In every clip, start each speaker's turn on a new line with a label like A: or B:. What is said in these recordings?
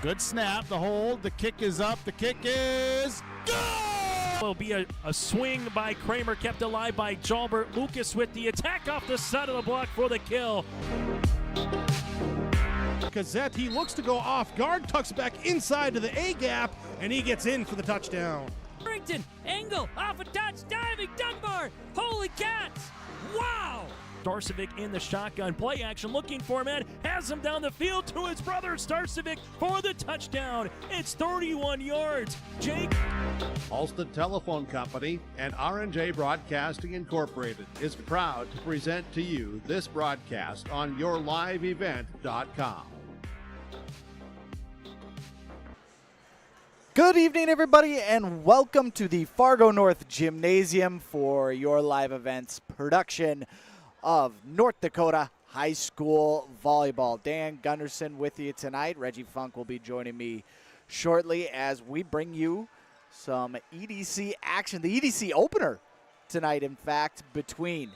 A: Good snap, the hold, the kick is up, the kick is good!
B: Will be a swing by Kramer, kept alive by Jalbert. Lucas with the attack off the side of the block for the kill.
C: Gazette, he looks to go off guard, tucks back inside to the A gap, and he gets in for the touchdown.
D: Harrington, angle, off a touch, diving, Dunbar, holy cats, wow!
B: Starcevic in the shotgun play action, looking for man, has him down the field to his brother Starcevic for the touchdown. It's 31 yards. Jake.
E: Alston Telephone Company and R&J Broadcasting Incorporated is proud to present to you this broadcast on yourliveevent.com.
F: Good evening, everybody, and welcome to the Fargo North Gymnasium for your live events production of North Dakota High School Volleyball. Dan Gunderson with you tonight. Reggie Funk will be joining me shortly as we bring you some EDC action. The EDC opener tonight, in fact, between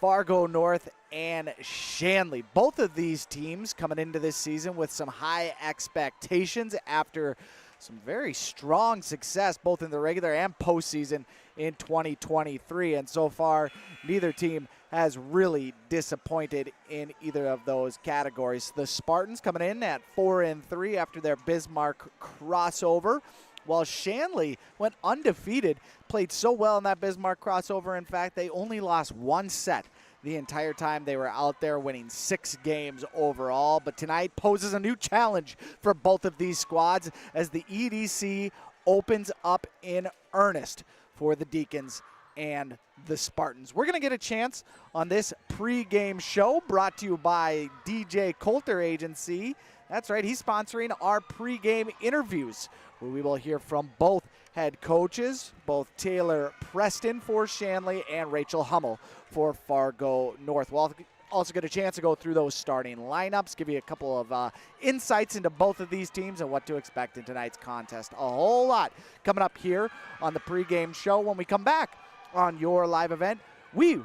F: Fargo North and Shanley. Both of these teams coming into this season with some high expectations after some very strong success both in the regular and postseason in 2023. And so far, neither team has really disappointed in either of those categories. The Spartans coming in at 4-3 after their Bismarck crossover, while Shanley went undefeated, played so well in that Bismarck crossover. In fact, they only lost one set the entire time they were out there, winning 6 games overall. But tonight poses a new challenge for both of these squads as the EDC opens up in earnest for the Deacons and the Spartans. We're going to get a chance on this pregame show brought to you by DJ Coulter Agency. That's right, he's sponsoring our pregame interviews, where we will hear from both head coaches, both Taylor Preston for Shanley and Rachel Hmel for Fargo North. We'll also get a chance to go through those starting lineups, give you a couple of insights into both of these teams and what to expect in tonight's contest. A whole lot coming up here on the pregame show. When we come back on your live event, we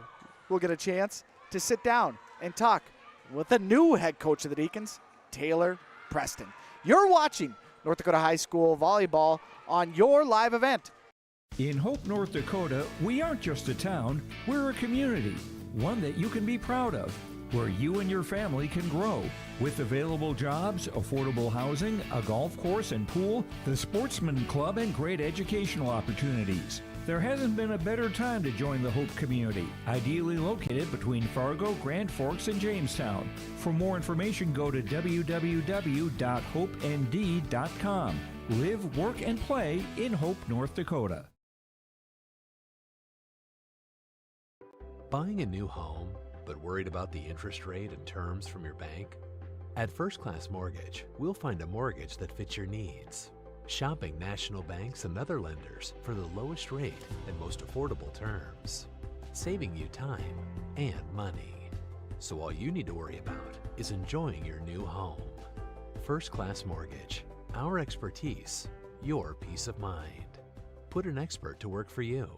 F: will get a chance to sit down and talk with the new head coach of the Deacons, Taylor Preston. You're watching North Dakota High School Volleyball on your live event.
G: In Hope, North Dakota, we aren't just a town, we're a community, one that you can be proud of, where you and your family can grow. With available jobs, affordable housing, a golf course and pool, the sportsman club, and great educational opportunities. There hasn't been a better time to join the Hope community, ideally located between Fargo, Grand Forks, and Jamestown. For more information, go to www.hopend.com. Live, work, and play in Hope, North Dakota.
H: Buying a new home, but worried about the interest rate and terms from your bank? At First Class Mortgage, we'll find a mortgage that fits your needs. Shopping national banks and other lenders for the lowest rate and most affordable terms, saving you time and money. So all you need to worry about is enjoying your new home. First Class Mortgage, our expertise, your peace of mind. Put an expert to work for you.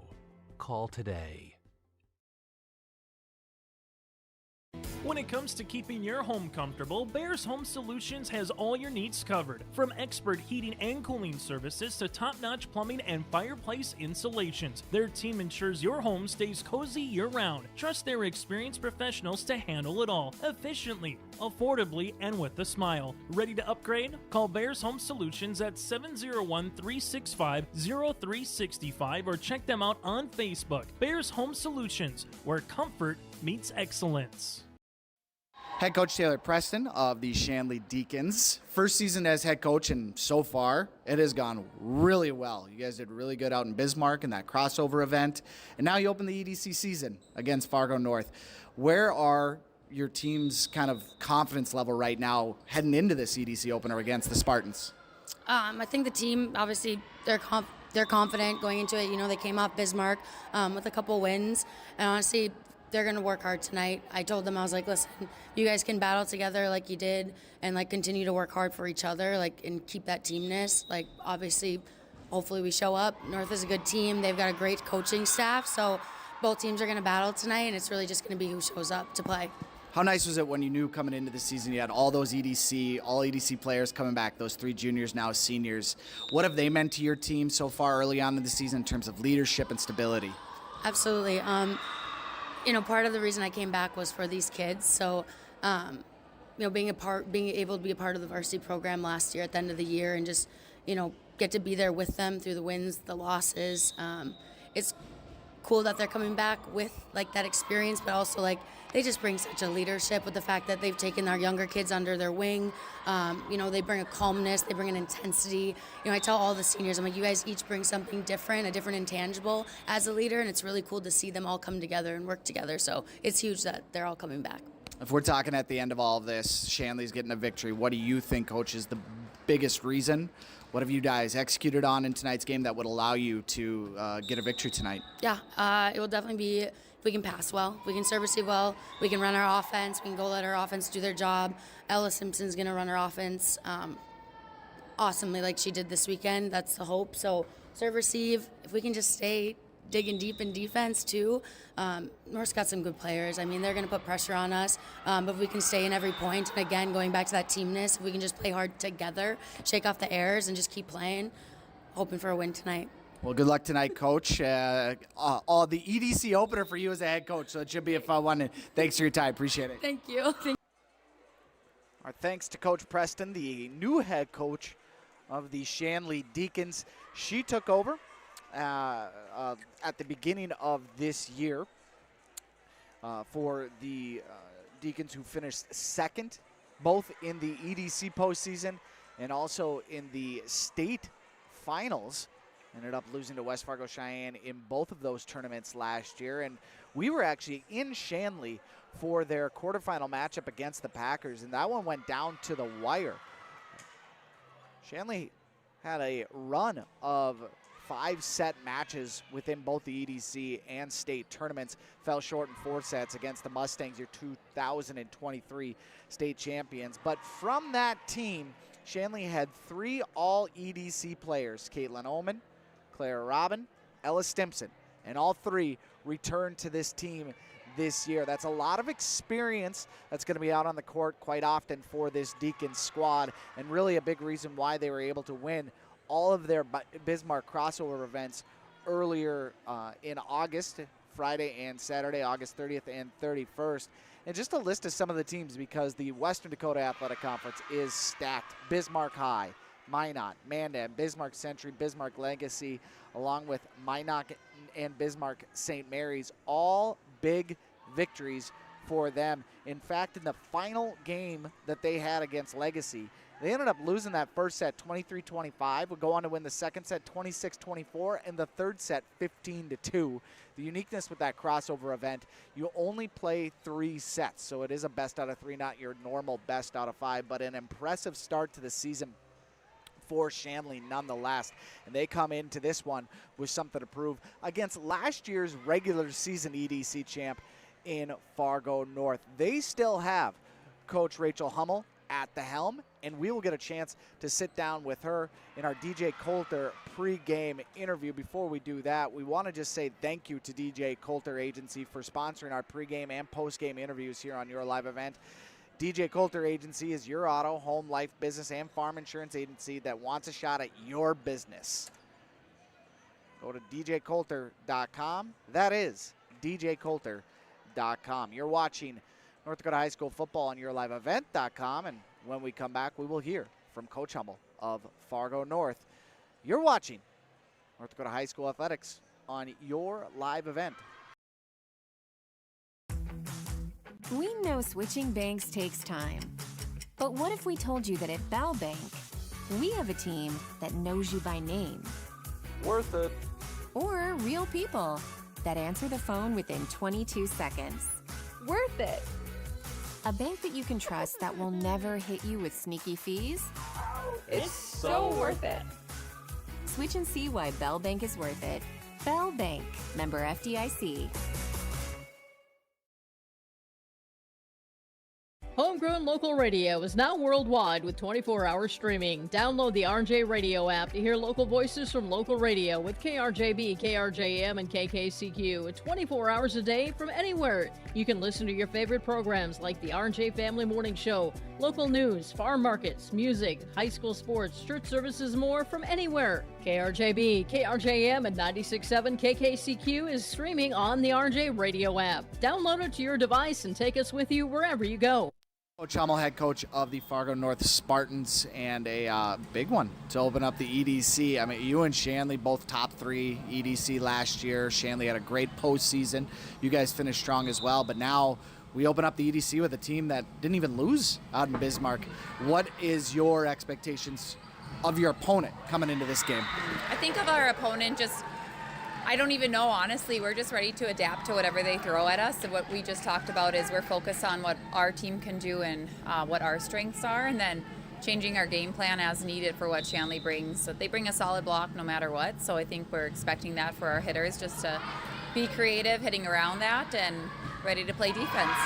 H: Call today.
B: When it comes to keeping your home comfortable, Bears Home Solutions has all your needs covered. From expert heating and cooling services to top-notch plumbing and fireplace installations, their team ensures your home stays cozy year-round. Trust their experienced professionals to handle it all, efficiently, affordably, and with a smile. Ready to upgrade? Call Bears Home Solutions at 701-365-0365 or check them out on Facebook. Bears Home Solutions, where comfort meets excellence.
F: Head coach Taylor Preston of the Shanley Deacons. First season as head coach, and so far it has gone really well. You guys did really good out in Bismarck in that crossover event, and now you open the EDC season against Fargo North. Where are your team's kind of confidence level right now heading into this EDC opener against the Spartans?
I: I think the team, obviously, they're confident going into it. You know, they came off Bismarck with a couple wins, and honestly, they're going to work hard tonight. I told them, I was like, listen, you guys can battle together like you did and, like, continue to work hard for each other, like, and keep that teamness. Like, obviously, hopefully we show up. North is a good team. They've got a great coaching staff, so both teams are going to battle tonight, and it's really just going to be who shows up to play.
F: How nice was it when you knew coming into the season you had all those all EDC players coming back, those 3 juniors, now seniors? What have they meant to your team so far early on in the season in terms of leadership and stability?
I: Absolutely. Part of the reason I came back was for these kids. So, being able to be a part of the varsity program last year at the end of the year and just, get to be there with them through the wins, the losses. It's cool that they're coming back with that experience, but also they just bring such a leadership with the fact that they've taken our younger kids under their wing. They bring a calmness, they bring an intensity. I tell all the seniors, I'm like, you guys each bring something different, a different intangible as a leader, and it's really cool to see them all come together and work together. So it's huge that they're all coming back.
F: If we're talking at the end of all of this, Shanley's getting a victory. What do you think, Coach, is the biggest reason? What have you guys executed on in tonight's game that would allow you to get a victory tonight?
I: Yeah, it will definitely be if we can pass well, we can serve receive well, we can run our offense, we can go let our offense do their job. Ella Simpson's going to run our offense awesomely like she did this weekend. That's the hope. So serve receive, if we can just stay digging deep in defense too. North's got some good players. I mean, they're going to put pressure on us, but if we can stay in every point, and again, going back to that teamness, if we can just play hard together, shake off the errors, and just keep playing, hoping for a win tonight.
F: Well, good luck tonight, Coach. The EDC opener for you as a head coach, so it should be a fun one. And thanks for your time. Appreciate it.
I: Thank you.
F: Our thanks to Coach Preston, the new head coach of the Shanley Deacons. She took over at the beginning of this year for the Deacons, who finished second, both in the EDC postseason and also in the state finals. Ended up losing to West Fargo Cheyenne in both of those tournaments last year. And we were actually in Shanley for their quarterfinal matchup against the Packers, and that one went down to the wire. Shanley had a run of 5-set matches within both the EDC and state tournaments, fell short in 4 sets against the Mustangs, your 2023 state champions. But from that team, Shanley had 3 all-EDC players: Caitlin Ullman, Claire Robin, Ella Stimpson, and all 3 returned to this team this year. That's a lot of experience that's going to be out on the court quite often for this Deacons squad, and really a big reason why they were able to win all of their Bismarck crossover events earlier in August, Friday and Saturday, August 30th and 31st. And just a list of some of the teams, because the Western Dakota Athletic Conference is stacked. Bismarck High, Minot, Mandan, Bismarck Century, Bismarck Legacy, along with Minot and Bismarck St. Mary's, all big victories for them. In fact, in the final game that they had against Legacy, they ended up losing that first set 23-25, would go on to win the second set 26-24, and the third set 15-2. The uniqueness with that crossover event, you only play 3 sets, so it is a best out of 3, not your normal best out of 5, but an impressive start to the season for Shanley nonetheless. And they come into this one with something to prove against last year's regular season EDC champ in Fargo North. They still have Coach Rachel Hmel at the helm, and we will get a chance to sit down with her in our DJ Coulter pre-game interview. Before we do that, we want to just say thank you to DJ Coulter Agency for sponsoring our pre-game and post-game interviews here on Your Live Event. DJ Coulter Agency is your auto, home, life, business, and farm insurance agency that wants a shot at your business. Go to djcoulter.com. That is djcoulter.com. You're watching North Dakota High School football on yourliveevent.com, and when we come back, we will hear from Coach Hmel of Fargo North. You're watching North Dakota High School athletics on Your Live Event.
J: We know switching banks takes time, but what if we told you that at Bell Bank, we have a team that knows you by name?
K: Worth it.
J: Or real people that answer the phone within 22 seconds.
L: Worth it.
J: A bank that you can trust that will never hit you with sneaky fees.
L: It's so worth it.
J: Switch and see why Bell Bank is worth it. Bell Bank, member FDIC.
M: Home
K: Homegrown local radio is now worldwide with 24-hour streaming. Download the RJ Radio app to hear local voices from local radio with KRJB, KRJM, and KKCQ 24 hours a day from anywhere. You can listen to your favorite programs like the RJ Family Morning Show, local news, farm markets, music, high school sports, church services, more from anywhere. KRJB, KRJM, and 96.7 KKCQ is streaming on the RJ Radio app. Download it to your device and take us with you wherever you go.
F: Coach Hmel, head coach of the Fargo North Spartans, and a big one to open up the EDC. I mean, you and Shanley, both top 3 EDC last year. Shanley had a great postseason. You guys finished strong as well, but now we open up the EDC with a team that didn't even lose out in Bismarck. What is your expectations of your opponent coming into this game?
M: I think of our opponent I don't even know, honestly. We're just ready to adapt to whatever they throw at us. And what we just talked about is we're focused on what our team can do and what our strengths are, and then changing our game plan as needed for what Shanley brings. So they bring a solid block no matter what. So I think we're expecting that for our hitters, just to be creative, hitting around that, and ready to play defense.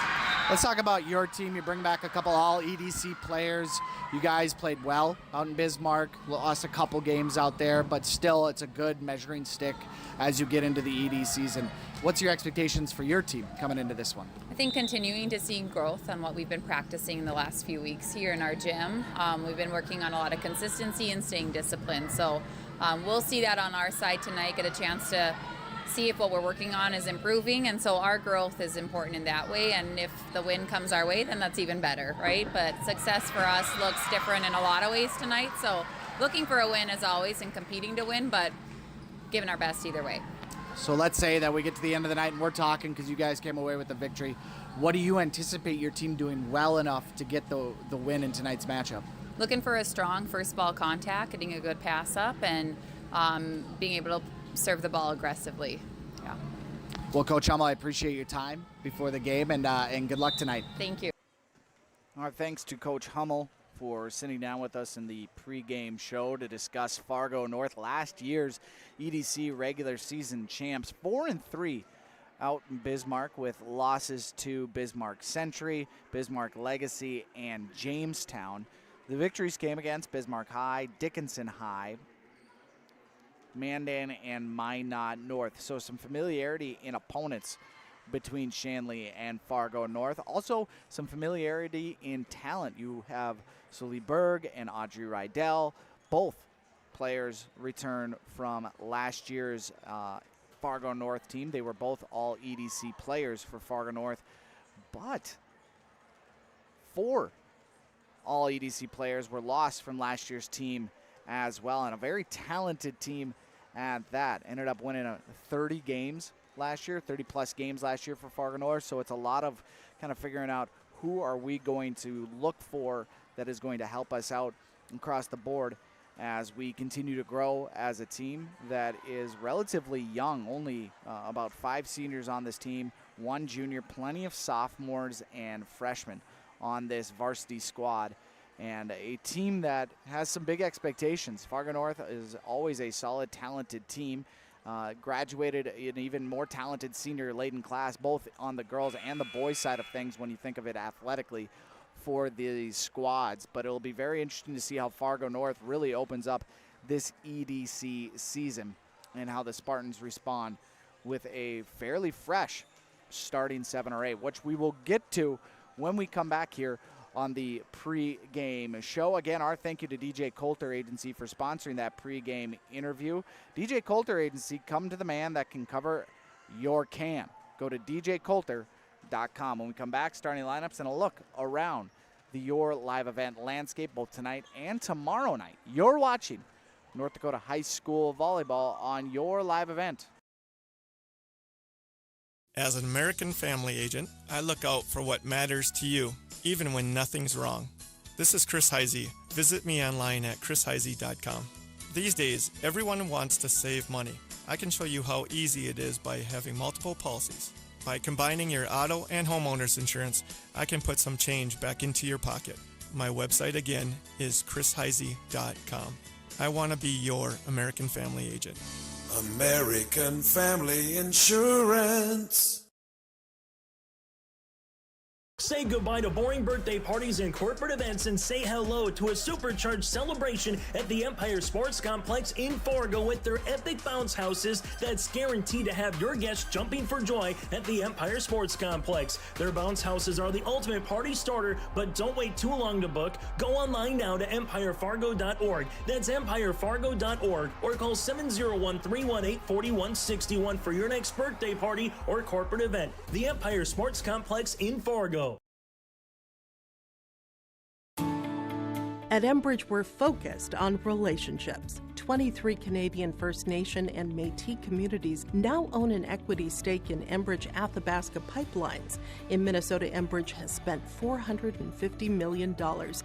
F: Let's talk about your team. You bring back a couple all EDC players. You guys played well out in Bismarck, lost a couple games out there, but still it's a good measuring stick as you get into the ED season. What's your expectations for your team coming into this one?
M: I think continuing to see growth on what we've been practicing in the last few weeks here in our gym. We've been working on a lot of consistency and staying disciplined. So we'll see that on our side tonight, get a chance to see if what we're working on is improving, and so our growth is important in that way, and if the win comes our way, then that's even better, right? But success for us looks different in a lot of ways tonight, so looking for a win as always and competing to win, but giving our best either way.
F: So let's say that we get to the end of the night and we're talking because you guys came away with the victory. What do you anticipate your team doing well enough to get the win in tonight's matchup?
M: Looking for a strong first ball contact, getting a good pass up, and being able to serve the ball aggressively. Yeah.
F: Well, Coach Hmel, I appreciate your time before the game, and good luck tonight.
M: Thank you.
F: All right, thanks to Coach Hmel for sitting down with us in the pregame show to discuss Fargo North, last year's EDC regular season champs, 4-3 out in Bismarck, with losses to Bismarck Century, Bismarck Legacy, and Jamestown. The victories came against Bismarck High, Dickinson High, Mandan, and Minot North. So some familiarity in opponents between Shanley and Fargo North. Also some familiarity in talent. You have Sully Berg and Audrey Rydell. Both players return from last year's Fargo North team. They were both all EDC players for Fargo North, but 4 all EDC players were lost from last year's team as well, and a very talented team at that. Ended up winning 30 games last year, 30-plus games last year for Fargo North, so it's a lot of kind of figuring out who are we going to look for that is going to help us out across the board as we continue to grow as a team that is relatively young. Only about 5 seniors on this team, 1 junior, plenty of sophomores and freshmen on this varsity squad, and a team that has some big expectations. Fargo North is always a solid, talented team. Graduated an even more talented senior laden class, both on the girls and the boys side of things when you think of it athletically for these squads. But it'll be very interesting to see how Fargo North really opens up this EDC season and how the Spartans respond with a fairly fresh starting 7 or 8, which we will get to when we come back here on the pre-game show. Again, our thank you to DJ Coulter Agency for sponsoring that pre-game interview. DJ Coulter Agency, come to the man that can cover your can. Go to djcoulter.com. When we come back, starting lineups and a look around the Your Live event landscape both tonight and tomorrow night. You're watching North Dakota High School Volleyball on Your Live event.
N: As an American Family Agent, I look out for what matters to you, even when nothing's wrong. This is Chris Heisey. Visit me online at chrisheisey.com. These days, everyone wants to save money. I can show you how easy it is by having multiple policies. By combining your auto and homeowner's insurance, I can put some change back into your pocket. My website again is chrisheisey.com. I want to be your American Family Agent.
O: American Family Insurance.
B: Say goodbye to boring birthday parties and corporate events and say hello to a supercharged celebration at the Empire Sports Complex in Fargo with their epic bounce houses that's guaranteed to have your guests jumping for joy at the Empire Sports Complex. Their bounce houses are the ultimate party starter, but don't wait too long to book. Go online now to empirefargo.org. That's empirefargo.org, or call 701-318-4161 for your next birthday party or corporate event. The Empire Sports Complex in Fargo.
P: At Enbridge, we're focused on relationships. 23 Canadian First Nation and Métis communities now own an equity stake in Enbridge Athabasca Pipelines. In Minnesota, Enbridge has spent $450 million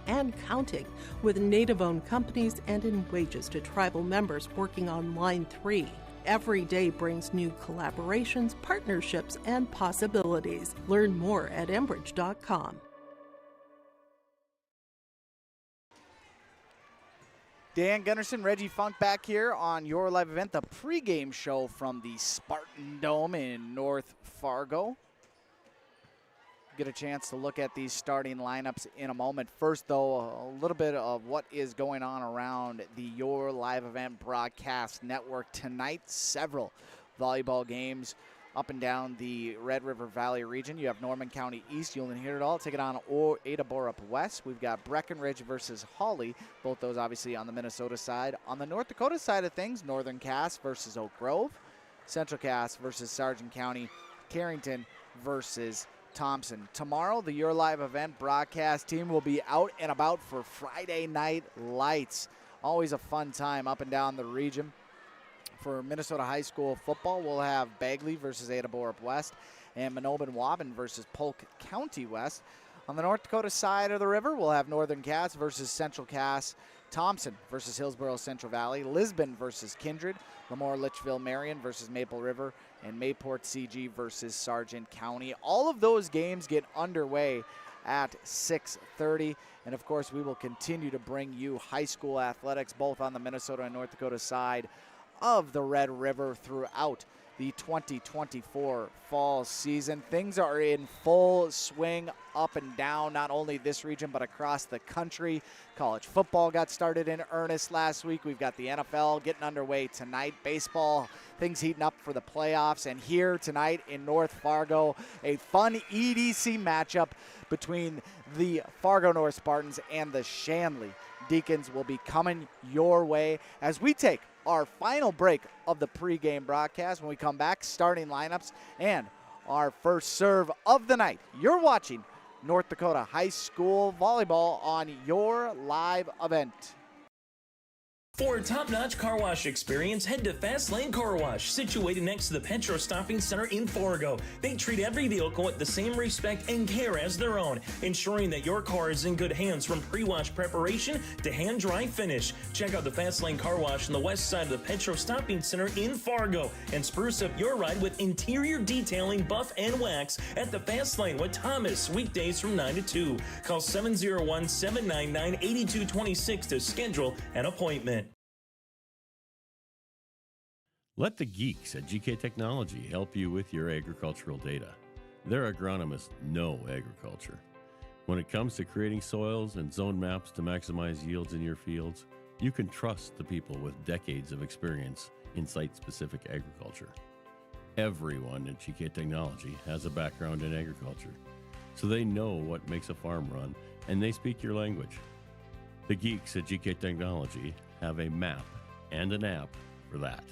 P: and counting with Native-owned companies and in wages to tribal members working on Line 3. Every day brings new collaborations, partnerships, and possibilities. Learn more at Enbridge.com.
F: Dan Gunderson, Reggie Funk back here on your live event, the pregame show from the Spartan Dome in North Fargo. Get a chance to look at these starting lineups in a moment. First, though, a little bit of what is going on around the Your Live Event broadcast network tonight. Several volleyball games up and down the Red River Valley region. You have Norman County East, you'll hear it all, take it on Ada Borup West. We've got Breckenridge versus Hawley, both those obviously on the Minnesota side. On the North Dakota side of things, Northern Cass versus Oak Grove, Central Cass versus Sargent County, Carrington versus Thompson. Tomorrow, the Your Live Event broadcast team will be out and about for Friday Night Lights. Always a fun time up and down the region. For Minnesota high school football, we'll have Bagley versus Ada Borup West and Manobin-Waubun versus Polk County West. On the North Dakota side of the river, we'll have Northern Cass versus Central Cass, Thompson versus Hillsborough Central Valley, Lisbon versus Kindred, Lemoore Litchfield Marion versus Maple River, and Mayport CG versus Sargent County. All of those games get underway at 6:30. And of course, we will continue to bring you high school athletics both on the Minnesota and North Dakota side of the Red River throughout the 2024 fall season. Things are in full swing up and down, not only this region but across the country. College football got started in earnest last week. We've got the NFL getting underway tonight. Baseball, things heating up for the playoffs. And here tonight in North Fargo, a fun EDC matchup between the Fargo North Spartans and the Shanley Deacons will be coming your way as we take our final break of the pregame broadcast. When we come back, starting lineups and our first serve of the night. You're watching North Dakota High School Volleyball on your live event.
B: For a top-notch car wash experience, head to Fast Lane Car Wash, situated next to the Petro Stopping Center in Fargo. They treat every vehicle with the same respect and care as their own, ensuring that your car is in good hands from pre-wash preparation to hand-dry finish. Check out the Fast Lane Car Wash on the west side of the Petro Stopping Center in Fargo and spruce up your ride with interior detailing, buff, and wax at the Fast Lane with Thomas, weekdays from 9 to 2. Call 701-799-8226 to schedule an appointment.
Q: Let the geeks at GK Technology help you with your agricultural data. Their agronomists know agriculture. When it comes to creating soils and zone maps to maximize yields in your fields, you can trust the people with decades of experience in site-specific agriculture. Everyone at GK Technology has a background in agriculture, so they know what makes a farm run, and they speak your language. The geeks at GK Technology have a map and an app for that.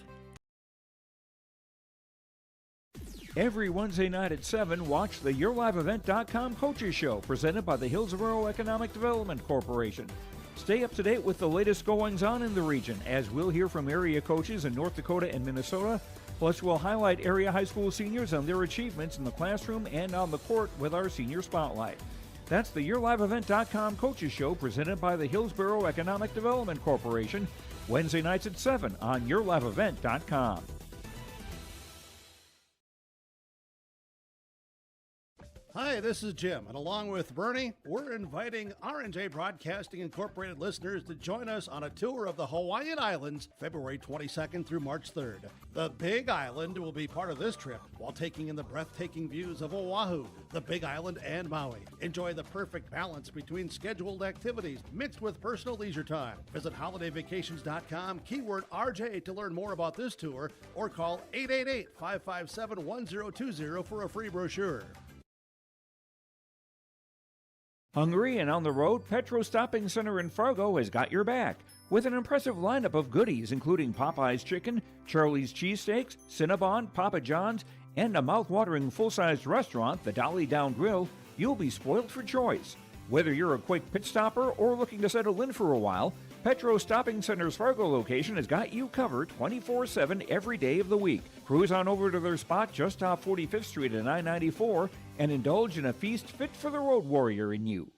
G: Every Wednesday night at 7, watch the YourLiveEvent.com Coaches Show presented by the Hillsborough Economic Development Corporation. Stay up to date with the latest goings-on in the region, as we'll hear from area coaches in North Dakota and Minnesota. Plus, we'll highlight area high school seniors and their achievements in the classroom and on the court with our Senior Spotlight. That's the YourLiveEvent.com Coaches Show presented by the Hillsborough Economic Development Corporation, Wednesday nights at 7 on YourLiveEvent.com.
E: Hi, Hi, this is Jim, and along with Bernie, we're inviting R&J Broadcasting Incorporated listeners to join us on a tour of the Hawaiian Islands, February 22nd through March 3rd. The Big Island will be part of this trip while taking in the breathtaking views of Oahu, the Big Island, and Maui. Enjoy the perfect balance between scheduled activities mixed with personal leisure time. Visit holidayvacations.com, keyword RJ to learn more about this tour, or call 888-557-1020 for a free brochure.
G: Hungry and on the road, Petro Stopping Center in Fargo has got your back with an impressive lineup of goodies including Popeye's Chicken, Charlie's Cheesesteaks, Cinnabon, Papa John's, and a mouth-watering full-sized restaurant, the Dolly Down Grill. You'll be spoiled for choice. Whether you're a quick pit stopper or looking to settle in for a while, Petro Stopping Center's Fargo location has got you covered 24/7 every day of the week. Cruise on over to their spot just off 45th Street and I-94 and indulge in a feast fit for the road warrior in you.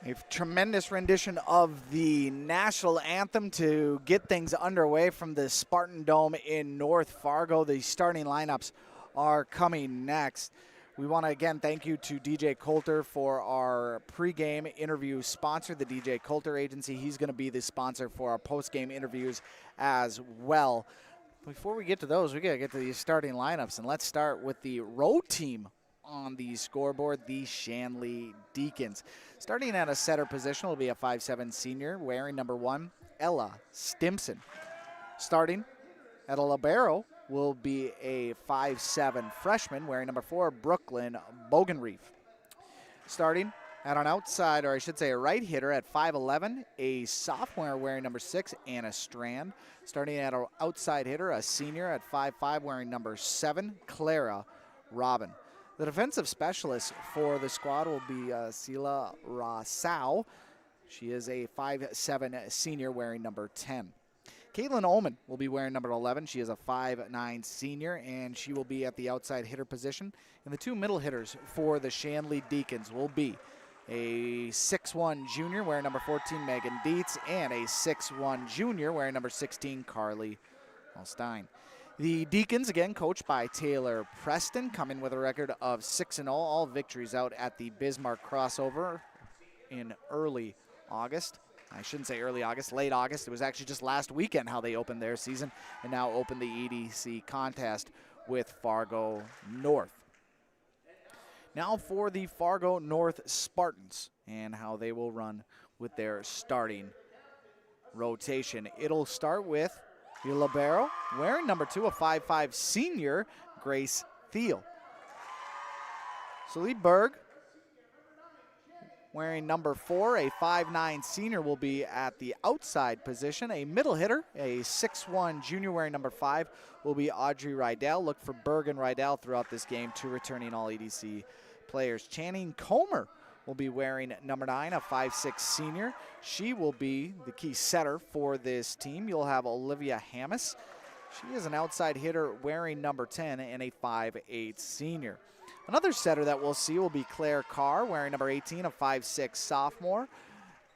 F: A tremendous rendition of the national anthem to get things underway from the Spartan Dome in North Fargo. The starting lineups are coming next. We want to again thank you to DJ Coulter for our pregame interview sponsor, the DJ Coulter Agency. He's going to be the sponsor for our postgame interviews as well. Before we get to those, we got to get to these starting lineups, and let's start with the road team on the scoreboard, the Shanley Deacons. Starting at a setter position will be a 5'7" senior wearing number 1, Ella Stimson. Starting at a libero will be a 5'7" freshman wearing number 4, Brooklyn Bogenreef. Starting at an outside, or I should say a right hitter at 5'11", a sophomore wearing number 6, Anna Strand. Starting at an outside hitter, a senior at 5'5", wearing number 7, Clara Robin. The defensive specialist for the squad will be Sila Rasau. She is a 5'7" senior wearing number 10. Caitlin Ullman will be wearing number 11. She is a 5'9" senior, and she will be at the outside hitter position. And the two middle hitters for the Shanley Deacons will be a 6'1" junior wearing number 14, Megan Dietz, and a 6'1" junior wearing number 16, Carly Holstein. The Deacons, again, coached by Taylor Preston, coming with a record of 6-0, all victories out at the Bismarck crossover in early August. I shouldn't say early August, late August. It was actually just last weekend how they opened their season and now open the EDC contest with Fargo North. Now for the Fargo North Spartans and how they will run with their starting rotation. It'll start with the libero, wearing number 2, a 5'5" senior, Grace Thiel. Celie Berg, wearing number 4, a 5'9" senior, will be at the outside position. A middle hitter, a 6'1" junior wearing number 5, will be Audrey Rydell. Look for Berg and Rydell throughout this game, 2 returning all EDC players. Channing Comer will be wearing number 9, a 5'6" senior. She will be the key setter for this team. You'll have Olivia Hammis. She is an outside hitter wearing number 10 and a 5'8" senior. Another setter that we'll see will be Claire Carr wearing number 18, a 5'6" sophomore.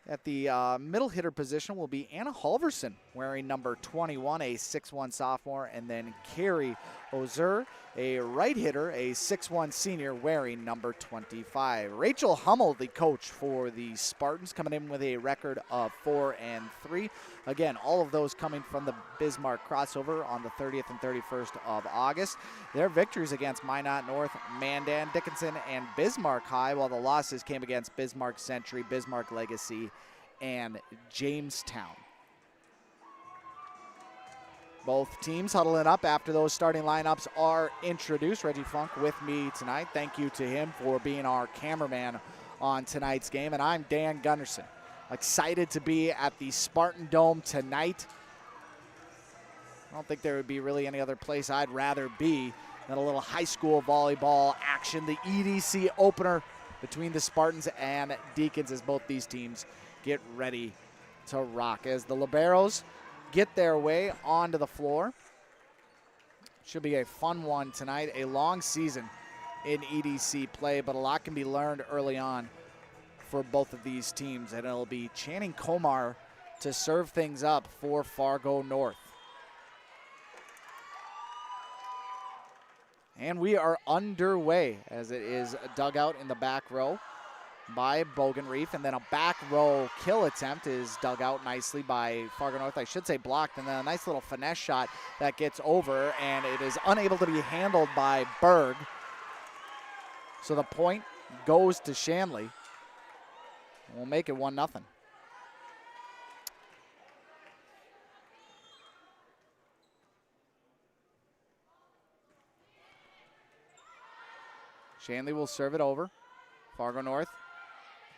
F: At the middle hitter position will be Anna Halverson wearing number 21, a 6'1" sophomore, and then Carrie Ozer, a right hitter, a 6'1" senior wearing number 25. Rachel Hmel, the coach for the Spartans, coming in with a record of 4-3. Again, all of those coming from the Bismarck crossover on the 30th and 31st of August. Their victories against Minot North, Mandan, Dickinson, and Bismarck High, while the losses came against Bismarck Century, Bismarck Legacy, and Jamestown. Both teams huddling up after those starting lineups are introduced. Reggie Funk with me tonight. Thank you to him for being our cameraman on tonight's game. And I'm Dan Gunderson. Excited to be at the Spartan Dome tonight. I don't think there would be really any other place I'd rather be than a little high school volleyball action. The EDC opener between the Spartans and Deacons as both these teams get ready to rock. As the liberos get their way onto the floor. Should be a fun one tonight. A long season in EDC play, but a lot can be learned early on for both of these teams. And it'll be Channing Komar to serve things up for Fargo North. And we are underway as it is dug out in the back row by Bogenreef, and then a back row kill attempt is dug out nicely by Fargo North. I should say blocked, and then a nice little finesse shot that gets over, and it is unable to be handled by Berg. So the point goes to Shanley. We'll make it 1-0. Shanley will serve it over. Fargo North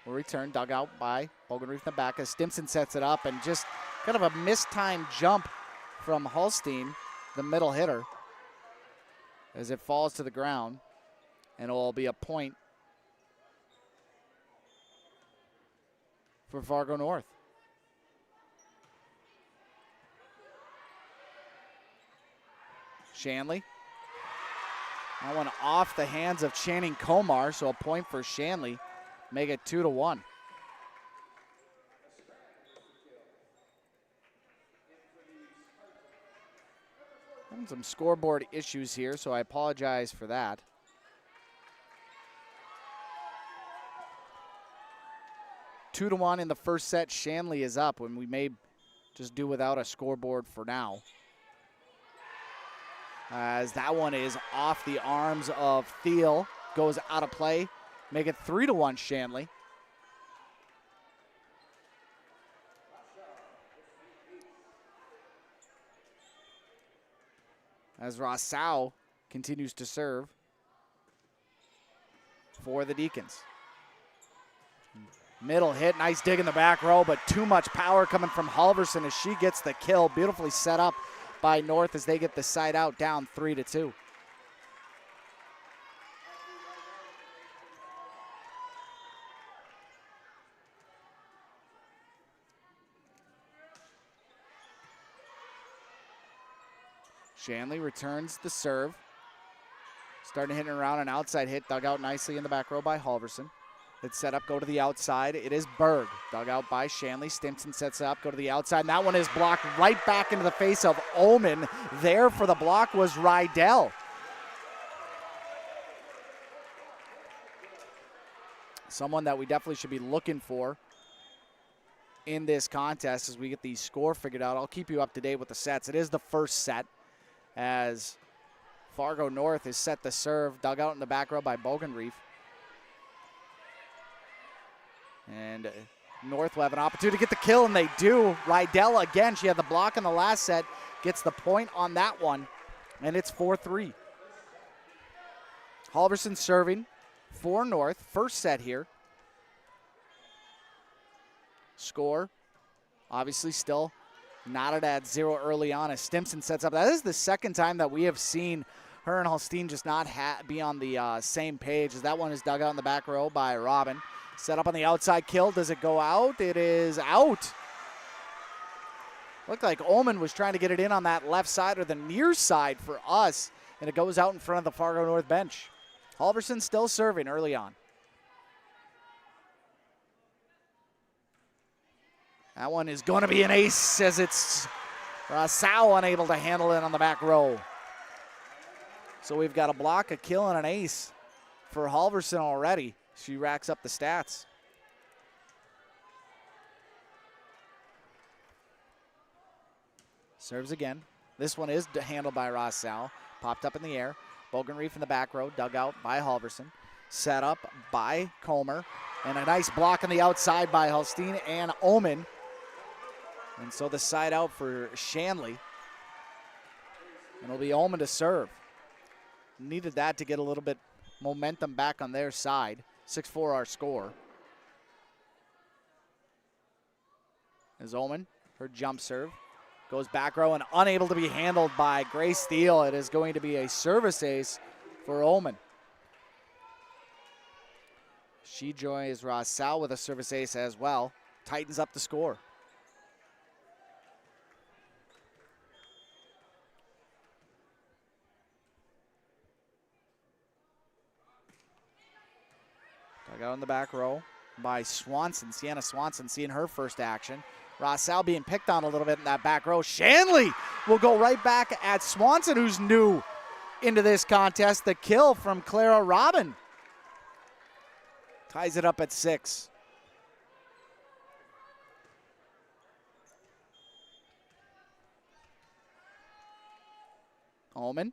F: will return, dug out by Bogenreef in the back as Stimson sets it up, and just kind of a mistimed jump from Holstein, the middle hitter, as it falls to the ground, and it will be a point for Fargo North. Shanley. That one off the hands of Channing Komar, so a point for Shanley. Make it 2-1. Having some scoreboard issues here, so I apologize for that. Two to 1 in the first set. Shanley is up when we may just do without a scoreboard for now. As that one is off the arms of Thiel, goes out of play. Make it 3-1 Shanley. As Rossau continues to serve for the Deacons. Middle hit, nice dig in the back row, but too much power coming from Halverson as she gets the kill. Beautifully set up by North as they get the side out, down 3-2. Shanley returns the serve. Starting hitting around an outside hit, dug out nicely in the back row by Halverson. It's set up, go to the outside. It is Berg, dug out by Shanley. Stimson sets up, go to the outside. And that one is blocked right back into the face of Omen. There for the block was Rydell. Someone that we definitely should be looking for in this contest as we get the score figured out. I'll keep you up to date with the sets. It is the first set as Fargo North is set to serve, dug out in the back row by Bogenreef. And North will have an opportunity to get the kill, and they do. Rydell again, she had the block in the last set, gets the point on that one, and it's 4-3. Halverson serving for North, first set here. Score, obviously still knotted at 0 early on as Stimson sets up. That is the second time that we have seen her and Holstein just not be on the same page, as that one is dug out in the back row by Robin. Set up on the outside kill. Does it go out? It is out. Looked like Ullman was trying to get it in on that left side or the near side for us, and it goes out in front of the Fargo North bench. Halverson still serving early on. That one is going to be an ace as it's Rossau unable to handle it on the back row. So we've got a block, a kill, and an ace for Halverson already. She racks up the stats. Serves again. This one is handled by Rossau. Popped up in the air. Bogenreef in the back row, dug out by Halverson. Set up by Comer. And a nice block on the outside by Holstein and Omen. And so the side out for Shanley. And it'll be Omen to serve. Needed that to get a little bit momentum back on their side. 6-4 our score. As Omen, her jump serve, goes back row and unable to be handled by Grace Thiel. It is going to be a service ace for Omen. She joins Rossau with a service ace as well. Tightens up the score. Dug out in the back row by Swanson. Sienna Swanson seeing her first action. Rossau being picked on a little bit in that back row. Shanley will go right back at Swanson, who's new into this contest. The kill from Clara Robin ties it up at 6. Ullman.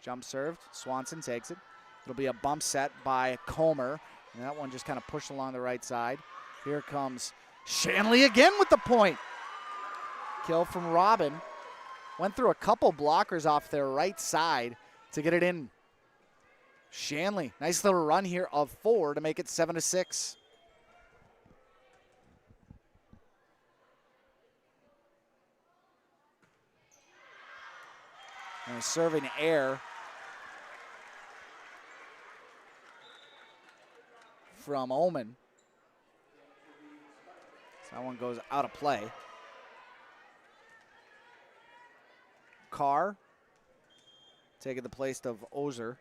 F: Jump served. Swanson takes it. It'll be a bump set by Comer. And that one just kind of pushed along the right side. Here comes Shanley again with the point. Kill from Robin. Went through a couple blockers off their right side to get it in. Shanley, nice little run here of 4 to make it 7-6. And a serving air from Ullman. So that one goes out of play. Carr taking the place of Ozer.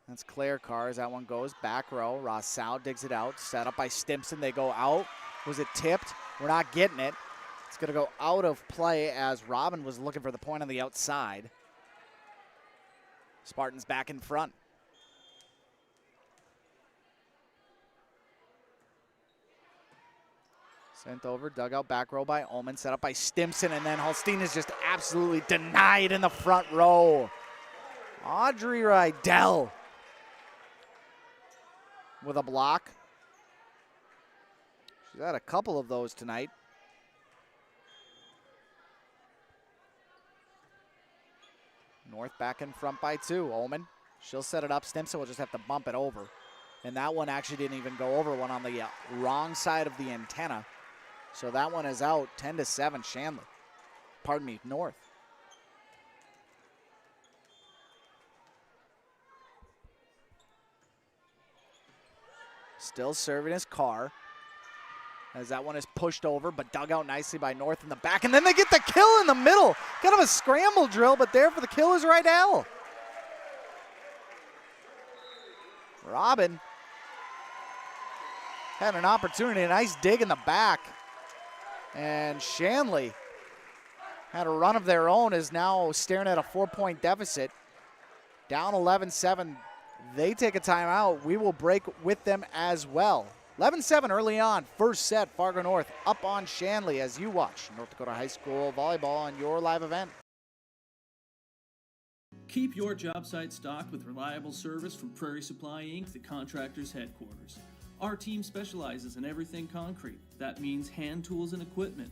F: That's Claire Carr as that one goes. Back row, Rossau digs it out. Set up by Stimson, they go out. Was it tipped? We're not getting it. It's gonna go out of play as Robin was looking for the point on the outside. Spartans back in front. Sent over, dugout back row by Ullman, set up by Stimson, and then Holstein is just absolutely denied in the front row. Audrey Rydell with a block. She's had a couple of those tonight. North back in front by 2. Ullman, she'll set it up. Stimson will just have to bump it over. And that one actually didn't even go over, one on the wrong side of the antenna. So that one is out, 10-7, Shanley. Pardon me, North. Still serving his Carr. As that one is pushed over, but dug out nicely by North in the back. And then they get the kill in the middle. Kind of a scramble drill, but there for the kill is Rydell. Robin had an opportunity, a nice dig in the back. And Shanley had a run of their own, is now staring at a 4-point deficit. Down 11-7. They take a timeout. We will break with them as well. 11-7 early on, first set, Fargo North up on Shanley as you watch North Dakota High School Volleyball on your live event.
R: Keep your job site stocked with reliable service from Prairie Supply Inc., the contractor's headquarters. Our team specializes in everything concrete. That means hand tools and equipment,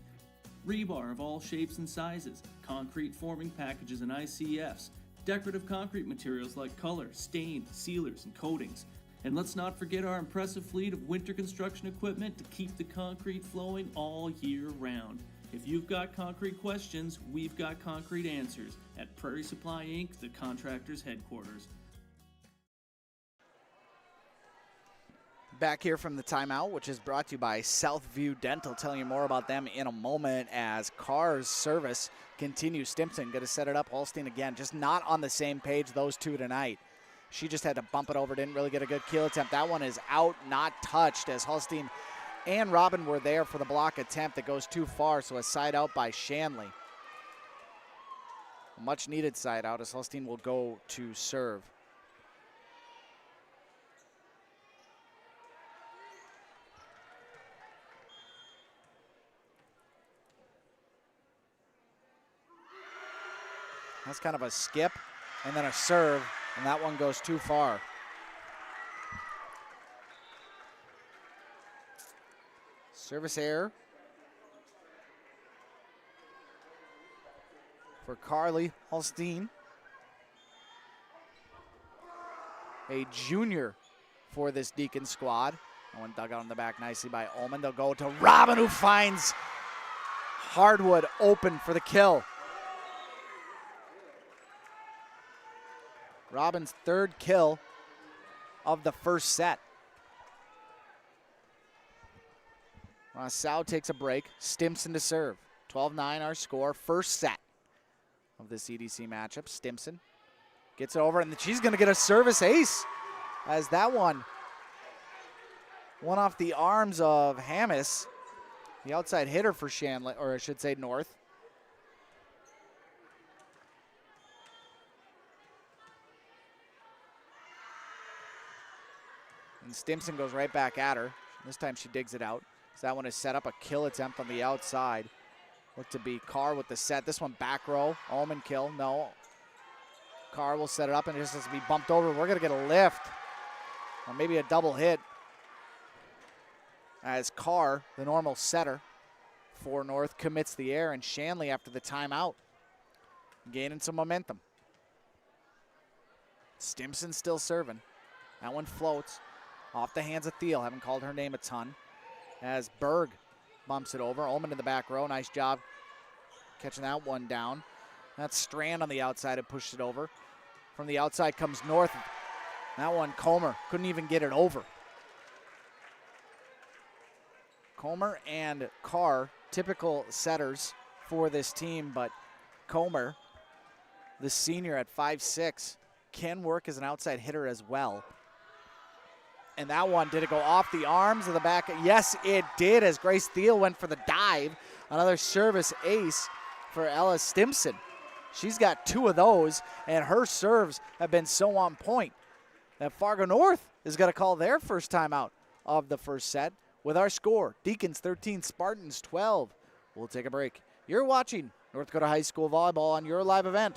R: rebar of all shapes and sizes, concrete forming packages and ICFs, decorative concrete materials like color, stain, sealers, and coatings. And let's not forget our impressive fleet of winter construction equipment to keep the concrete flowing all year round. If you've got concrete questions, we've got concrete answers at Prairie Supply Inc., the contractor's headquarters.
F: Back here from the timeout, which is brought to you by Southview Dental. Telling you more about them in a moment as Carr's service continues. Stimson going to set it up. Holstein again, just not on the same page, those two tonight. She just had to bump it over, didn't really get a good kill attempt. That one is out, not touched, as Holstein and Robin were there for the block attempt that goes too far, so a side out by Shanley. A much needed side out as Holstein will go to serve. That's kind of a skip and then a serve, and that one goes too far. Service error for Carly Holstein. A junior for this Deacon squad. That one dug out in the back nicely by Ullman. They'll go to Robin, who finds Hardwood open for the kill. Robin's third kill of the first set. Rossau takes a break. Stimson to serve. 12-9 our score. First set of this EDC matchup. Stimson gets it over, and she's going to get a service ace as that one off the arms of Hmel, the outside hitter for Shanley, or I should say North. And Stimson goes right back at her. This time she digs it out. So that one is set up, a kill attempt on the outside. Look to be Carr with the set. This one back row. Ullman kill. No. Carr will set it up and it just has to be bumped over. We're going to get a lift. Or maybe a double hit. As Carr, the normal setter for North, commits the error. And Shanley, after the timeout, gaining some momentum. Stimson still serving. That one floats off the hands of Thiel. Haven't called her name a ton. As Berg bumps it over. Ullman in the back row. Nice job catching that one down. That's Strand on the outside and pushed it over. From the outside comes North. That one, Comer couldn't even get it over. Comer and Carr, typical setters for this team, but Comer, the senior at 5'6", can work as an outside hitter as well. And that one, did it go off the arms of the back? Yes, it did, as Grace Thiel went for the dive. Another service ace for Ella Stimson. She's got 2 of those, and her serves have been so on point that Fargo North is going to call their first timeout of the first set with our score. Deacons 13, Spartans 12. We'll take a break. You're watching North Dakota High School Volleyball on your live event.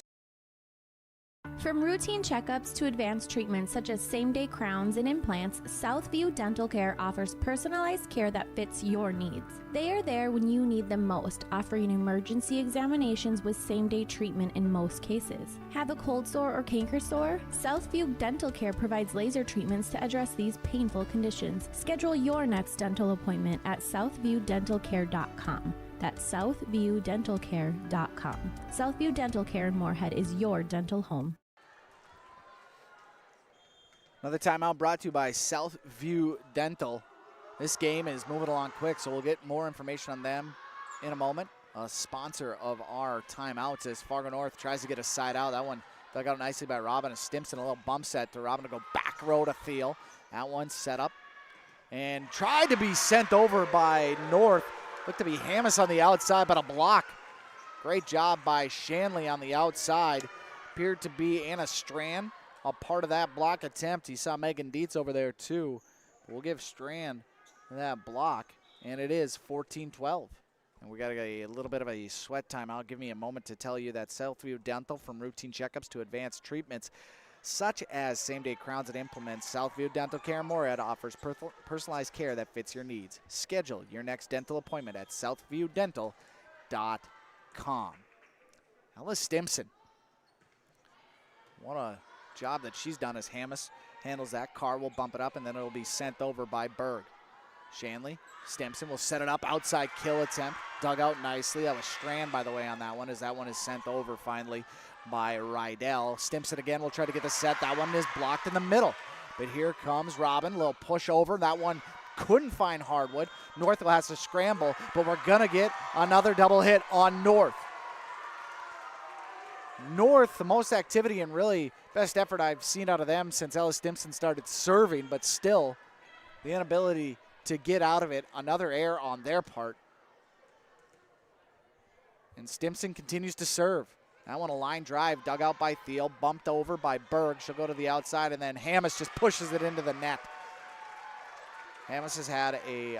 S: From routine checkups to advanced treatments such as same-day crowns and implants, Southview Dental Care offers personalized care that fits your needs. They are there when you need them most, offering emergency examinations with same-day treatment in most cases. Have a cold sore or canker sore? Southview Dental Care provides laser treatments to address these painful conditions. Schedule your next dental appointment at southviewdentalcare.com. That's southviewdentalcare.com. Southview Dental Care in Moorhead is your dental home.
F: Another timeout brought to you by Southview Dental. This game is moving along quick, so we'll get more information on them in a moment. A sponsor of our timeouts as Fargo North tries to get a side out. That one dug out nicely by Robin and Stimson. A little bump set to Robin to go back row to Thiel. That one set up and tried to be sent over by North. Looked to be Hammis on the outside, but a block. Great job by Shanley on the outside. Appeared to be Anna Strand a part of that block attempt. You saw Megan Dietz over there too. We'll give Strand that block, and it is 14-12. And we got a little bit of a sweat timeout. Give me a moment to tell you that Southview Dental, from routine checkups to advanced treatments such as same-day crowns and implements, Southview Dental Care in Moorhead offers personalized care that fits your needs. Schedule your next dental appointment at southviewdental.com. Ella Stimson. What a job that she's done as Hammis handles that. Carr will bump it up, and then it'll be sent over by Berg. Shanley, Stimson will set it up, outside kill attempt. Dug out nicely. That was Strand, by the way, on that one, as that one is sent over finally by Rydell. Stimson again will try to get the set. That one is blocked in the middle. But here comes Robin, a little push over. That one couldn't find hardwood. North has to scramble, but we're going to get another double hit on North. North, the most activity and really best effort I've seen out of them since Ella Stimson started serving, but still the inability to get out of it. Another error on their part. And Stimson continues to serve. That one a line drive, dug out by Thiel, bumped over by Berg. She'll go to the outside, and then Hammis just pushes it into the net. Hammis has had a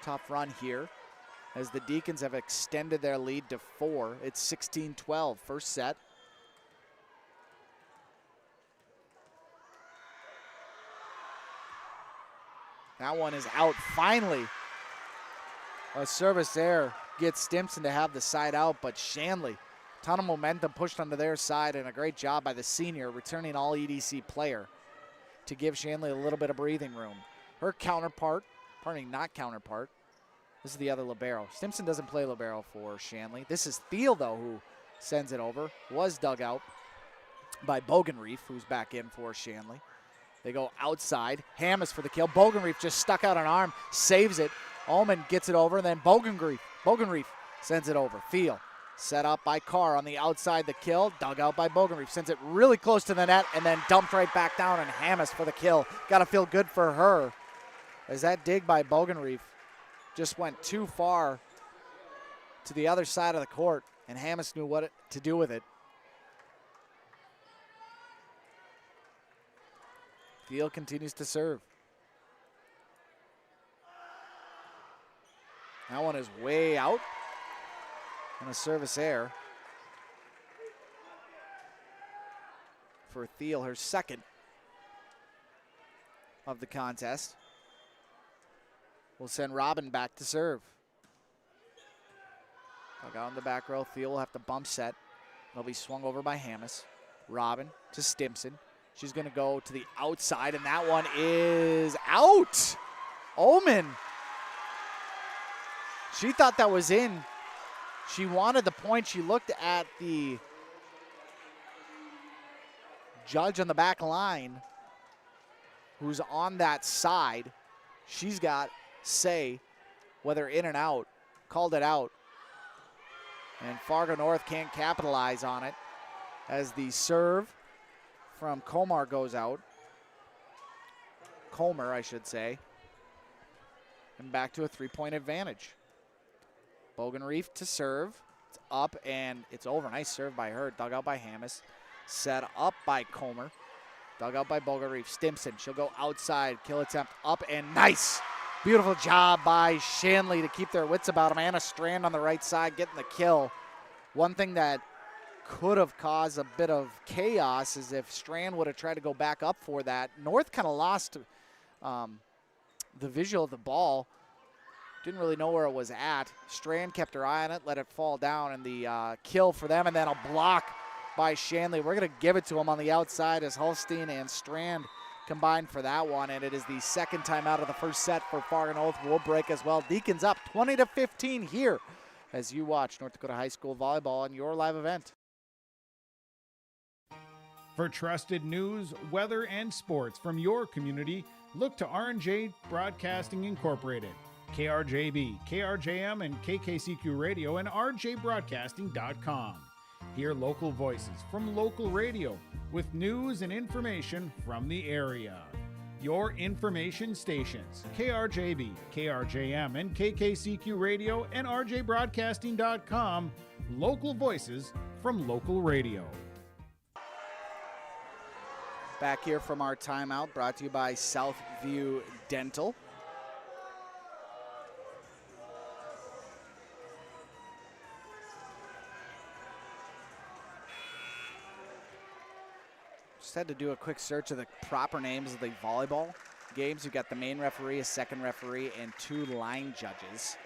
F: tough run here as the Deacons have extended their lead to 4. It's 16-12, first set. That one is out finally. A service there gets Stimson to have the side out, but Shanley, ton of momentum pushed onto their side, and a great job by the senior, returning all EDC player, to give Shanley a little bit of breathing room. Her counterpart, not counterpart, this is the other libero. Stimson doesn't play libero for Shanley. This is Thiel, though, who sends it over. Was dug out by Bogenreef, who's back in for Shanley. They go outside. Hammis for the kill. Bogenreef just stuck out an arm, saves it. Ullman gets it over, and then Bogenreef sends it over. Thiel set up by Carr on the outside. The kill, dug out by Bogenreef. Sends it really close to the net, and then dumped right back down, and Hammis for the kill. Got to feel good for her, as that dig by Bogenreef just went too far to the other side of the court, and Hammis knew what to do with it. Thiel continues to serve. That one is way out. And a service error for Thiel, her second of the contest. Will send Robin back to serve. Dug out in the back row. Thiel will have to bump set. It'll be swung over by Hmel. Robin to Stimson. She's going to go to the outside, and that one is out. Omen. She thought that was in. She wanted the point. She looked at the judge on the back line who's on that side. She's got say whether in and out. Called it out. And Fargo North can't capitalize on it as the serve from Comer goes out. Comer, I should say. And back to a 3-point advantage. Bogenreef to serve. It's up and it's over. Nice serve by her. Dug out by Hmel. Set up by Comer. Dug out by Bogenreef. Stimson, she'll go outside. Kill attempt up and nice. Beautiful job by Shanley to keep their wits about him. Anna Strand on the right side getting the kill. One thing that could have caused a bit of chaos is if Strand would have tried to go back up for that. North kind of lost the visual of the ball. Didn't really know where it was at. Strand kept her eye on it, let it fall down, and the kill for them, and then a block by Shanley. We're going to give it to him on the outside as Holstein and Strand combined for that one, and it is the second time out of the first set for Fargo North. Will break as well. Deacons up 20-15 here as you watch North Dakota High School Volleyball on your live event.
T: For trusted news, weather, and sports from your community, look to R&J Broadcasting Incorporated, KRJB, KRJM, and KKCQ Radio, and rjbroadcasting.com. Hear local voices from local radio with news and information from the area. Your information stations, KRJB, KRJM, and KKCQ Radio, and rjbroadcasting.com. Local voices from local radio.
F: Back here from our timeout, brought to you by Southview Dental. Just had to do a quick search of the proper names of the volleyball games. You've got the main referee, a second referee, and 2 line judges.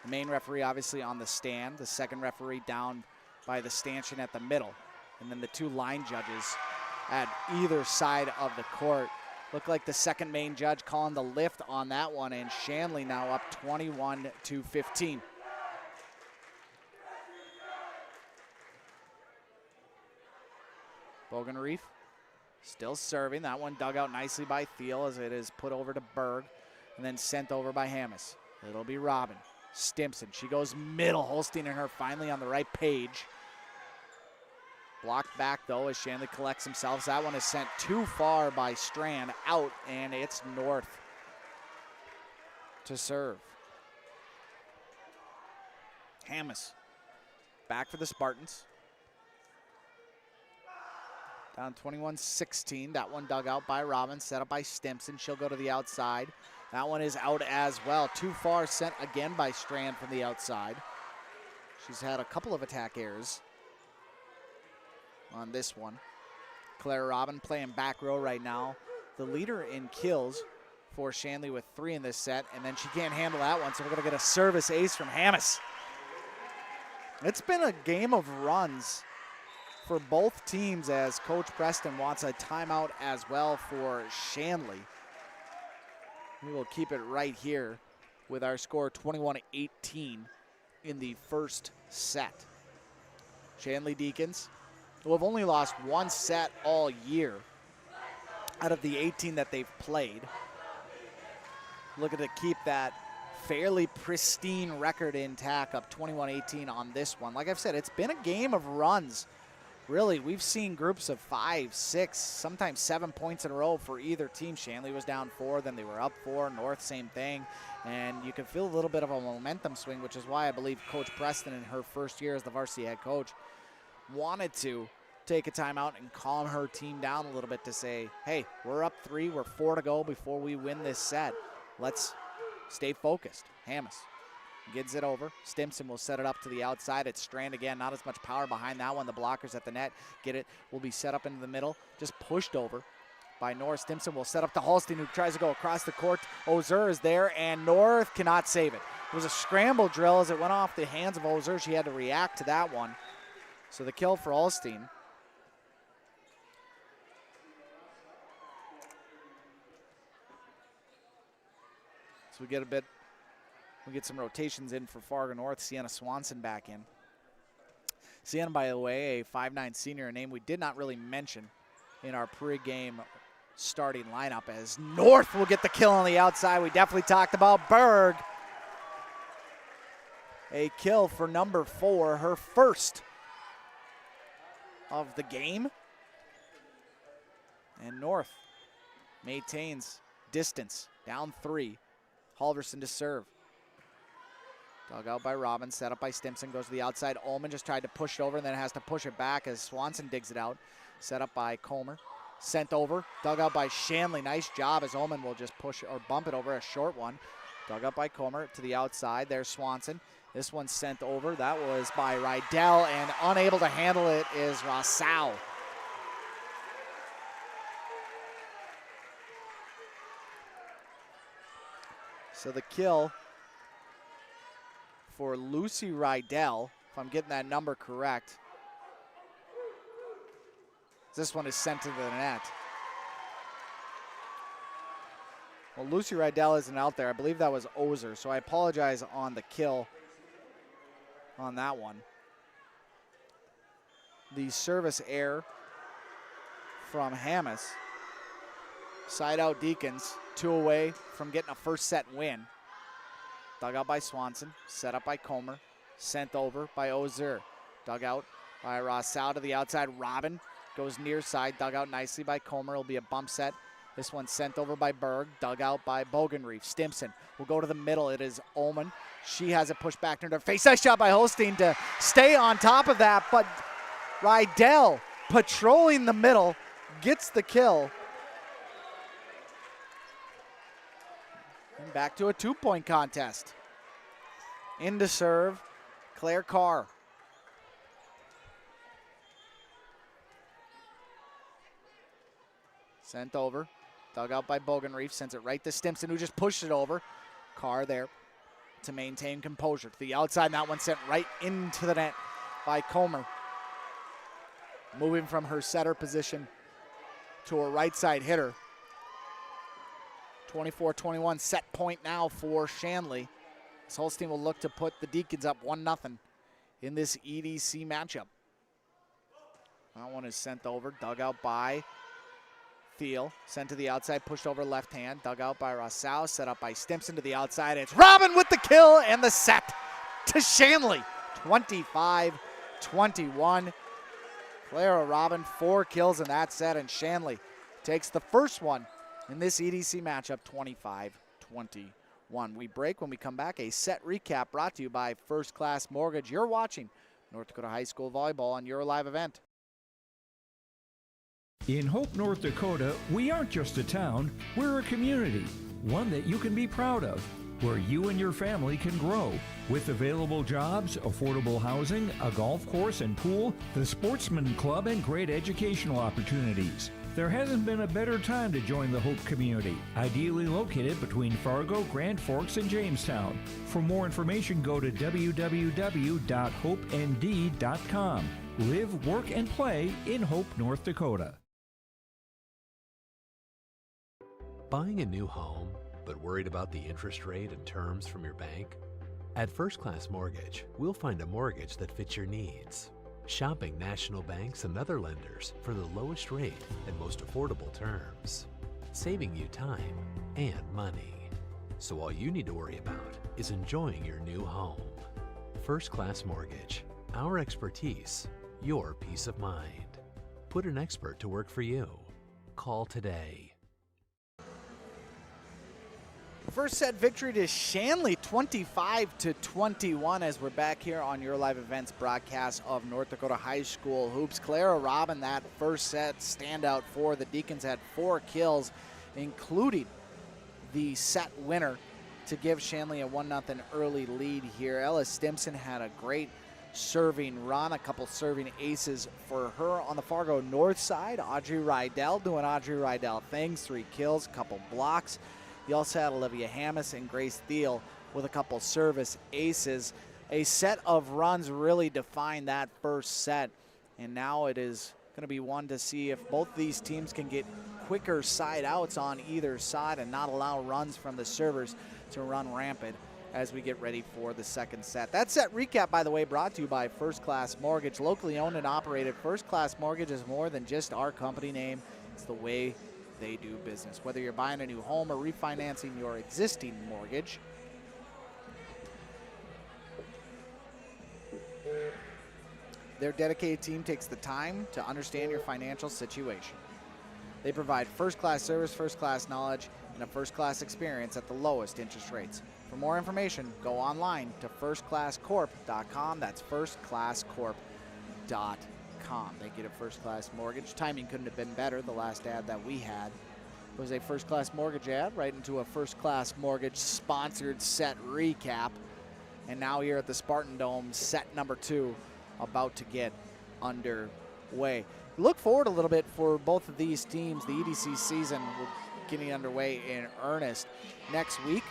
F: The main referee obviously on the stand, the second referee down by the stanchion at the middle, and then the 2 line judges at either side of the court. Looked like the second main judge calling the lift on that one, and Shanley now up 21-15. Bogenreef still serving. That one dug out nicely by Thiel as it is put over to Berg and then sent over by Hmel. It'll be Robin. Stimson, she goes middle. Holstein and her finally on the right page. Blocked back though as Shanley collects themselves. That one is sent too far by Strand out, and it's North to serve. Hmel back for the Spartans. Down 21-16. That one dug out by Robin, set up by Stimson. She'll go to the outside. That one is out as well. Too far, sent again by Strand from the outside. She's had a couple of attack errors on this one. Claire Robin playing back row right now. The leader in kills for Shanley with 3 in this set, and then she can't handle that one, so we're going to get a service ace from Hmel. It's been a game of runs for both teams as Coach Preston wants a timeout as well for Shanley. We will keep it right here with our score 21-18 in the first set. Shanley Deacons, who have only lost 1 set all year out of the 18 that they've played, looking to keep that fairly pristine record intact, up 21-18 on this one. Like I've said, it's been a game of runs. Really, we've seen groups of 5, 6, sometimes 7 points in a row for either team. Shanley was down 4, then they were up 4. North, same thing. And you can feel a little bit of a momentum swing, which is why I believe Coach Preston in her first year as the varsity head coach wanted to take a timeout and calm her team down a little bit to say, hey, we're up 3, we're 4 to go before we win this set. Let's stay focused. Hmel Gets it over. Stimson will set it up to the outside. It's Strand again. Not as much power behind that one. The blockers at the net get it. Will be set up into the middle. Just pushed over by North. Stimson will set up to Holstein, who tries to go across the court. Ozer is there, and North cannot save it. It was a scramble drill as it went off the hands of Ozer. She had to react to that one. So the kill for Holstein. So we get some rotations in for Fargo North. Sienna Swanson back in. Sienna, by the way, a 5'9" senior, a name we did not really mention in our pregame starting lineup, as North will get the kill on the outside. We definitely talked about Berg. A kill for number 4, her first of the game. And North maintains distance, down 3. Halverson to serve. Dug out by Robbins, set up by Stimson, goes to the outside. Ullman just tried to push it over and then has to push it back as Swanson digs it out. Set up by Comer. Sent over, dug out by Shanley. Nice job as Ullman will just push or bump it over, a short one. Dug out by Comer to the outside. There's Swanson. This one sent over. That was by Rydell, and unable to handle it is Rousseau. So the kill for Lucy Rydell, if I'm getting that number correct. This one is sent to the net. Well, Lucy Rydell isn't out there. I believe that was Ozer, so I apologize on the kill on that one. The service error from Hammes. Side out Deacons, 2 away from getting a first set win. Dug out by Swanson, set up by Comer, sent over by Ozer. Dug out by Rousseau to the outside. Robin goes near side, dug out nicely by Comer. It'll be a bump set. This one sent over by Berg, dug out by Bogenreef. Stimson will go to the middle. It is Ullman. She has it pushed back into her face. Nice shot by Holstein to stay on top of that, but Rydell patrolling the middle gets the kill. And back to a 2-point contest. In to serve, Claire Carr. Sent over, dug out by Bogenreef, sends it right to Stimson, who just pushed it over. Carr there to maintain composure. To the outside, and that one sent right into the net by Comer. Moving from her setter position to a right side hitter. 24-21, set point now for Shanley. This Holstein will look to put the Deacons up 1-0 in this EDC matchup. That one is sent over, dug out by Thiel, sent to the outside, pushed over left hand, dug out by Rousseau, set up by Stimson to the outside. It's Robin with the kill and the set to Shanley. 25-21. Clara Robin, 4 kills in that set, and Shanley takes the first one in this EDC matchup, 25-21. We break. When we come back, a set recap brought to you by First Class Mortgage. You're watching North Dakota High School Volleyball on your live event.
G: In Hope, North Dakota, we aren't just a town, we're a community, one that you can be proud of, where you and your family can grow. With available jobs, affordable housing, a golf course and pool, the Sportsman Club, and great educational opportunities. There hasn't been a better time to join the Hope community, ideally located between Fargo, Grand Forks, and Jamestown. For more information, go to www.hopend.com. Live, work, and play in Hope, North Dakota.
H: Buying a new home, but worried about the interest rate and terms from your bank? At First Class Mortgage, we'll find a mortgage that fits your needs. Shopping national banks and other lenders for the lowest rate and most affordable terms. Saving you time and money. So all you need to worry about is enjoying your new home. First Class Mortgage. Our expertise, your peace of mind. Put an expert to work for you. Call today.
F: First set victory to Shanley, 25-21, as we're back here on your live events broadcast of North Dakota High School Hoops. Clara Robin, that first set standout for the Deacons, had 4 kills, including the set winner to give Shanley a 1-0 early lead here. Ella Stimson had a great serving run, a couple serving aces for her. On the Fargo North side, Audrey Rydell doing Audrey Rydell things, 3 kills, couple blocks. You also had Olivia Hammis and Grace Thiel with a couple service aces. A set of runs really defined that first set, and now it is going to be one to see if both these teams can get quicker side outs on either side and not allow runs from the servers to run rampant as we get ready for the second set. That set recap, by the way, brought to you by First Class Mortgage. Locally owned and operated, First Class Mortgage is more than just our company name. It's the way they do business. Whether you're buying a new home or refinancing your existing mortgage, their dedicated team takes the time to understand your financial situation. They provide first-class service, first-class knowledge, and a first-class experience at the lowest interest rates. For more information, go online to firstclasscorp.com. That's firstclasscorp.com. They get a first-class mortgage. Timing couldn't have been better. The last ad that we had was a first-class mortgage ad right into a first-class mortgage sponsored set recap. And now here at the Spartan Dome, set number 2 about to get underway. Look forward a little bit for both of these teams. The EDC season will getting underway in earnest next week.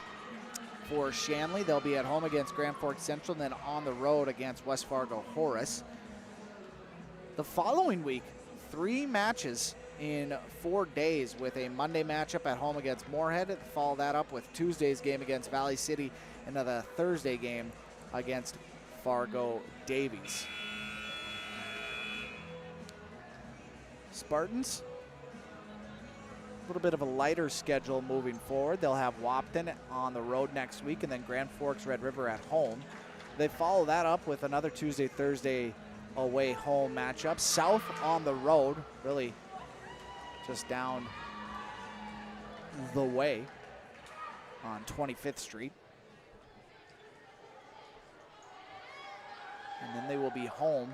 F: For Shanley, they'll be at home against Grand Forks Central and then on the road against West Fargo Horace. The following week, 3 matches in 4 days with a Monday matchup at home against Moorhead. Follow that up with Tuesday's game against Valley City and a Thursday game against Fargo Davies. Spartans, a little bit of a lighter schedule moving forward. They'll have Wapton on the road next week and then Grand Forks Red River at home. They follow that up with another Tuesday, Thursday away home matchup. South on the road, really just down the way on 25th Street. And then they will be home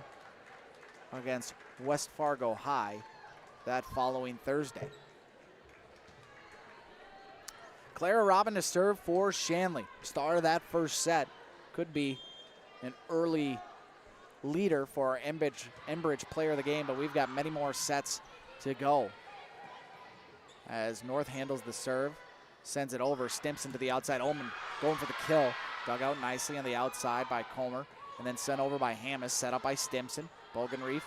F: against West Fargo High that following Thursday. Clara Robin to serve for Shanley. Star of that first set. Could be an early leader for our Enbridge player of the game, but we've got many more sets to go. As North handles the serve, sends it over, Stimson to the outside. Ullman going for the kill. Dug out nicely on the outside by Comer, and then sent over by Hammis, set up by Stimson. Bogenreef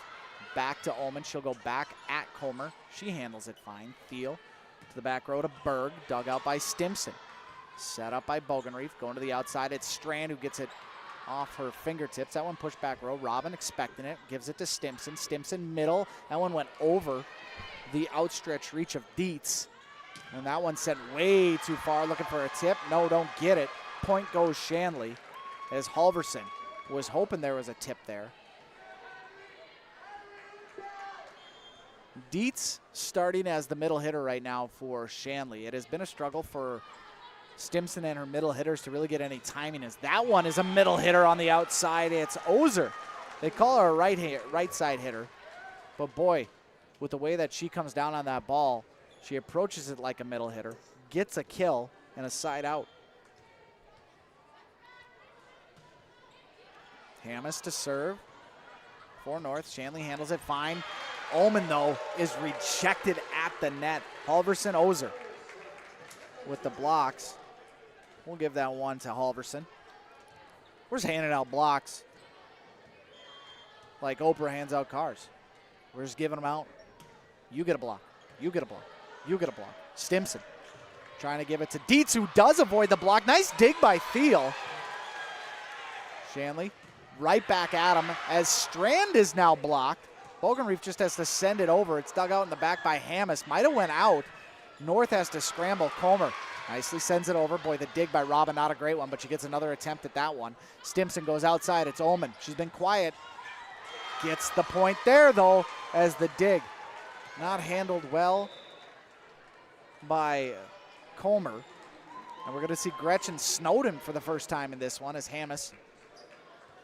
F: back to Ullman. She'll go back at Comer. She handles it fine. Thiel to the back row to Berg, dug out by Stimson. Set up by Bogenreef, going to the outside. It's Strand who gets it off her fingertips. That one pushed back row. Robin expecting it, gives it to Stimson. Stimson middle. That one went over the outstretched reach of Dietz. And that one sent way too far, looking for a tip. No, don't get it. Point goes Shanley as Halverson was hoping there was a tip there. Dietz starting as the middle hitter right now for Shanley. It has been a struggle for Stimson and her middle hitters to really get any timing, as that one is a middle hitter on the outside. It's Ozer. They call her a right side hitter, but boy, with the way that she comes down on that ball, she approaches it like a middle hitter, gets a kill and a side out. Hammis to serve for North. Shanley handles it fine. Ullman, though, is rejected at the net. Halverson, Ozer with the blocks. We'll give that one to Halverson. We're just handing out blocks like Oprah hands out cars. We're just giving them out. You get a block. You get a block. You get a block. Stimson trying to give it to Dietz, who does avoid the block. Nice dig by Thiel. Shanley right back at him as Strand is now blocked. Bogenreef just has to send it over. It's dug out in the back by Hammis. Might have went out. North has to scramble. Comer nicely sends it over. Boy, the dig by Robin, not a great one, but she gets another attempt at that one. Stimson goes outside. It's Ullman. She's been quiet. Gets the point there, though, as the dig. Not handled well by Comer. And we're going to see Gretchen Snowden for the first time in this one as Hammis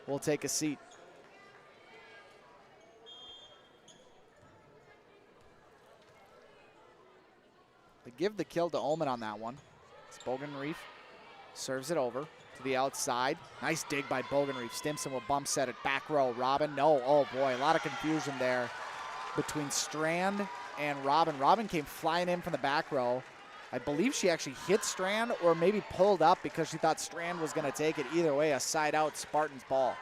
F: will take a seat. They give the kill to Ullman on that one. It's Bogenreef Serves it over to the outside. Nice dig by Bogenreef. Stimson will bump set it. Back row. Robin, no. Oh, boy, a lot of confusion there between Strand and Robin. Robin came flying in from the back row. I believe she actually hit Strand or maybe pulled up because she thought Strand was going to take it. Either way, a side-out Spartans ball.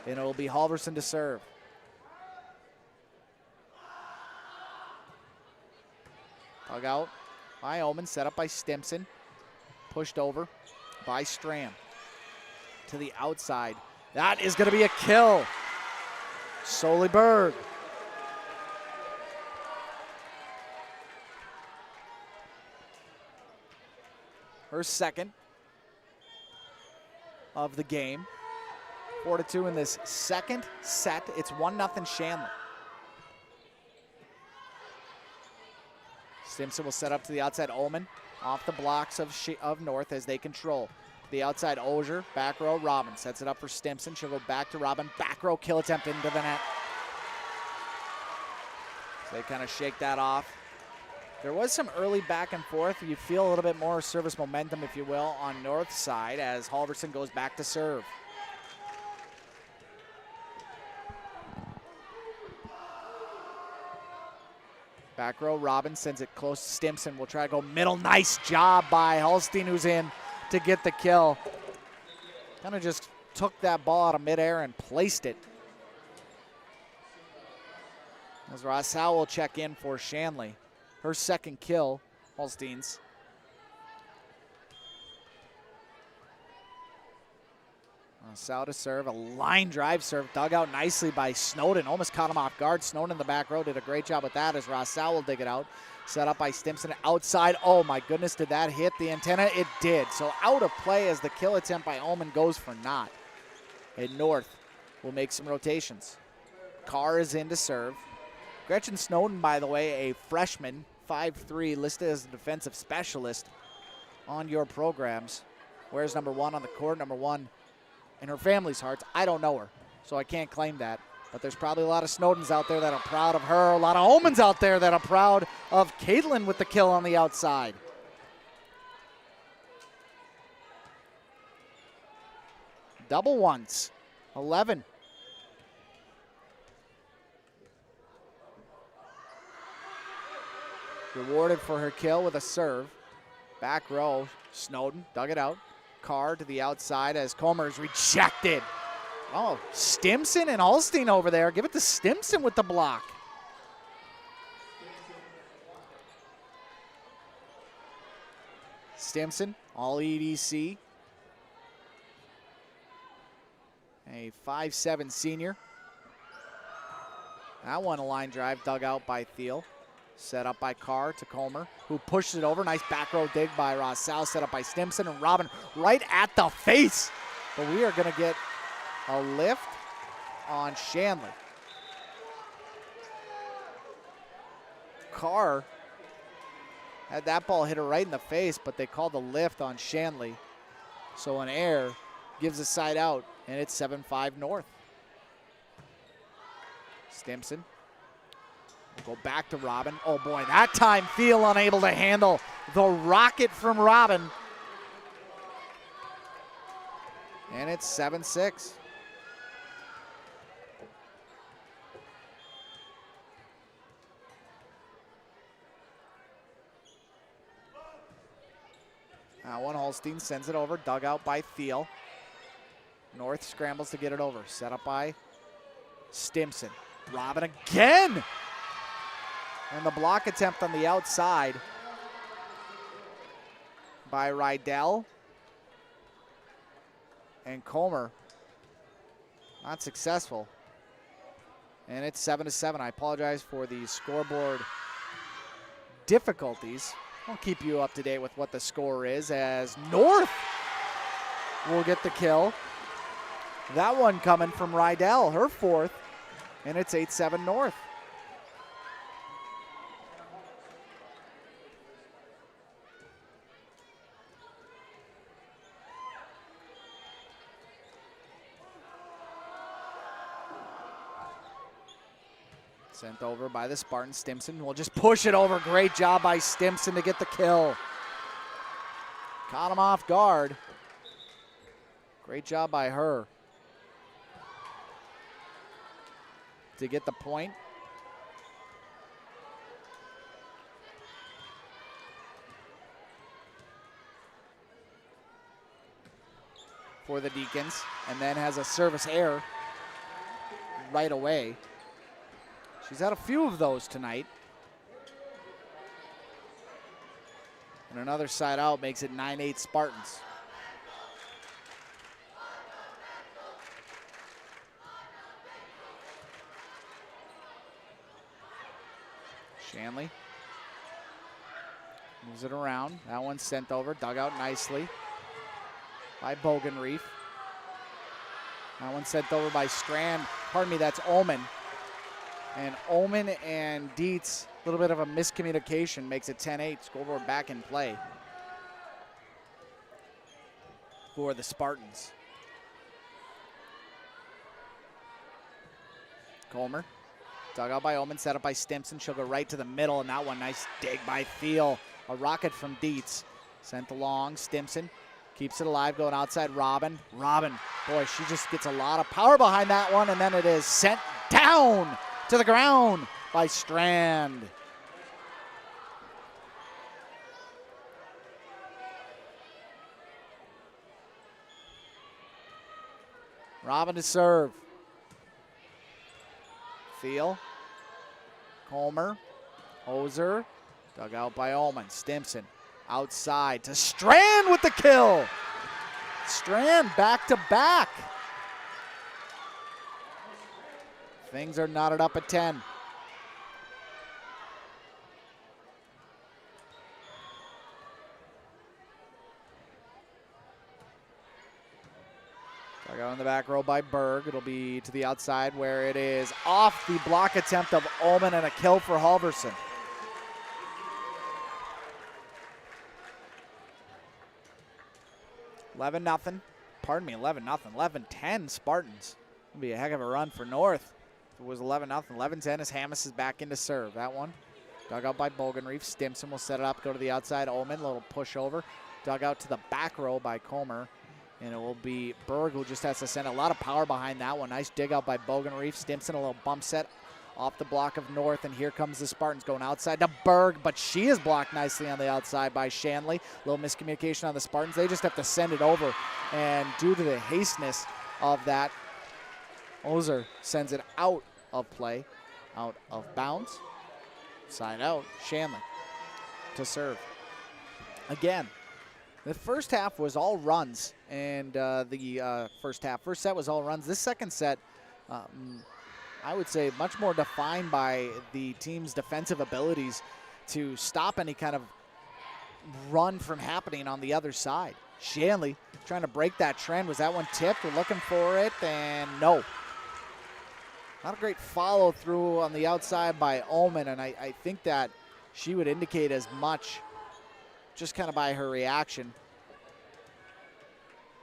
F: And it'll be Halverson to serve. Dug out by Omen, set up by Stimson. Pushed over by Strand. To the outside. That is going to be a kill. Soliberg. Her second of the game. 4-2 in this second set. It's 1-0 Shanley. Stimson will set up to the outside. Omen off the blocks of North as they control. The outside Ogier, back row Robin sets it up for Stimson. She'll go back to Robin. Back row kill attempt into the net. So they kind of shake that off. There was some early back and forth. You feel a little bit more service momentum, if you will, on North side as Halverson goes back to serve. Back row, Robin sends it close to Stimson. Will try to go middle. Nice job by Holstein, who's in to get the kill. Kind of just took that ball out of midair and placed it. As Rossau will check in for Shanley. Her second kill, Holstein's. Rossau to serve, a line drive serve, dug out nicely by Snowden. Almost caught him off guard. Snowden in the back row did a great job with that as Rossau will dig it out. Set up by Stimson outside. Oh my goodness, did that hit the antenna? It did. So out of play as the kill attempt by Omen goes for naught. And North will make some rotations. Carr is in to serve. Gretchen Snowden, by the way, a freshman, 5'3", listed as a defensive specialist on your programs. Where's number one on the court? Number one in her family's hearts. I don't know her, so I can't claim that. But there's probably a lot of Snowdens out there that are proud of her. A lot of Omens out there that are proud of Caitlin with the kill on the outside. Double ones, 11. Rewarded for her kill with a serve. Back row, Snowden dug it out. Carr to the outside as Comer is rejected. Oh, Stimson and Holstein over there. Give it to Stimson with the block. Stimson, all EDC. A 5'7" senior. That one a line drive dug out by Thiel. Set up by Carr to Comer, who pushes it over. Nice back row dig by Rossau. Set up by Stimson and Robin right at the face. But we are going to get a lift on Shanley. Carr had that ball hit her right in the face, but they called the lift on Shanley. So an air gives a side out, and it's 7-5 North. Stimson. We'll go back to Robin. Oh boy, that time Thiel unable to handle the rocket from Robin. And it's 7-6. Now one Holstein sends it over, dug out by Thiel. North scrambles to get it over, set up by Stimson. Robin again! And the block attempt on the outside by Rydell. And Comer not successful. And it's 7-7. I apologize for the scoreboard difficulties. I'll keep you up to date with what the score is as North will get the kill. That one coming from Rydell, her fourth. And it's 8-7 North. Sent over by the Spartan. Stimson will just push it over. Great job by Stimson to get the kill. Caught him off guard. Great job by her to get the point. For the Deacons, and then has a service error right away. She's had a few of those tonight. And another side out makes it 9-8 Spartans. Shanley moves it around. That one's sent over, dug out nicely by Bogenreef. That one's sent over by Strand. Pardon me, that's Ullman. And Ullman and Dietz, a little bit of a miscommunication, makes it 10-8. Scoreboard back in play for the Spartans. Colmer, dug out by Ullman, set up by Stimson. She'll go right to the middle, and that one, nice dig by Thiel. A rocket from Dietz. Sent along, Stimson. Keeps it alive, going outside, Robin. Robin, boy, she just gets a lot of power behind that one, and then it is sent down to the ground by Strand. Robin to serve. Thiel, Colmer, Hoser, dug out by Ullman. Stimson. Outside to Strand with the kill. Strand back to back. Things are knotted up at 10. Dug out in the back row by Berg. It'll be to the outside where it is off the block attempt of Ullman and a kill for Halverson. 11-0. Pardon me, 11-0. 11-10 Spartans. It'll be a heck of a run for North. If it was 11-0. 11-10 as Hammis is back into serve. That one dug out by Bogenreef. Stimson will set it up, go to the outside. Ullman, a little push over. Dug out to the back row by Colmer. And it will be Berg who just has to send a lot of power behind that one. Nice dig out by Bogenreef. Stimson, a little bump set off the block of North, and here comes the Spartans going outside to Berg, but she is blocked nicely on the outside by Shanley. A little miscommunication on the Spartans. They just have to send it over, and due to the hasteness of that, Ozer sends it out of play, out of bounds. Side out, Shanley to serve. Again, the first half was all runs, and the first set was all runs. This second set, I would say much more defined by the team's defensive abilities to stop any kind of run from happening on the other side. Shanley trying to break that trend. Was that one tipped? We're looking for it, and no. Not a great follow through on the outside by Ullman, and I think that she would indicate as much just kind of by her reaction.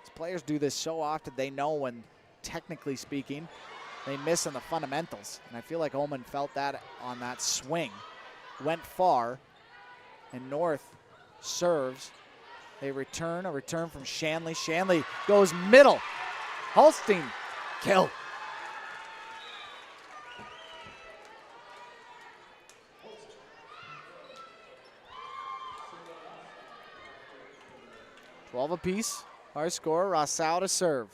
F: These players do this so often, they know when, technically speaking, they miss on the fundamentals. And I feel like Ullman felt that on that swing. Went far, and North serves. They return, a return from Shanley. Shanley goes middle. Holstein, kill. $12 apiece. Our score, Rossau to serve.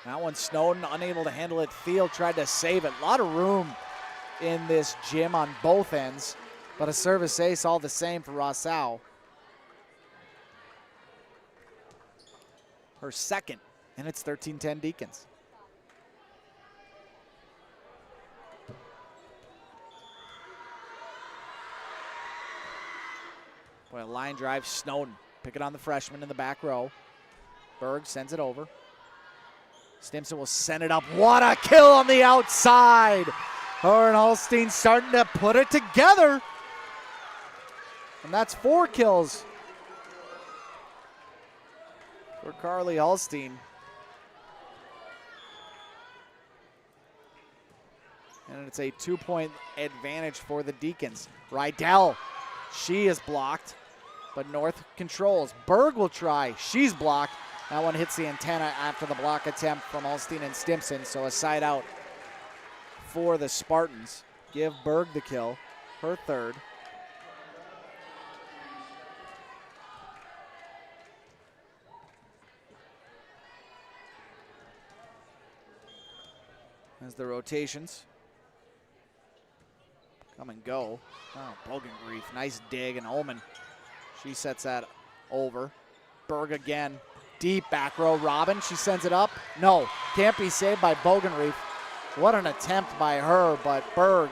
F: That one, Snowden unable to handle it. Field tried to save it. A lot of room in this gym on both ends, but a service ace all the same for Rossau. Her second, and it's 13-10 Deacons. Boy, a line drive, Snowden. Pick it on the freshman in the back row. Berg sends it over. Stimson will send it up. What a kill on the outside. Her and Holstein starting to put it together. And that's 4 kills for Carly Holstein. And it's a 2-point advantage for the Deacons. Rydell, she is blocked, but North controls. Berg will try. She's blocked. That one hits the antenna after the block attempt from Alstein and Stimson, so a side out for the Spartans. Give Berg the kill, her third. As the rotations come and go. Oh, Bogengrief, nice dig, and Ullman, she sets that over. Berg again, deep back row. Robin, she sends it up. No, can't be saved by Bogengrief. What an attempt by her, but Berg.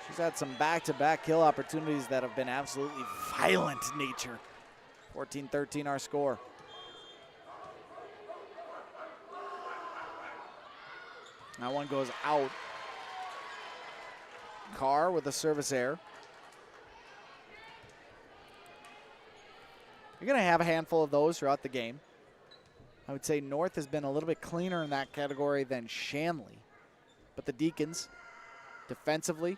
F: She's had some back-to-back kill opportunities that have been absolutely violent in nature. 14-13 our score. That one goes out. Carr with a service error. You're going to have a handful of those throughout the game. I would say North has been a little bit cleaner in that category than Shanley. But the Deacons, defensively,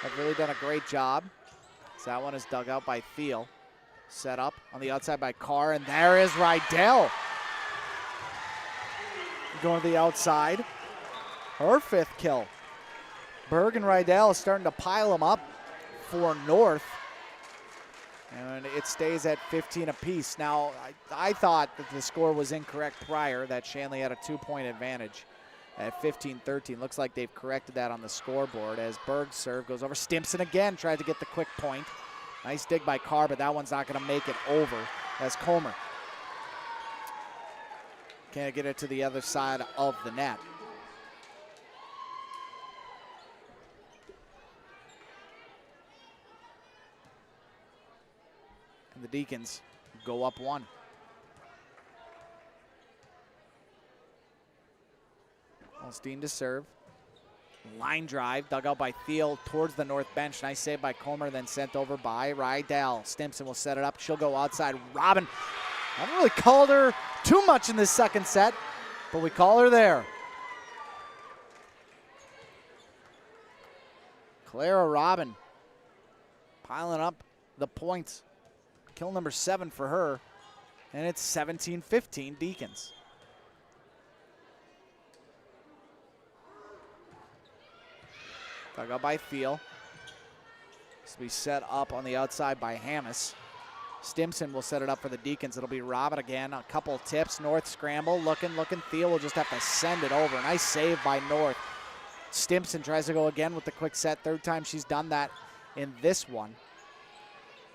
F: have really done a great job. So that one is dug out by Thiel. Set up on the outside by Carr, and there is Rydell. Going to the outside. Her fifth kill. Berg and Rydell is starting to pile them up for North. And it stays at 15 apiece. Now, I thought that the score was incorrect prior, that Shanley had a 2-point advantage at 15-13. Looks like they've corrected that on the scoreboard as Berg's serve goes over. Stimson again tried to get the quick point. Nice dig by Carr, but that one's not going to make it over as Comer can't get it to the other side of the net. And the Deacons go up one. Alstein to serve. Line drive, dug out by Thiel towards the north bench. Nice save by Comer, then sent over by Rydell. Stimson will set it up. She'll go outside. Robin, haven't really called her too much in this second set, but we call her there. Clara Robin piling up the points. Kill number 7 for her, and it's 17-15 Deacons. Dug out by Thiel. This will be set up on the outside by Hammis. Stimson will set it up for the Deacons. It'll be Robin again. A couple tips. North scramble. Looking. Thiel will just have to send it over. Nice save by North. Stimson tries to go again with the quick set. Third time she's done that in this one.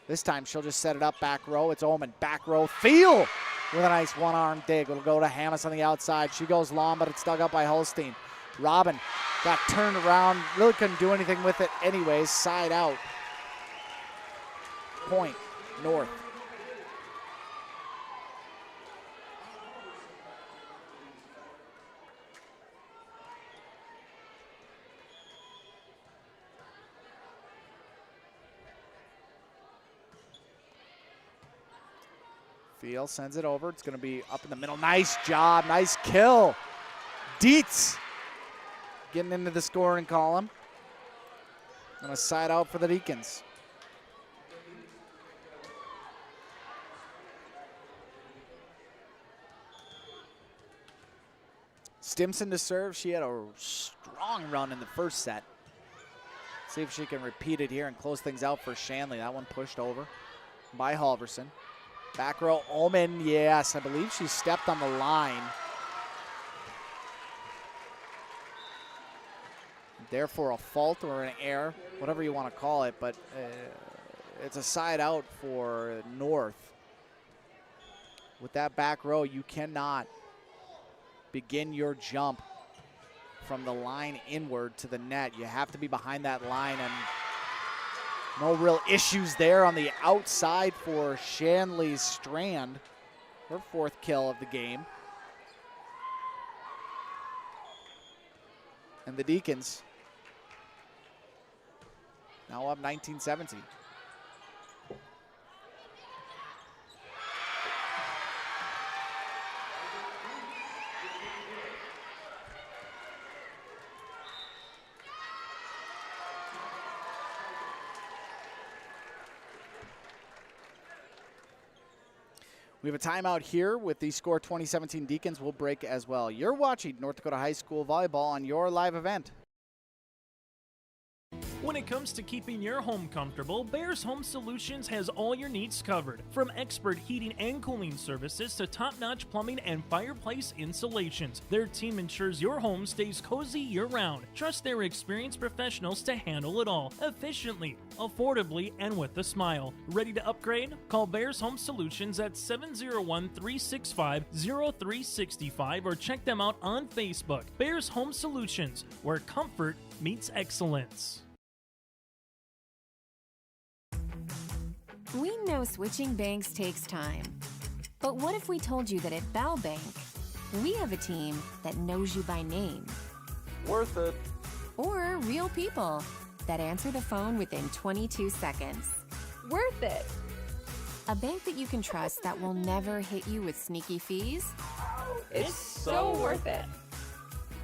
F: This time she'll just set it up back row. It's Ullman. Back row. Thiel with a nice one-arm dig. It'll go to Hammis on the outside. She goes long, but it's dug up by Holstein. Robin got turned around. Really couldn't do anything with it anyways. Side out. Point. North. Thiel sends it over. It's going to be up in the middle. Nice job. Nice kill. Dietz getting into the scoring column. And a side out for the Deacons. Stimson to serve. She had a strong run in the first set. See if she can repeat it here and close things out for Shanley. That one pushed over by Halverson. Back row, Ullman, yes, I believe she stepped on the line. Therefore a fault or an error, whatever you want to call it, but it's a side out for North. With that back row, you cannot begin your jump from the line inward to the net. You have to be behind that line, and no real issues there on the outside for Shanley's Strand. Her 4th kill of the game. And the Deacons now up 19-17. We have a timeout here with the Score 2017 Deacons. We'll break as well. You're watching North Dakota High School Volleyball on your live event.
B: When it comes to keeping your home comfortable, Bears Home Solutions has all your needs covered. From expert heating and cooling services to top-notch plumbing and fireplace installations, their team ensures your home stays cozy year-round. Trust their experienced professionals to handle it all efficiently, affordably, and with a smile. Ready to upgrade? Call Bears Home Solutions at 701-365-0365 or check them out on Facebook. Bears Home Solutions, where comfort meets excellence.
J: We know switching banks takes time. But what if we told you that at Bell Bank, we have a team that knows you by name?
F: Worth it.
J: Or real people that answer the phone within 22 seconds.
L: Worth it.
J: A bank that you can trust that will never hit you with sneaky fees?
L: It's so worth it.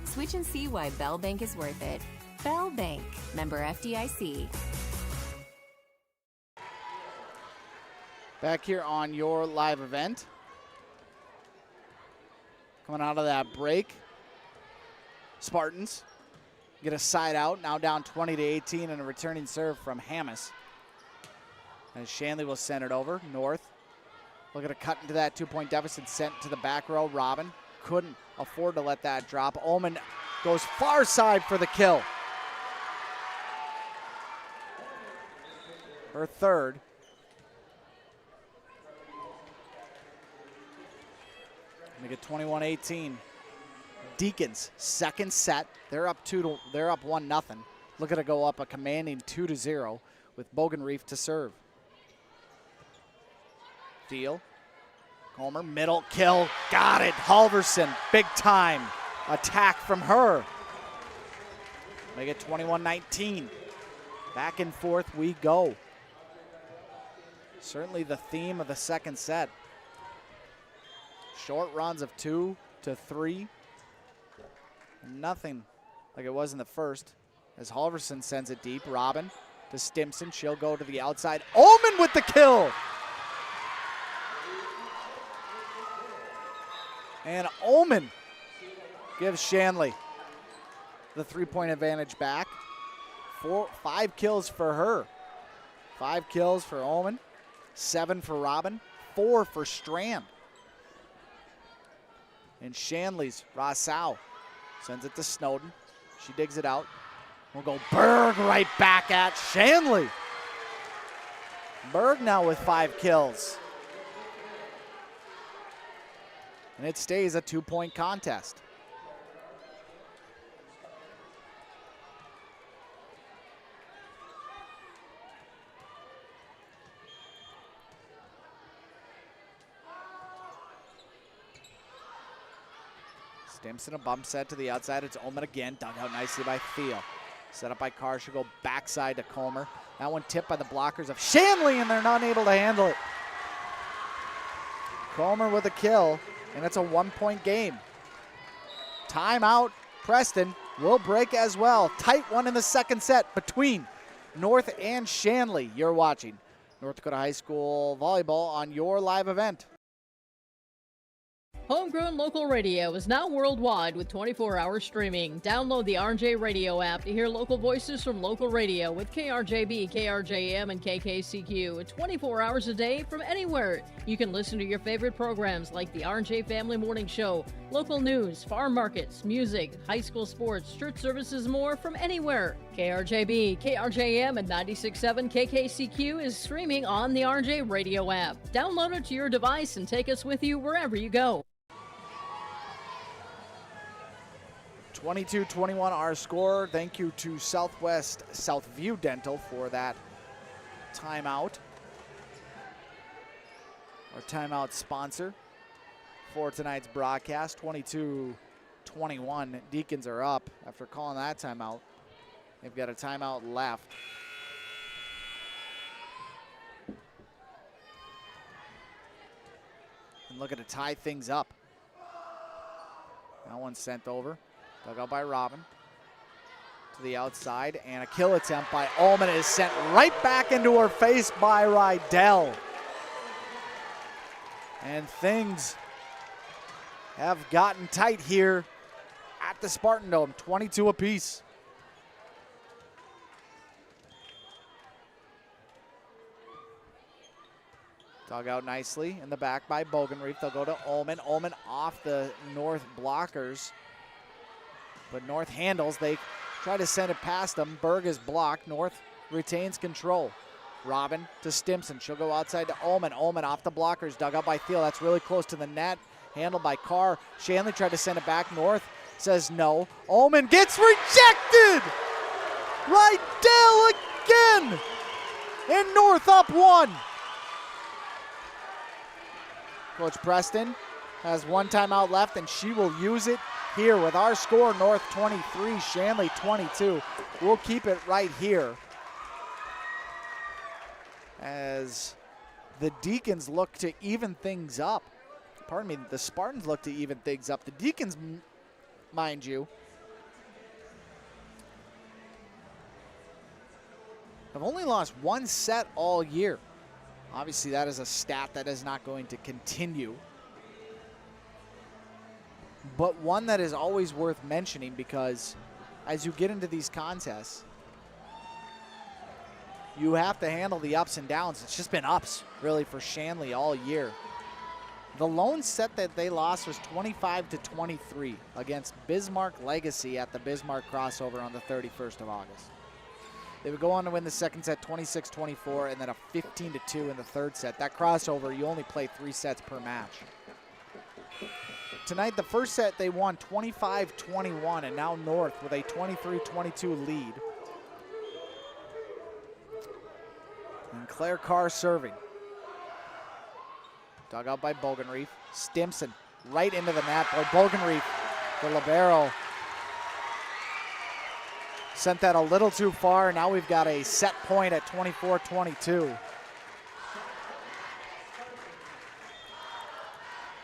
J: Switch and see why Bell Bank is worth it. Bell Bank, member FDIC.
F: Back here on your live event. Coming out of that break. Spartans get a side out, now down 20-18, and a returning serve from Hmel. And Shanley will send it over. North looking to cut into that 2-point deficit, sent to the back row. Robin couldn't afford to let that drop. Ullman goes far side for the kill. Her third. Make it 21-18. Deacons, second set. They're up 1-0. Looking to go up a commanding 2-0 with Bogenreef to serve. Deal. Comer, middle, kill. Got it. Halverson, big time attack from her. Make it 21-19. Back and forth we go. Certainly the theme of the second set. Short runs of 2 to 3. Nothing like it was in the first. As Halverson sends it deep. Robin to Stimson. She'll go to the outside. Ullman with the kill. And Ullman gives Shanley the 3-point advantage back. 5 kills for her. 5 kills for Ullman. 7 for Robin. 4 for Strand. And Shanley's Rossau sends it to Snowden. She digs it out. We'll go Berg right back at Shanley. Berg now with 5 kills. And it stays a 2-point contest. Stimson, a bump set to the outside. It's Ullman again. Dug out nicely by Thiel. Set up by Carr. Should go backside to Comer. That one tipped by the blockers of Shanley, and they're not able to handle it. Comer with a kill, and it's a 1-point game. Timeout. Preston will break as well. Tight one in the second set between North and Shanley. You're watching North Dakota High School Volleyball on your live event.
K: Homegrown local radio is now worldwide with 24-hour streaming. Download the RJ Radio app to hear local voices from local radio with KRJB, KRJM, and KKCQ 24 hours a day from anywhere. You can listen to your favorite programs like the RJ Family Morning Show, local news, farm markets, music, high school sports, church services, more from anywhere. KRJB, KRJM, and 96.7 KKCQ is streaming on the RJ Radio app. Download it to your device and take us with you wherever you go.
F: 22-21 our score. Thank you to Southview Dental for that timeout. Our timeout sponsor for tonight's broadcast. 22-21. Deacons are up after calling that timeout. They've got a timeout left. And looking to tie things up. That one's sent over. Dug out by Robin. To the outside, and a kill attempt by Ullman is sent right back into her face by Rydell. And things have gotten tight here at the Spartan Dome, 22 apiece. Dug out nicely in the back by Bogenreef. They'll go to Ullman. Ullman off the North blockers. But North handles. They try to send it past them. Berg is blocked. North retains control. Robin to Stimson. She'll go outside to Ullman. Ullman off the blockers. Dug out by Thiel. That's really close to the net. Handled by Carr. Shanley tried to send it back. North says no. Ullman gets rejected! Rydell again! And North up 1. Coach Preston has 1 timeout left, and she will use it here with our score, North 23, Shanley 22. We'll keep it right here as the Deacons look to even things up. Pardon me, the Spartans look to even things up. The Deacons, mind you, have only lost 1 set all year. Obviously, that is a stat that is not going to continue, but one that is always worth mentioning because as you get into these contests, you have to handle the ups and downs. It's just been ups, really, for Shanley all year. The lone set that they lost was 25-23 against Bismarck Legacy at the Bismarck crossover on the 31st of August. They would go on to win the second set 26-24 and then a 15-2 in the third set. That crossover, you only play 3 sets per match. Tonight, the first set, they won 25-21, and now North with a 23-22 lead. And Claire Carr serving. Dug out by Bogenreef. Stimson right into the net. Boy, Bogenreef, the libero, sent that a little too far. Now we've got a set point at 24-22.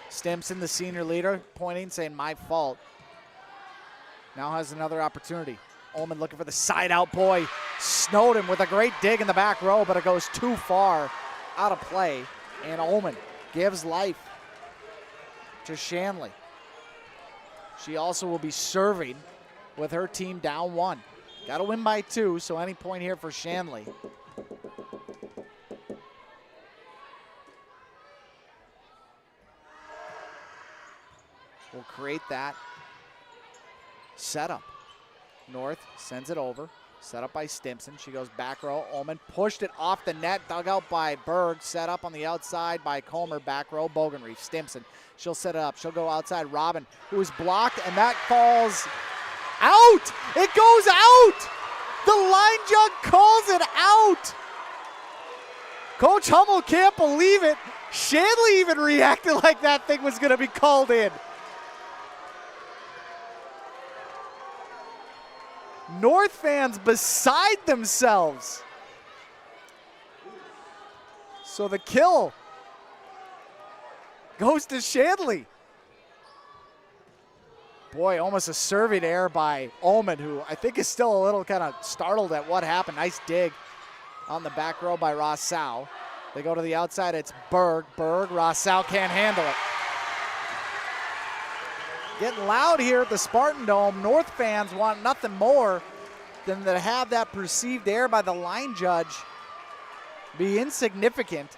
F: Stimson, the senior leader, pointing, saying, my fault. Now has another opportunity. Ullman looking for the side out. Boy, Snowden with a great dig in the back row, but it goes too far out of play. And Ullman gives life to Shanley. She also will be serving with her team down 1. Got to win by 2, so any point here for Shanley. Will create that setup. North sends it over. Set up by Stimson. She goes back row. Ullman pushed it off the net. Dug out by Berg. Set up on the outside by Comer. Back row. Bogenreef. Stimson. She'll set it up. She'll go outside. Robin, who is blocked, and that falls out. It goes out. The line jug calls it out. Coach Hmel can't believe it. Shanley even reacted like that thing was going to be called in. North fans beside themselves. So the kill goes to Shanley. Boy, almost a serving error by Ullman, who I think is still a little kind of startled at what happened. Nice dig on the back row by Rossau. They go to the outside. It's Berg. Rossau can't handle it. Getting loud here at the Spartan Dome. North fans want nothing more than to have that perceived error by the line judge be insignificant.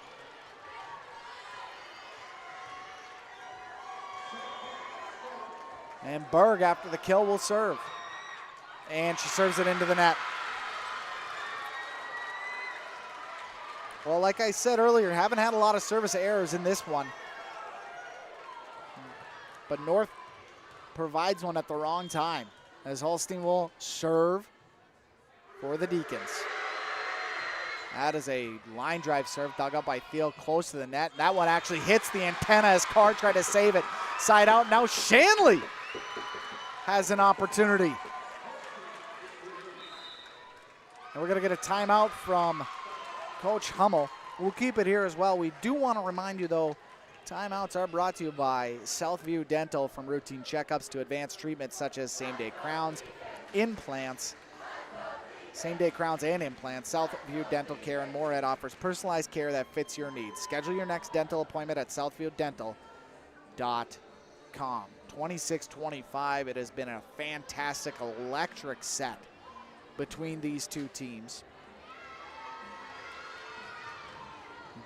F: And Berg, after the kill, will serve. And she serves it into the net. Well, like I said earlier, haven't had a lot of service errors in this one. But North provides one at the wrong time as Holstein will serve for the Deacons. That is a line drive serve dug up by Thiel close to the net. That one actually hits the antenna as Carr tried to save it. Side out. Now Shanley has an opportunity. And we're going to get a timeout from Coach Hmel. We'll keep it here as well. We do want to remind you, though, timeouts are brought to you by Southview Dental, from routine checkups to advanced treatments such as same-day crowns, implants, same-day crowns and implants. Southview Dental Care in Moorhead offers personalized care that fits your needs. Schedule your next dental appointment at southviewdental.com. 26-25. It has been a fantastic, electric set between these two teams.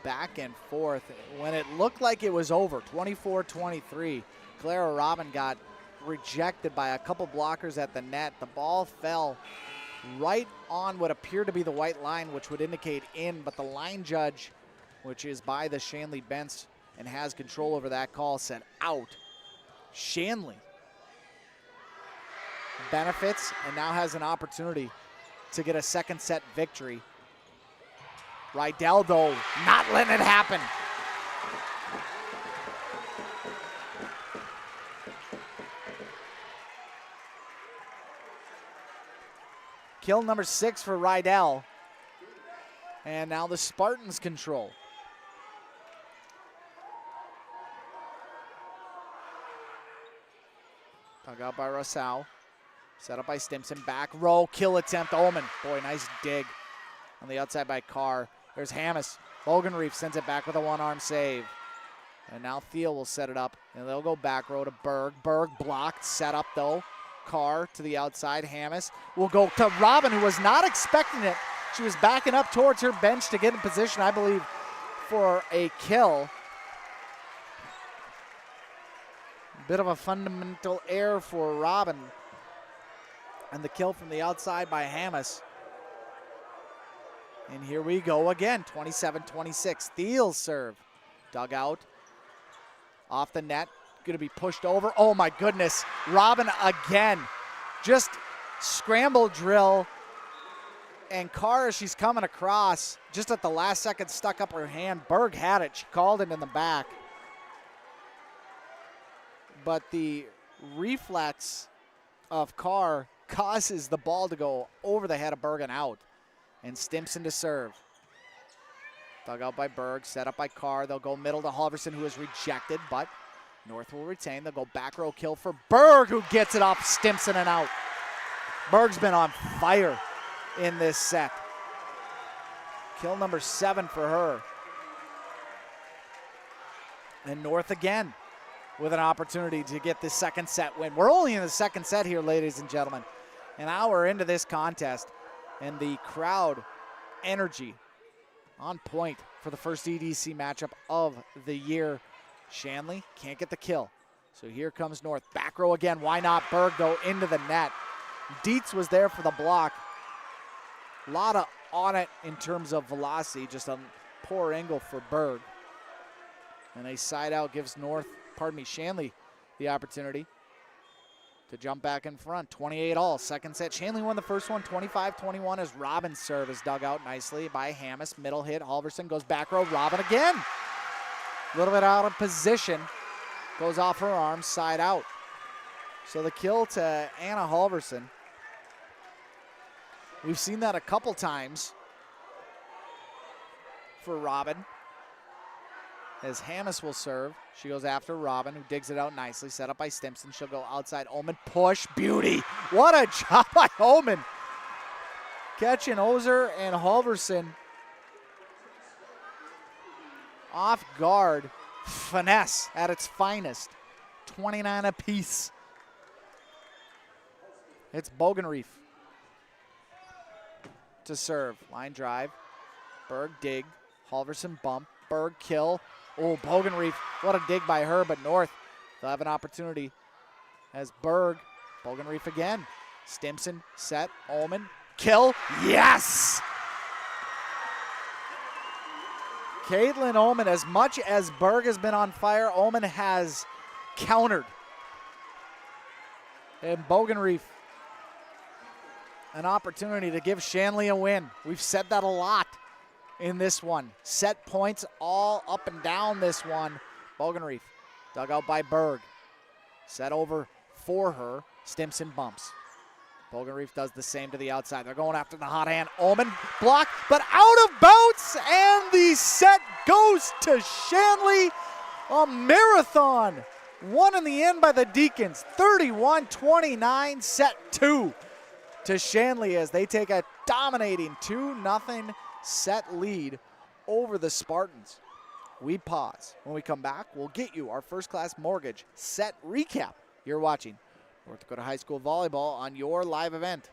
F: Back and forth. When it looked like it was over, 24-23, Clara Robin got rejected by a couple blockers at the net. The ball fell right on what appeared to be the white line, which would indicate in, but the line judge, which is by the Shanley bench and has control over that call, said out. Shanley benefits and now has an opportunity to get a second set victory. Rydell, though, not letting it happen. Kill number 6 for Rydell. And now the Spartans control. Dug out by Rousseau. Set up by Stimson. Back row. Kill attempt. Ullman. Boy, nice dig on the outside by Carr. There's Hammes. Bogenreef sends it back with a one-arm save. And now Thiel will set it up. And they'll go back row to Berg. Berg blocked. Set up, though. Carr to the outside. Hammes will go to Robin, who was not expecting it. She was backing up towards her bench to get in position, I believe, for a kill. Bit of a fundamental error for Robin. And the kill from the outside by Hammes. And here we go again, 27-26. Thiel's serve. Dug out. Off the net. Going to be pushed over. Oh my goodness. Robin again. Just scramble drill. And Carr, as she's coming across, just at the last second stuck up her hand. Berg had it. She called it in the back. But the reflex of Carr causes the ball to go over the head of Berg and out. And Stimson to serve. Dug out by Berg, set up by Carr. They'll go middle to Halverson, who is rejected, but North will retain. They'll go back row kill for Berg, who gets it off Stimson and out. Berg's been on fire in this set. Kill number 7 for her. And North again with an opportunity to get this second set win. We're only in the second set here, ladies and gentlemen. An hour into this contest, and the crowd energy on point for the first EDC matchup of the year. Shanley can't get the kill. So here comes North. Back row again. Why not? Berg, though, into the net. Dietz was there for the block. A lot of on it in terms of velocity. Just a poor angle for Berg. And a side out gives Shanley the opportunity to jump back in front. 28-all, second set. Shanley won the first one, 25-21, as Robin's serve is dug out nicely by Hammes. Middle hit, Halverson goes back row. Robin again. A little bit out of position. Goes off her arm, side out. So the kill to Anna Halverson. We've seen that a couple times for Robin. As Hammes will serve. She goes after Robin, who digs it out nicely. Set up by Stimson. She'll go outside. Ullman push. Beauty. What a job by Ullman. Catching Ozer and Halverson off guard. Finesse at its finest. 29 apiece. It's Bogenreef to serve. Line drive. Berg dig. Halverson bump. Berg kill. Oh, Bogenreef, what a dig by her, but North, they'll have an opportunity as Berg, Bogenreef again. Stimson, set, Ullman, kill, yes! Caitlin Ullman, as much as Berg has been on fire, Ullman has countered. And Bogenreef, an opportunity to give Shanley a win. We've said that a lot in this one. Set points all up and down this one. Bogenreef dug out by Berg. Set over for her. Stimson bumps. Bogenreef does the same to the outside. They're going after the hot hand. Ullman blocked, but out of bounds, and the set goes to Shanley. A marathon. Won in the end by the Deacons. 31-29, set 2. to Shanley as they take a dominating 2-0 set lead over the Spartans. We pause. When we come back, we'll get you our First Class Mortgage set recap. You're watching North Dakota High School Volleyball on your live event.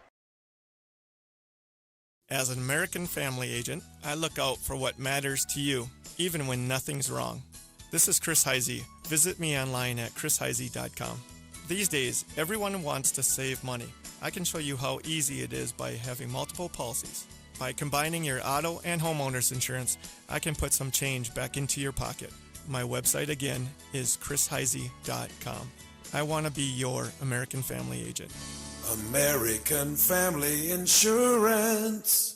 N: As an American family agent, I look out for what matters to you, even when nothing's wrong. This is Chris Heisey. Visit me online at chrisheisey.com. These days, everyone wants to save money. I can show you how easy it is by having multiple policies. By combining your auto and homeowner's insurance, I can put some change back into your pocket. My website again is chrisheisey.com. I want to be your American family agent.
O: American Family Insurance.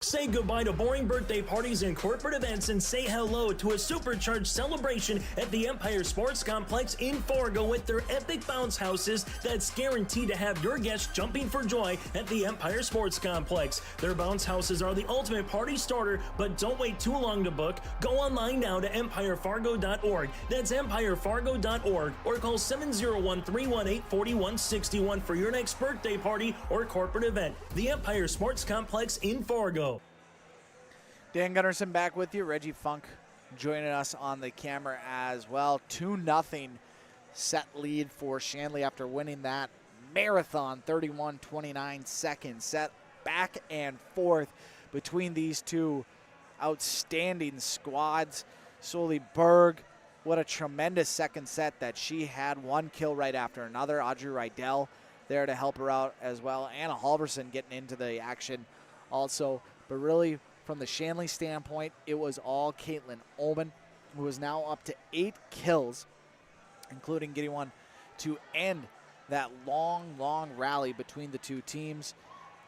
B: Say goodbye to boring birthday parties and corporate events and say hello to a supercharged celebration at the Empire Sports Complex in Fargo with their epic bounce houses that's guaranteed to have your guests jumping for joy at the Empire Sports Complex. Their bounce houses are the ultimate party starter, but don't wait too long to book. Go online now to empirefargo.org. That's empirefargo.org or call 701-318-4161 for your next birthday party or corporate event. The Empire Sports Complex in Fargo.
F: Dan Gunnarsson back with you. Reggie Funk joining us on the camera as well. 2-0 set lead for Shanley after winning that marathon 31-29 second set. Back and forth between these two outstanding squads. Sully Berg, what a tremendous second set that she had. One kill right after another. Audrey Rydell there to help her out as well. Anna Halverson getting into the action also. But really, from the Shanley standpoint, it was all Caitlin Ullman, who is now up to 8 kills, including getting one to end that long rally between the two teams.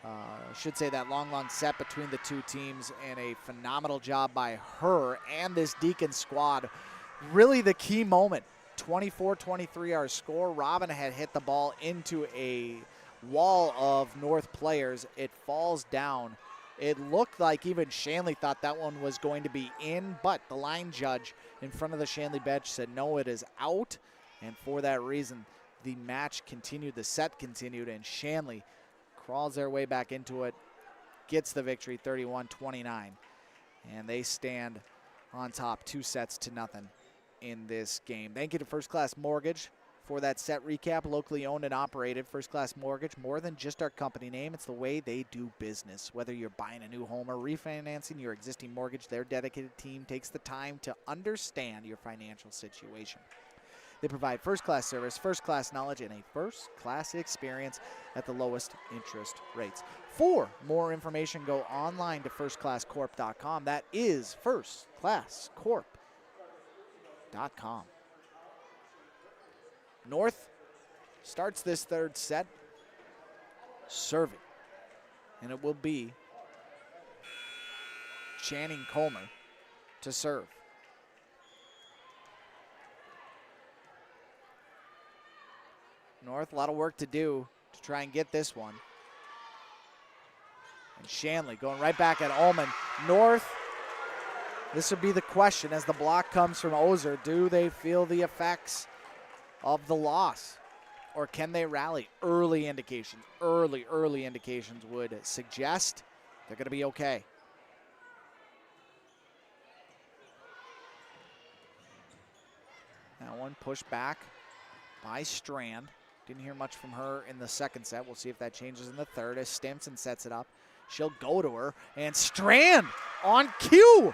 F: I should say that long set between the two teams, and a phenomenal job by her and this Deacon squad. Really the key moment, 24-23 our score. Robin had hit the ball into a wall of North players. It falls down. It looked like even Shanley thought that one was going to be in, but the line judge in front of the Shanley bench said, no, it is out. And for that reason, the match continued, the set continued, and Shanley crawls their way back into it, gets the victory 31-29. And they stand on top 2-0 in this game. Thank you to First Class Mortgage for that set recap. Locally owned and operated. First Class Mortgage, more than just our company name, it's the way they do business. Whether you're buying a new home or refinancing your existing mortgage, their dedicated team takes the time to understand your financial situation. They provide first-class service, first-class knowledge, and a first-class experience at the lowest interest rates. For more information, go online to firstclasscorp.com. That is firstclasscorp.com. North starts this third set serving, and it will be Channing Comer to serve. North, a lot of work to do to try and get this one. And Shanley going right back at Ullman. North, this would be the question as the block comes from Ozer. Do they feel the effects of the loss, or can they rally? Early indications would suggest they're going to be okay. That one pushed back by Strand. Didn't hear much from her in the second set. We'll see if that changes in the third as Stimson sets it up. She'll go to her, and Strand on cue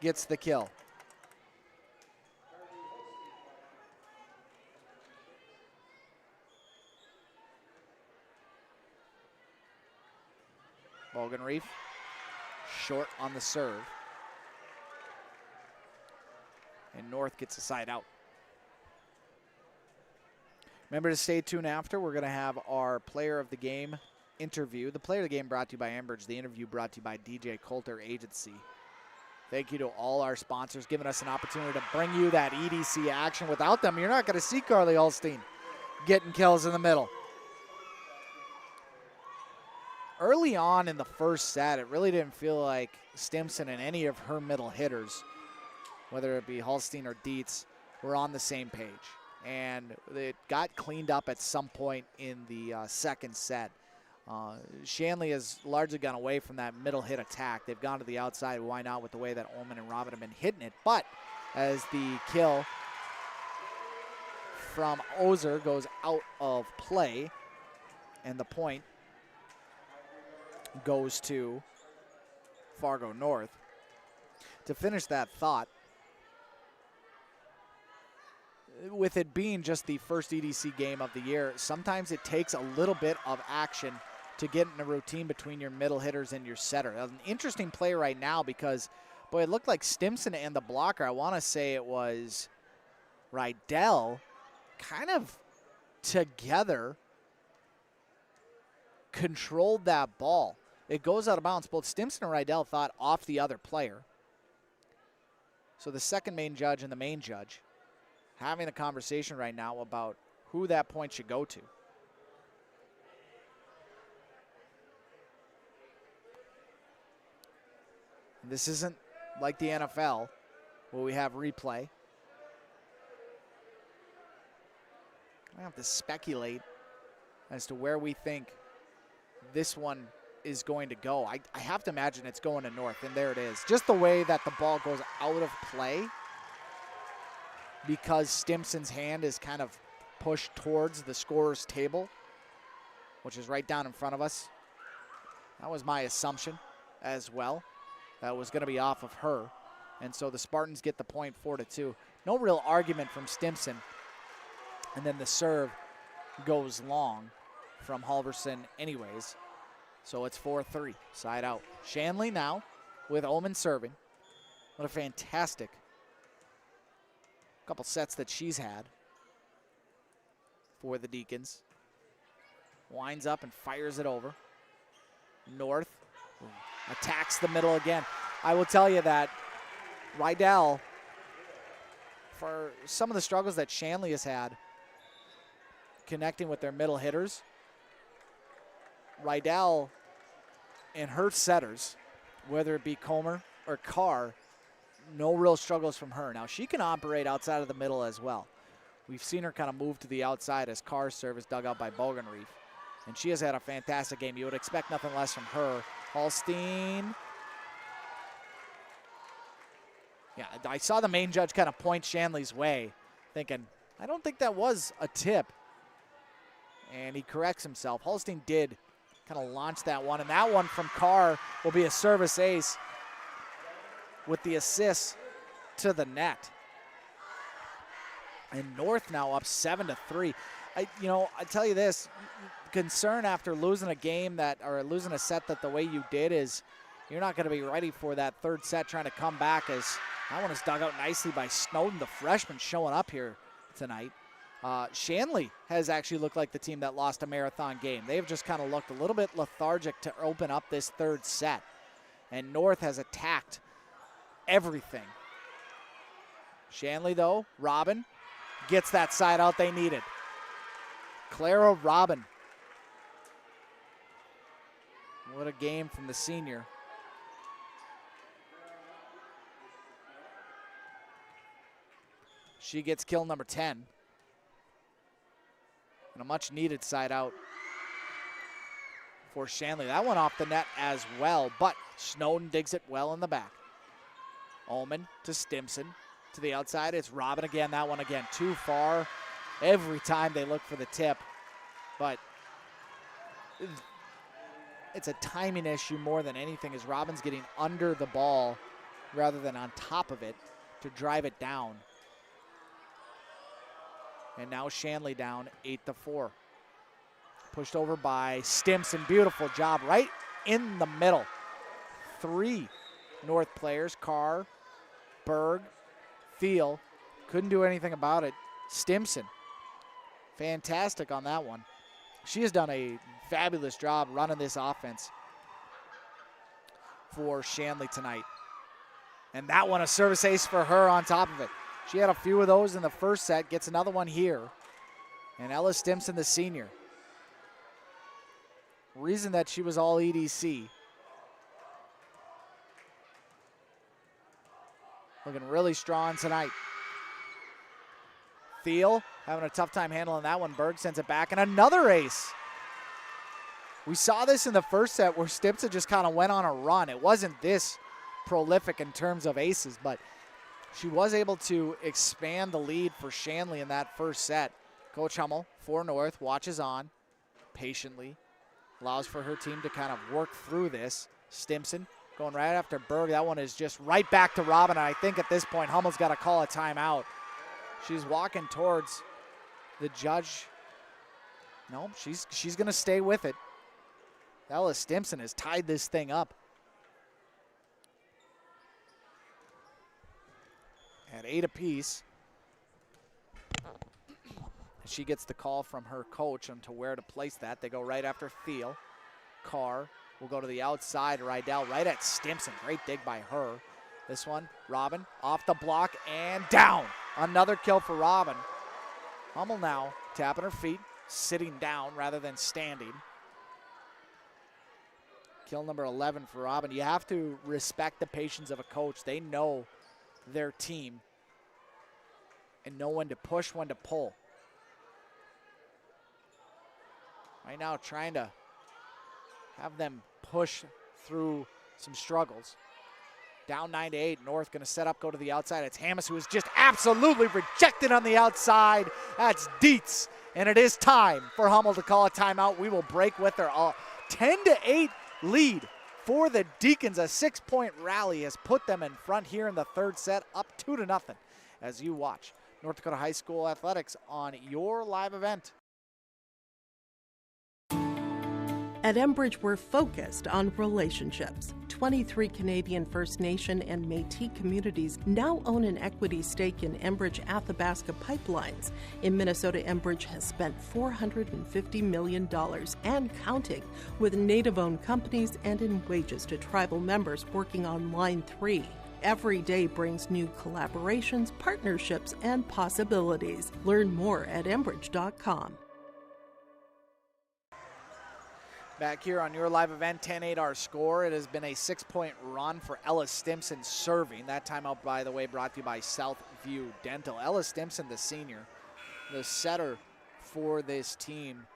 F: gets the kill. Bogenreef short on the serve. And North gets a side out. Remember to stay tuned after. We're going to have our player of the game interview. The player of the game brought to you by Enbridge. The interview brought to you by DJ Coulter Agency. Thank you to all our sponsors giving us an opportunity to bring you that EDC action. Without them, you're not going to see Carly Holstein getting kills in the middle. Early on in the first set, it really didn't feel like Stimson and any of her middle hitters, whether it be Holstein or Dietz, were on the same page. and it got cleaned up at some point in the second set. Shanley has largely gone away from that middle hit attack. They've gone to the outside. Why not with the way that Ullman and Robin have been hitting it? But as the kill from Ozer goes out of play, and the point goes to Fargo North. To finish that thought, with it being just the first EDC game of the year, sometimes it takes a little bit of action to get in a routine between your middle hitters and your setter. An interesting play right now because, boy, it looked like Stimson and the blocker, I want to say it was Rydell, kind of together controlled that ball. It goes out of bounds. Both Stimson and Rydell thought off the other player. So the second main judge and the main judge having a conversation right now about who that point should go to. This isn't like the NFL where we have replay. I have to speculate as to where we think this one is going to go. I have to imagine it's going to North, and there it is. Just the way that the ball goes out of play because Stimson's hand is kind of pushed towards the scorer's table, which is right down in front of us. That was my assumption as well. That was going to be off of her. And so the Spartans get the point 4-2. No real argument from Stimson. And then the serve goes long from Halverson anyways. So it's 4-3, side out. Shanley now with Ullman serving. What a fantastic couple sets that she's had for the Deacons. Winds up and fires it over. North attacks the middle again. I will tell you that Rydell, for some of the struggles that Shanley has had connecting with their middle hitters, Rydell and her setters, whether it be Comer or Carr, no real struggles from her. Now, she can operate outside of the middle as well. We've seen her kind of move to the outside as Carr's service dug out by Bogenreef, and she has had a fantastic game. You would expect nothing less from her. Holstein. Yeah, I saw the main judge kind of point Shanley's way, thinking, I don't think that was a tip. And he corrects himself. Holstein did kind of launch that one, and that one from Carr will be a service ace with the assist to the net. And North now up 7-3. I tell you this, concern after losing a game or losing a set that the way you did is you're not going to be ready for that third set trying to come back, as that one is dug out nicely by Snowden, the freshman showing up here tonight. Shanley has actually looked like the team that lost a marathon game. They've just kind of looked a little bit lethargic to open up this third set. And North has attacked everything. Shanley, though, Robin gets that side out they needed. Clara Robin. What a game from the senior. She gets kill number 10. And a much needed side out for Shanley. That one off the net as well, but Snowden digs it well in the back. Ullman to Stimson to the outside. It's Robin again. That one again too far. Every time they look for the tip, but it's a timing issue more than anything, as Robin's getting under the ball rather than on top of it to drive it down. And now Shanley down 8-4. Pushed over by Stimson. Beautiful job right in the middle. 3 North players, Carr, Berg, Thiel, couldn't do anything about it. Stimson, fantastic on that one. She has done a fabulous job running this offense for Shanley tonight. And that one, a service ace for her on top of it. She had a few of those in the first set, gets another one here. And Ella Stimson, the senior. Reason that she was all EDC. Looking really strong tonight. Thiel having a tough time handling that one. Berg sends it back, and another ace. We saw this in the first set where Stimpson just kind of went on a run. It wasn't this prolific in terms of aces, but she was able to expand the lead for Shanley in that first set. Coach Hmel for North watches on patiently, allows for her team to kind of work through this. Stimpson going right after Berg. That one is just right back to Robin. I think at this point, Hummel's got to call a timeout. She's walking towards the judge. No, she's going to stay with it. Ella Stimpson has tied this thing up. At 8 apiece. She gets the call from her coach on to where to place that. They go right after Thiel. Carr will go to the outside. Rydell right at Stimpson. Great dig by her. This one, Robin off the block and down. Another kill for Robin. Hmel now tapping her feet, sitting down rather than standing. Kill number 11 for Robin. You have to respect the patience of a coach. They know their team and know when to push, when to pull. Right now trying to have them push through some struggles. Down 9-8, North gonna set up, go to the outside. It's Hammes who is just absolutely rejected on the outside. That's Dietz, and it is time for Hmel to call a timeout. We will break with her. 10-8 lead for the Deacons. A 6-point rally has put them in front here in the third set, up 2-0 as you watch North Dakota High School Athletics on your live event.
P: At Enbridge, we're focused on relationships. 23 Canadian First Nation and Métis communities now own an equity stake in Enbridge Athabasca Pipelines. In Minnesota, Enbridge has spent $450 million and counting with Native-owned companies and in wages to tribal members working on Line 3. Every day brings new collaborations, partnerships, and possibilities. Learn more at Enbridge.com.
F: Back here on your live event, 10-8 our score. It has been a 6-point run for Ella Stimpson serving. That timeout, by the way, brought to you by Southview Dental. Ella Stimpson, the senior, the setter for this team.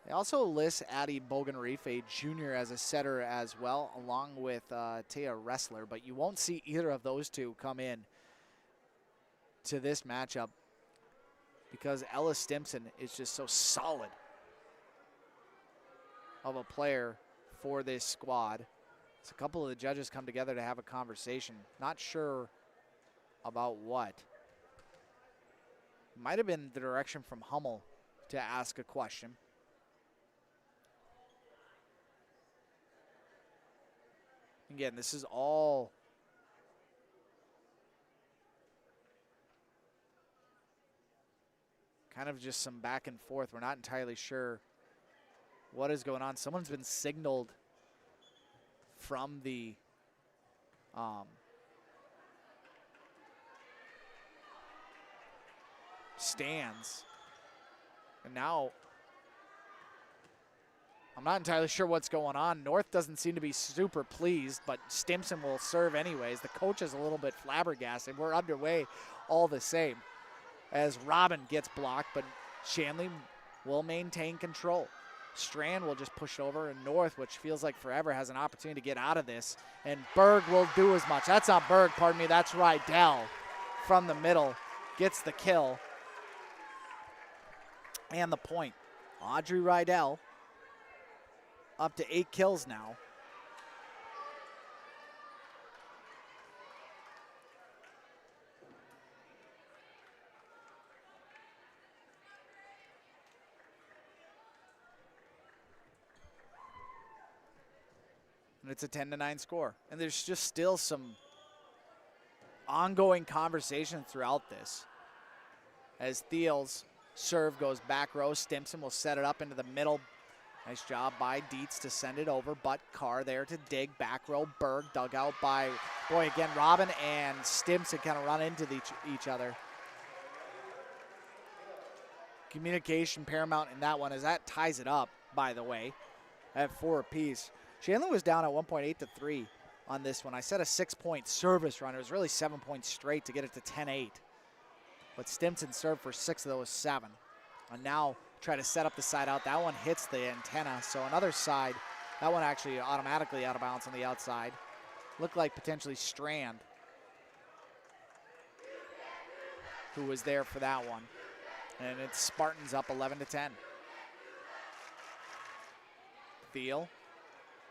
F: They also list Addie Bogenreef, a junior, as a setter as well, along with Taya Ressler. But you won't see either of those two come in to this matchup because Ella Stimpson is just so solid of a player for this squad. So a couple of the judges come together to have a conversation. Not sure about what. Might have been the direction from Hmel to ask a question. Again, this is all kind of just some back and forth. We're not entirely sure what is going on. Someone's been signaled from the stands. And now I'm not entirely sure what's going on. North doesn't seem to be super pleased, but Stimpson will serve anyways. The coach is a little bit flabbergasted. We're underway all the same as Robin gets blocked, but Shanley will maintain control. Strand will just push over, and North, which feels like forever, has an opportunity to get out of this, and Berg will do as much. That's not Berg, pardon me, that's Rydell from the middle, gets the kill and the point. Audrey Rydell up to 8 kills now. And it's a 10-9 score. And there's just still some ongoing conversation throughout this. As Thiel's serve goes back row, Stimpson will set it up into the middle. Nice job by Dietz to send it over, but Carr there to dig. Back row, Berg dug out by, boy, again, Robin and Stimpson kind of run into each other. Communication paramount in that one as that ties it up, by the way, at 4 apiece. Shanley was down at one point 8-3 on this one. I said a 6-point service run. It was really 7 points straight to get it to 10-8. but Stimson served for 6 of those 7. And now try to set up the side out. That one hits the antenna, so another side. That one actually automatically out of bounds on the outside. Looked like potentially Strand, who was there for that one. And it's Spartans up 11-10. Thiel,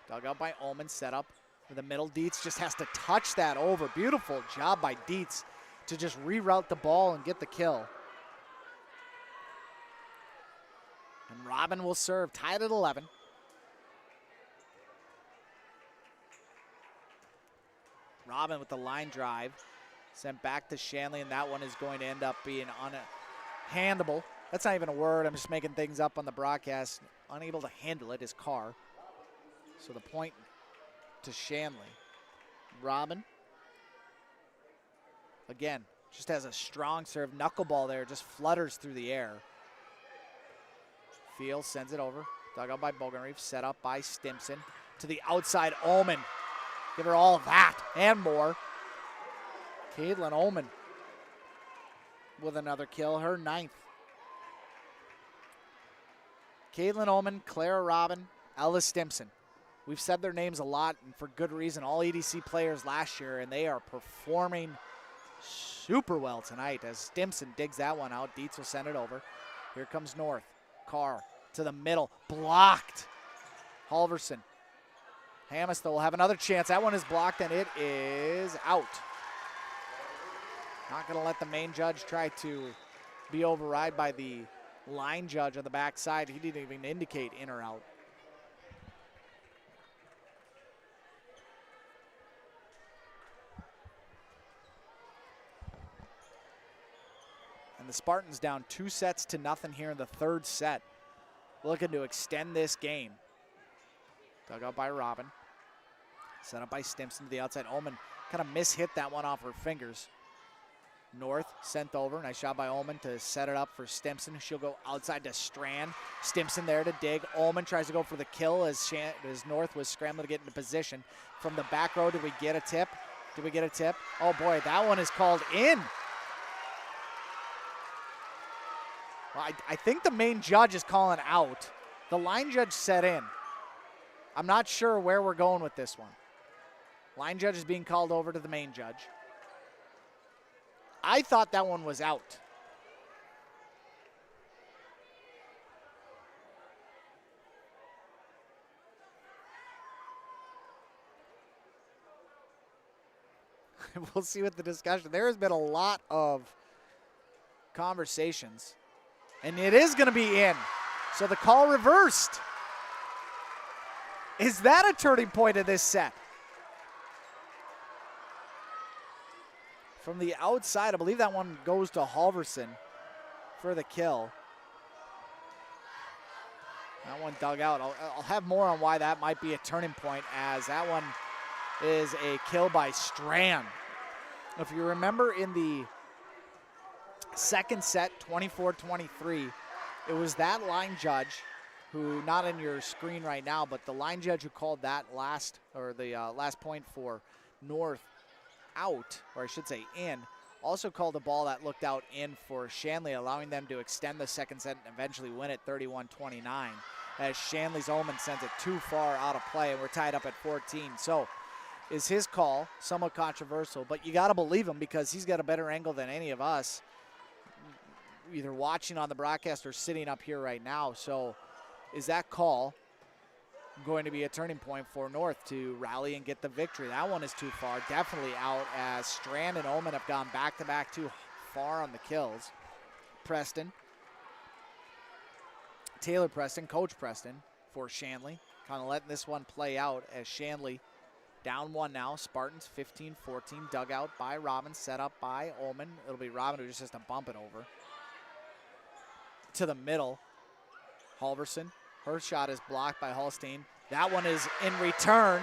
F: dug out by Ullman, set up for the middle. Dietz just has to touch that over. Beautiful job by Dietz to just reroute the ball and get the kill. And Robin will serve, tied at 11. Robin with the line drive, sent back to Shanley, and that one is going to end up being unhandleable. That's not even a word. I'm just making things up on the broadcast. Unable to handle it, his car. So the point to Shanley. Robin, again, just has a strong serve. Knuckleball there, just flutters through the air. Field sends it over. Dug out by Bogenreef, set up by Stimson. To the outside, Ullman. Give her all of that and more. Caitlin Ullman with another kill, her 9th. Caitlin Ullman, Clara Robin, Ella Stimson. We've said their names a lot, and for good reason. All EDC players last year, and they are performing super well tonight as Stimson digs that one out. Dietz will send it over. Here comes North. Carr to the middle, blocked. Halverson. Hammes, though, will have another chance. That one is blocked, and it is out. Not going to let the main judge try to be override by the line judge on the backside. He didn't even indicate in or out. And the Spartans down 2-0 here in the 3rd set. Looking to extend this game. Dug out by Robin. Set up by Stimson to the outside. Ullman kind of mishit that one off her fingers. North sent over. Nice job by Ullman to set it up for Stimson. She'll go outside to Strand. Stimson there to dig. Ullman tries to go for the kill as North was scrambling to get into position. From the back row, did we get a tip? Did we get a tip? Oh boy, that one is called in. Well, I think the main judge is calling out. The line judge set in. I'm not sure where we're going with this one. Line judge is being called over to the main judge. I thought that one was out. We'll see what the discussion. There has been a lot of conversations, and it is going to be in. So the call reversed. Is that a turning point of this set? From the outside, I believe that one goes to Halverson for the kill. That one dug out. I'll have more on why that might be a turning point, as that one is a kill by Strand. If you remember in the second set, 24-23, it was that line judge who, not in your screen right now, but the line judge who called that last point for North out, or I should say in, also called a ball that looked out in for Shanley, allowing them to extend the second set and eventually win it 31-29, as Shanley's Ullman sends it too far out of play, and we're tied up at 14. So is his call somewhat controversial, but you got to believe him because he's got a better angle than any of us, either watching on the broadcast or sitting up here right now. So is that call going to be a turning point for North to rally and get the victory? That one is too far, definitely out, as Strand and Ullman have gone back-to-back too far on the kills. Preston, Taylor Preston, Coach Preston for Shanley, kind of letting this one play out as Shanley down 1 now. Spartans 15-14, dug out by Robin, set up by Ullman. It'll be Robin who just has to bump it over to the middle. Halverson, her shot is blocked by Holstein. That one is in return,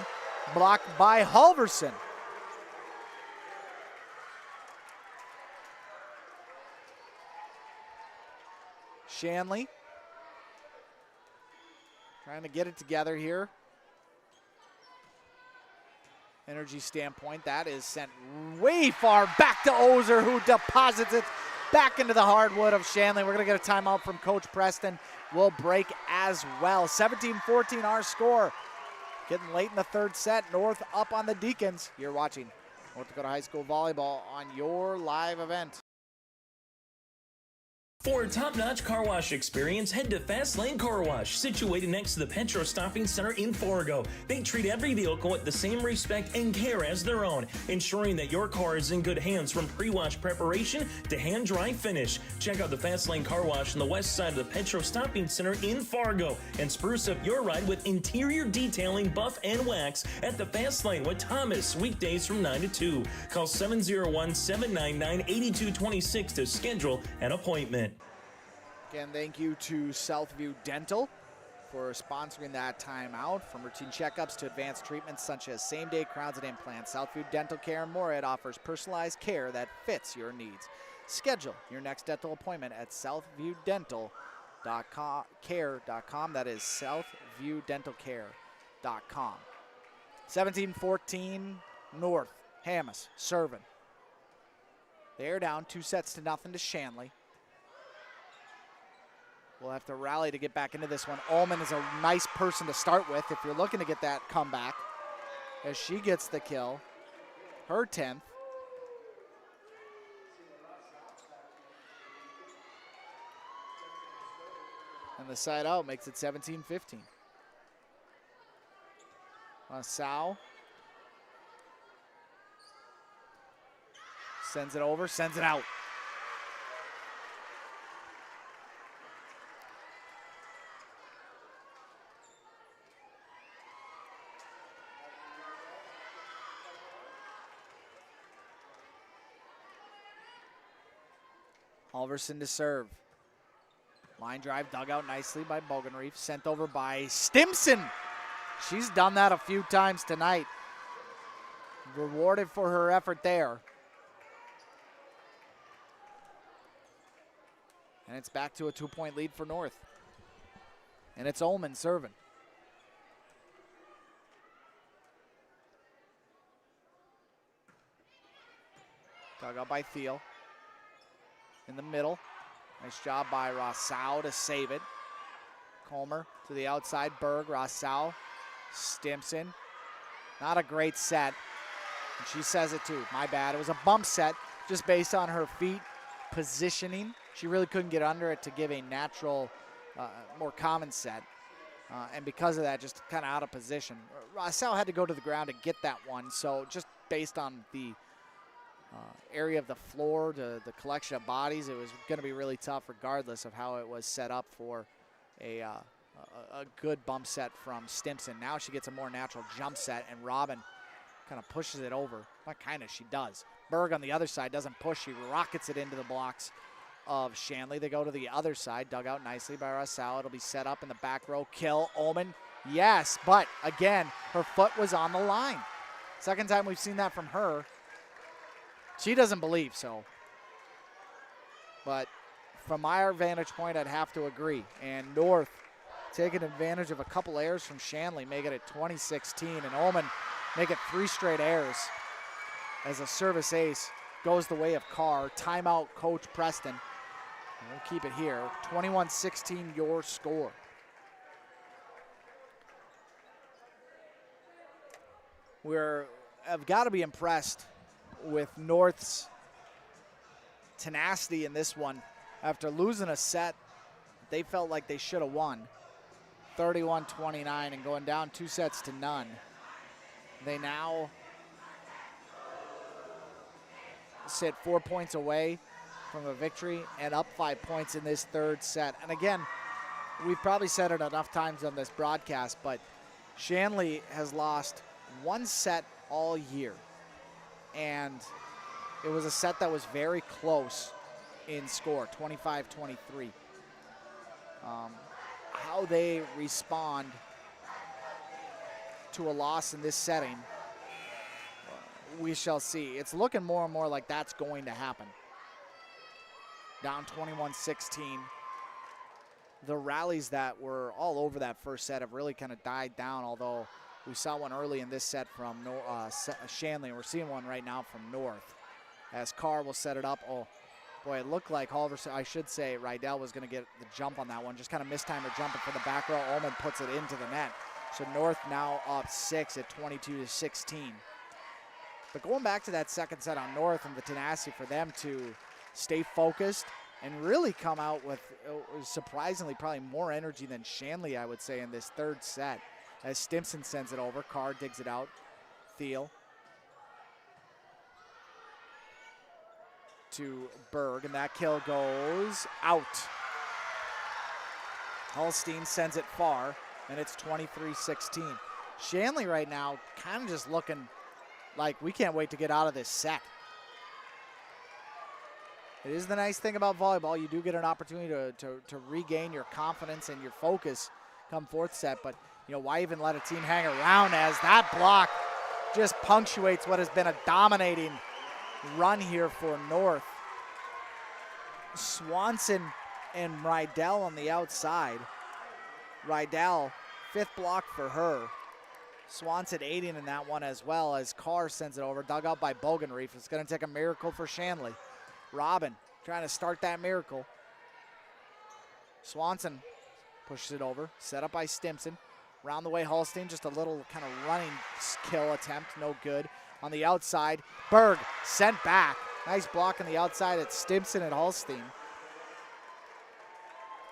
F: blocked by Halverson. Shanley trying to get it together here. Energy standpoint, that is sent way far back to Ozer, who deposits it back into the hardwood of Shanley. We're going to get a timeout from Coach Preston. We'll break as well. 17-14 our score. Getting late in the third set. North up on the Deacons. You're watching North Dakota High School Volleyball on your live event.
B: For a top-notch car wash experience, head to Fast Lane Car Wash, situated next to the Petro Stopping Center in Fargo. They treat every vehicle with the same respect and care as their own, ensuring that your car is in good hands from pre-wash preparation to hand-dry finish. Check out the Fast Lane Car Wash on the west side of the Petro Stopping Center in Fargo and spruce up your ride with interior detailing, buff, and wax at the Fast Lane with Thomas, weekdays from 9 to 2. Call 701-799-8226 to schedule an appointment.
F: Again, thank you to Southview Dental for sponsoring that timeout. From routine checkups to advanced treatments such as same-day crowns and implants, Southview Dental Care in Moorhead offers personalized care that fits your needs. Schedule your next dental appointment at southviewdental.care.com. That is southviewdentalcare.com. 17-14 North. Hamas serving. They're down 2-0 to Shanley. We'll have to rally to get back into this one. Ullman is a nice person to start with if you're looking to get that comeback, as she gets the kill, her 10th. And the side out makes it 17-15. Sau sends it over, sends it out. Halverson to serve. Line drive dug out nicely by Bogenreef. Sent over by Stimson. She's done that a few times tonight. Rewarded for her effort there. And it's back to a 2-point lead for North. And it's Ullman serving. Dug out by Thiel. In the middle. Nice job by Rossau to save it. Comer to the outside. Berg, Rossau, Stimson. Not a great set. And she says it too. My bad. It was a bump set just based on her feet positioning. She really couldn't get under it to give a natural, more common set. And because of that, just kind of out of position. Rossau had to go to the ground to get that one. So just based on the area of the floor to the collection of bodies, it was going to be really tough regardless of how it was set up for a good bump set from Stimson. Now she gets a more natural jump set, and Robin kind of pushes it over. Not kind of, she does. Berg on the other side doesn't push. She rockets it into the blocks of Shanley. They go to the other side, dug out nicely by Rossau. It'll be set up in the back row. Kill, Ullman, yes, but again, her foot was on the line. Second time we've seen that from her. She doesn't believe so. But from my vantage point, I'd have to agree. And North taking advantage of a couple errors from Shanley, making it 20-16. And Ullman make it 3 straight errors as a service ace goes the way of Carr. Timeout, Coach Preston. And we'll keep it here. 21-16 your score. I've got to be impressed with North's tenacity in this one. After losing a set they felt like they should have won, 31-29, and going down 2-0. They now sit 4 points away from a victory and up 5 points in this third set. And again, we've probably said it enough times on this broadcast, but Shanley has lost one set all year. And it was a set that was very close in score, 25-23. How they respond to a loss in this setting, we shall see. It's looking more and more like that's going to happen. Down 21-16. The rallies that were all over that first set have really kind of died down, although we saw one early in this set from Shanley, and we're seeing one right now from North. As Carr will set it up. Oh, Boy, it looked like I should say Rydell was going to get the jump on that one. Just kind of mistimed her jumping for the back row. Ullman puts it into the net. So North now up 6 at 22-16. But going back to that second set on North and the tenacity for them to stay focused and really come out with surprisingly probably more energy than Shanley, I would say, in this third set. As Stimson sends it over, Carr digs it out, Thiel to Berg, and that kill goes out. Holstein sends it far, and it's 23-16. Shanley right now kind of just looking like we can't wait to get out of this set. It is the nice thing about volleyball. You do get an opportunity to regain your confidence and your focus come fourth set, but you know, why even let a team hang around as that block just punctuates what has been a dominating run here for North. Swanson and Rydell on the outside. Rydell, 5th block for her. Swanson aiding in that one as well as Carr sends it over, dug out by Bogenreef. It's going to take a miracle for Shanley. Robin trying to start that miracle. Swanson pushes it over, set up by Stimson. Round the way, Holstein, just a little kind of running kill attempt, no good. On the outside, Berg sent back. Nice block on the outside at Stimson and Holstein.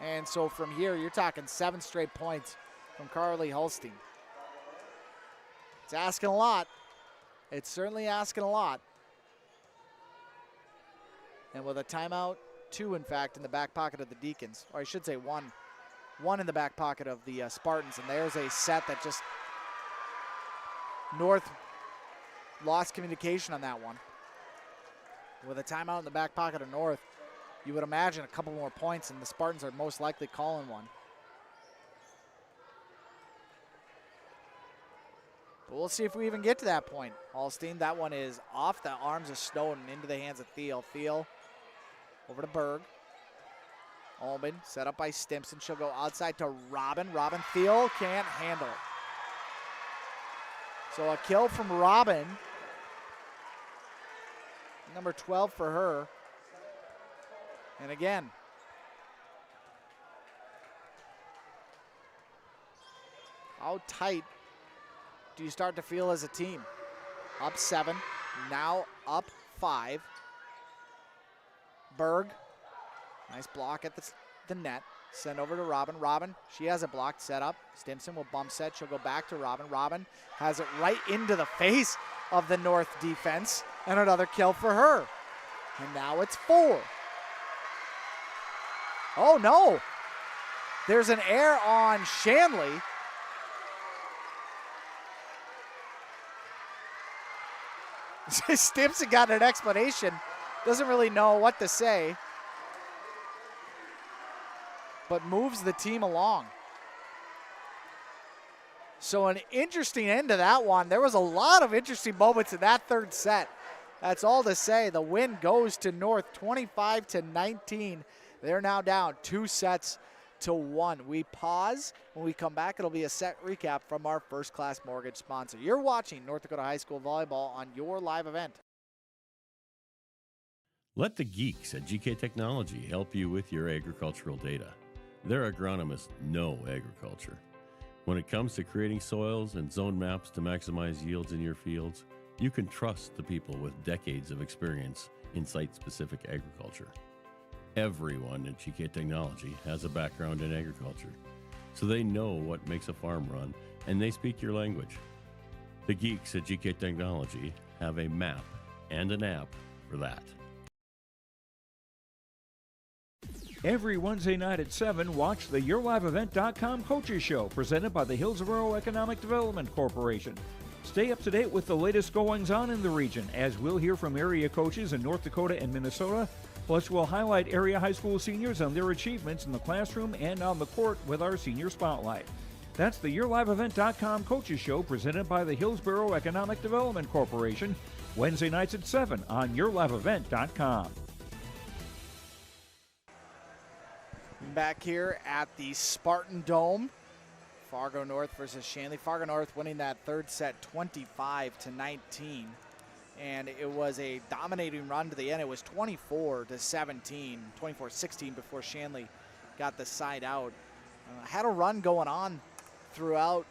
F: And so from here, you're talking 7 straight points from Carly Holstein. It's asking a lot. It's certainly asking a lot. And with a timeout, 2 in fact in the back pocket of the Deacons, or I should say one in the back pocket of the Spartans. And there's a set that just North lost communication on that one. With a timeout in the back pocket of North, you would imagine a couple more points, and the Spartans are most likely calling one. But we'll see if we even get to that point. Holstein, that one is off the arms of Snowden into the hands of Thiel. Thiel over to Berg. Ullman set up by Stimson. She'll go outside to Robin. Robin, Thiel can't handle it. So a kill from Robin. Number 12 for her. And again, how tight do you start to feel as a team? Up 7, now up 5. Berg, nice block at the net. Send over to Robin. Robin, she has it blocked, set up. Stimson will bump set. She'll go back to Robin. Robin has it right into the face of the North defense. And another kill for her. And now it's 4. Oh no! There's an error on Shanley. Stimson got an explanation. Doesn't really know what to say. But moves the team along. So an interesting end to that one. There was a lot of interesting moments in that third set. That's all to say. The win goes to North 25-19. They're now down 2-1. We pause. When we come back, it'll be a set recap from our First Class Mortgage sponsor. You're watching North Dakota High School Volleyball on your live event.
Q: Let the geeks at GK Technology help you with your agricultural data. Their agronomists know agriculture. When it comes to creating soils and zone maps to maximize yields in your fields, you can trust the people with decades of experience in site-specific agriculture. Everyone at GK Technology has a background in agriculture, so they know what makes a farm run, and they speak your language. The geeks at GK Technology have a map and an app for that.
G: Every Wednesday night at 7, watch the YourLiveEvent.com Coaches Show presented by the Hillsborough Economic Development Corporation. Stay up to date with the latest goings-on in the region, as we'll hear from area coaches in North Dakota and Minnesota. Plus, we'll highlight area high school seniors and their achievements in the classroom and on the court with our Senior Spotlight. That's the YourLiveEvent.com Coaches Show presented by the Hillsborough Economic Development Corporation, Wednesday nights at 7 on YourLiveEvent.com.
F: Back here at the Spartan Dome. Fargo North versus Shanley. Fargo North winning that third set 25-19. and it was a dominating run to the end. It was 24-17, 24-16 before Shanley got the side out. Had a run going on throughout,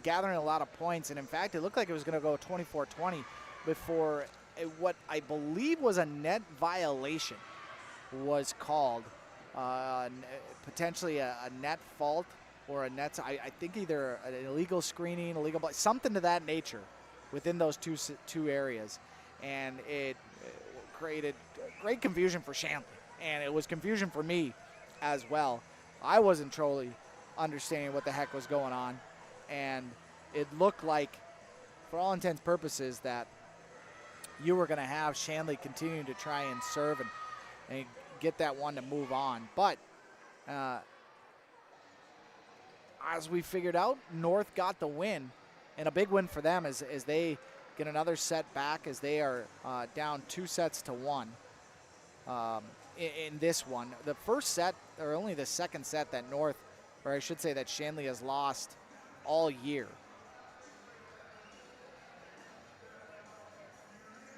F: gathering a lot of points, and in fact, it looked like it was going to go 24-20 before what I believe was a net violation was called. Potentially a net fault or a net, I think either an illegal screening, something to that nature within those two areas. And it created great confusion for Shanley, and it was confusion for me as well. I wasn't truly understanding what the heck was going on, and it looked like, for all intents and purposes, that you were going to have Shanley continuing to try and serve and get that one to move on. But as we figured out, North got the win, and a big win for them as they get another set back, as they are down 2-1 in this one. The first set, or only the second set that North, or I should say that Shanley has lost all year.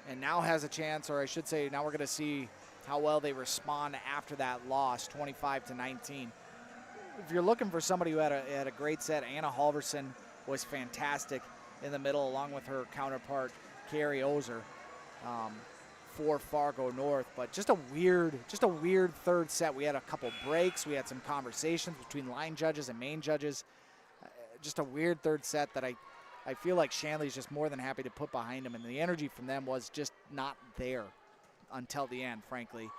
F: And now has a chance, or I should say now we're going to see how well they respond after that loss, 25-19. If you're looking for somebody who had a great set, Anna Halverson was fantastic in the middle, along with her counterpart, Carrie Ozer, for Fargo North. But just a weird third set. We had a couple breaks. We had some conversations between line judges and main judges. Just a weird third set that I feel like Shanley's just more than happy to put behind them, and the energy from them was just not there until the end, frankly.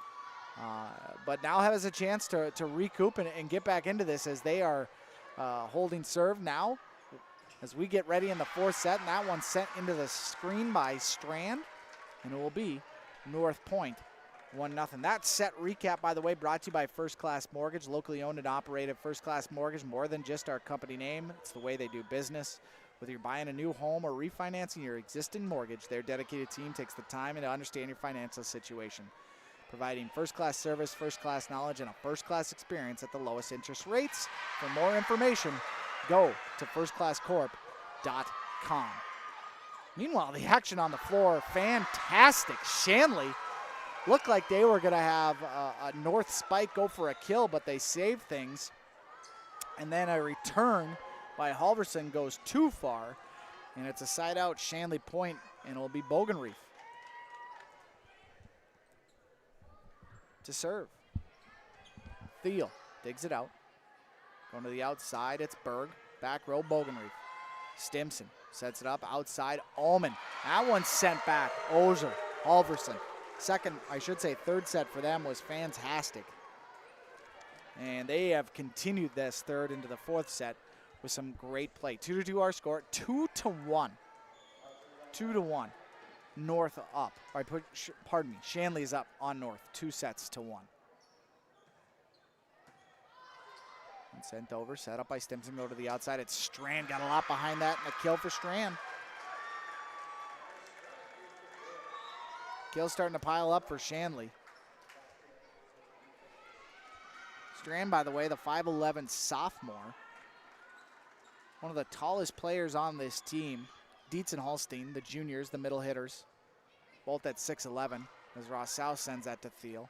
F: But now has a chance to recoup and get back into this, as they are holding serve now as we get ready in the fourth set, and that one's sent into the screen by Strand, and it will be North Point 1-0. That set recap, by the way, brought to you by First Class Mortgage, locally owned and operated. First Class Mortgage, more than just our company name. It's the way they do business. Whether you're buying a new home or refinancing your existing mortgage, their dedicated team takes the time to understand your financial situation, providing first-class service, first-class knowledge, and a first-class experience at the lowest interest rates. For more information, go to firstclasscorp.com. Meanwhile, the action on the floor, fantastic. Shanley looked like they were going to have a North spike go for a kill, but they saved things. And then a return by Halverson goes too far, and it's a side-out Shanley point, and it'll be Bogenreef to serve. Thiel digs it out. Going to the outside, it's Berg. Back row, Bogenreef. Stimson sets it up outside. Ullman. That one's sent back. Ozer, Halverson. Third set for them was fantastic. And they have continued this third into the fourth set with some great play. 2-2 our score. 2-1. 2-1. North up. Pardon me. Shanley's up on North. 2-1. And sent over. Set up by Stimson. Go to the outside. It's Strand. Got a lot behind that. And a kill for Strand. Kill starting to pile up for Shanley. Strand, by the way, the 5'11" sophomore. One of the tallest players on this team. Dietz and Holstein, the juniors, the middle hitters, both at 6'11", as Rossau sends that to Thiel.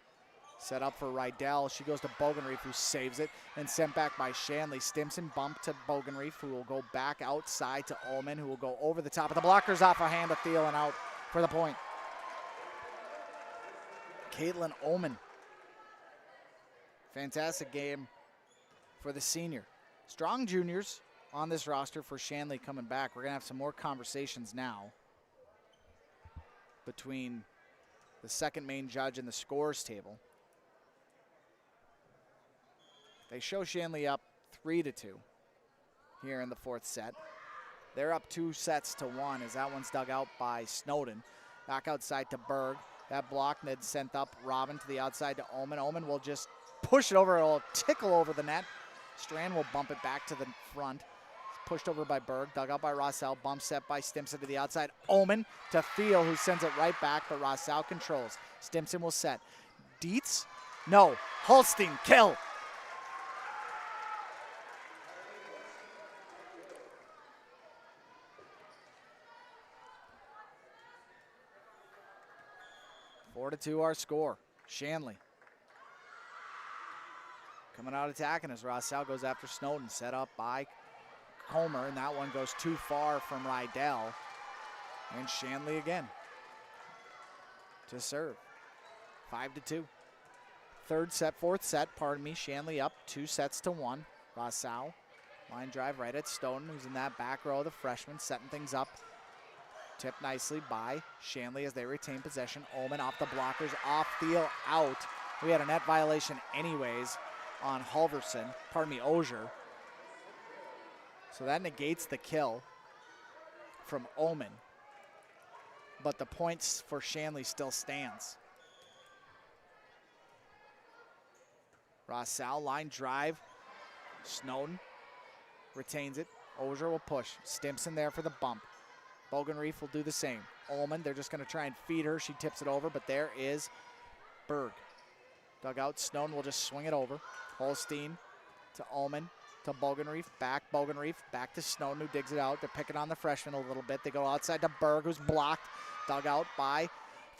F: Set up for Rydell. She goes to Bogenreef, who saves it, and sent back by Shanley. Stimson bumped to Bogenreef, who will go back outside to Ullman, who will go over the top of the blockers, off a hand of Thiel and out for the point. Caitlin Ullman. Fantastic game for the senior. Strong juniors on this roster for Shanley coming back. We're going to have some more conversations now between the second main judge and the scores table. They show Shanley up 3-2 here in the fourth set. They're up 2-1 as that one's dug out by Snowden. Back outside to Berg. That block, Ned sent up Robin to the outside to Ullman. Ullman will just push it over. It'll tickle over the net. Strand will bump it back to the front. Pushed over by Berg, dug out by Rossau, bump set by Stimson to the outside. Ullman to Thiel, who sends it right back, but Rossau controls. Stimson will set. Dietz? No. Holstein, kill. 4-2 our score. Shanley coming out attacking as Rossell goes after Snowden. Set up by Comer, and that one goes too far from Rydell. And Shanley again to serve. 5-2. Fourth set, Shanley up 2-1. Rossell, line drive right at Snowden, who's in that back row, the freshman, setting things up. Tipped nicely by Shanley as they retain possession. Ullman off the blockers, off Thiel, out. We had a net violation anyways on Ozier. So that negates the kill from Ullman. But the points for Shanley still stands. Rossell, line drive. Snowden retains it. Ozier will push. Stimson there for the bump. Bogenreef will do the same. Ullman, they're just going to try and feed her. She tips it over, but there is Berg. Dugout, Snowden will just swing it over. Holstein to Ullman to Bogenreef. Back to Snowden, who digs it out. They're picking on the freshman a little bit. They go outside to Berg, who's blocked. Dugout by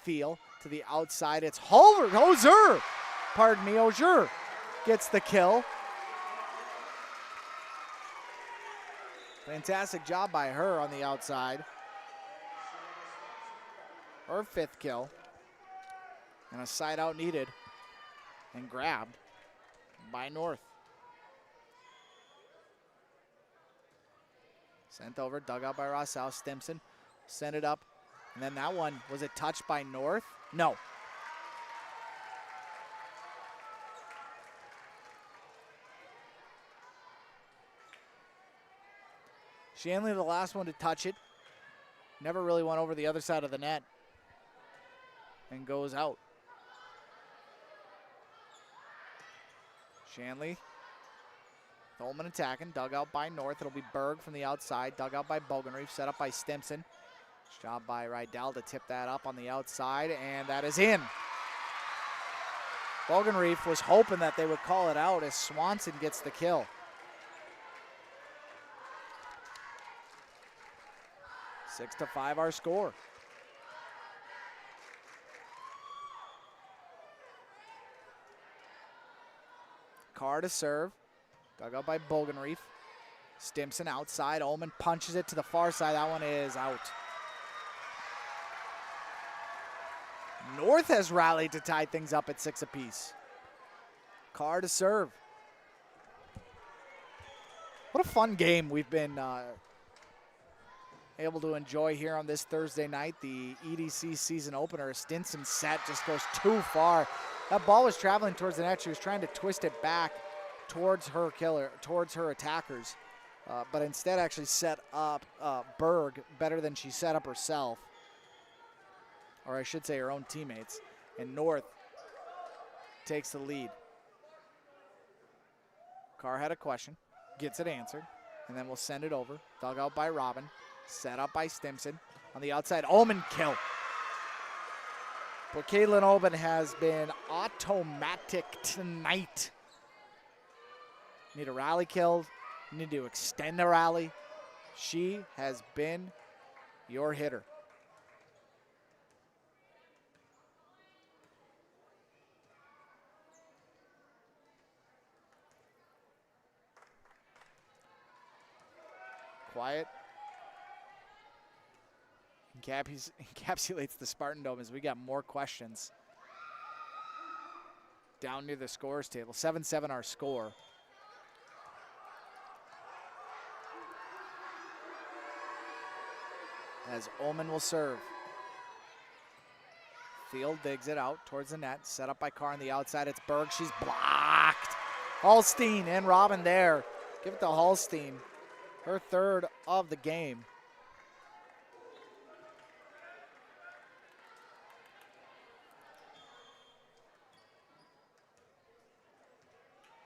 F: Thiel to the outside. It's Ozier gets the kill. Fantastic job by her on the outside. Her 5th kill. And a side out needed. And grabbed by North. Sent over, dug out by Rossell. Stimson sent it up. And then that one, was it touched by North? No. Shanley, the last one to touch it. Never really went over the other side of the net. And goes out. Shanley. Ullman attacking. Dug out by North. It'll be Berg from the outside. Dug out by Bogenreef. Set up by Stimson. Job by Rydell to tip that up on the outside. And that is in. Bogenreef was hoping that they would call it out as Swanson gets the kill. 6-5 our score. Carr to serve. Dug out by Bogenreef. Stimson outside. Ullman punches it to the far side. That one is out. North has rallied to tie things up at 6 apiece. Carr to serve. What a fun game we've been able to enjoy here on this Thursday night. The EDC season opener. Stinson set just goes too far. That ball was traveling towards the net. She was trying to twist it back towards her attackers. But instead actually set up Berg better than she set up herself. Or I should say her own teammates. And North takes the lead. Carr had a question, gets it answered, and then we'll send it over. Dug out by Robin, set up by Stimson. On the outside, Ullman kill. But Caitlin Ullman has been automatic tonight. Need a rally killed. Need to extend the rally. She has been your hitter. Quiet. Encapsulates the Spartan Dome as we got more questions. Down near the scores table. 7-7 our score. As Ullman will serve. Field digs it out towards the net. Set up by Carr on the outside. It's Berg. She's blocked. Holstein and Robin there. Give it to Holstein. Her 3rd of the game.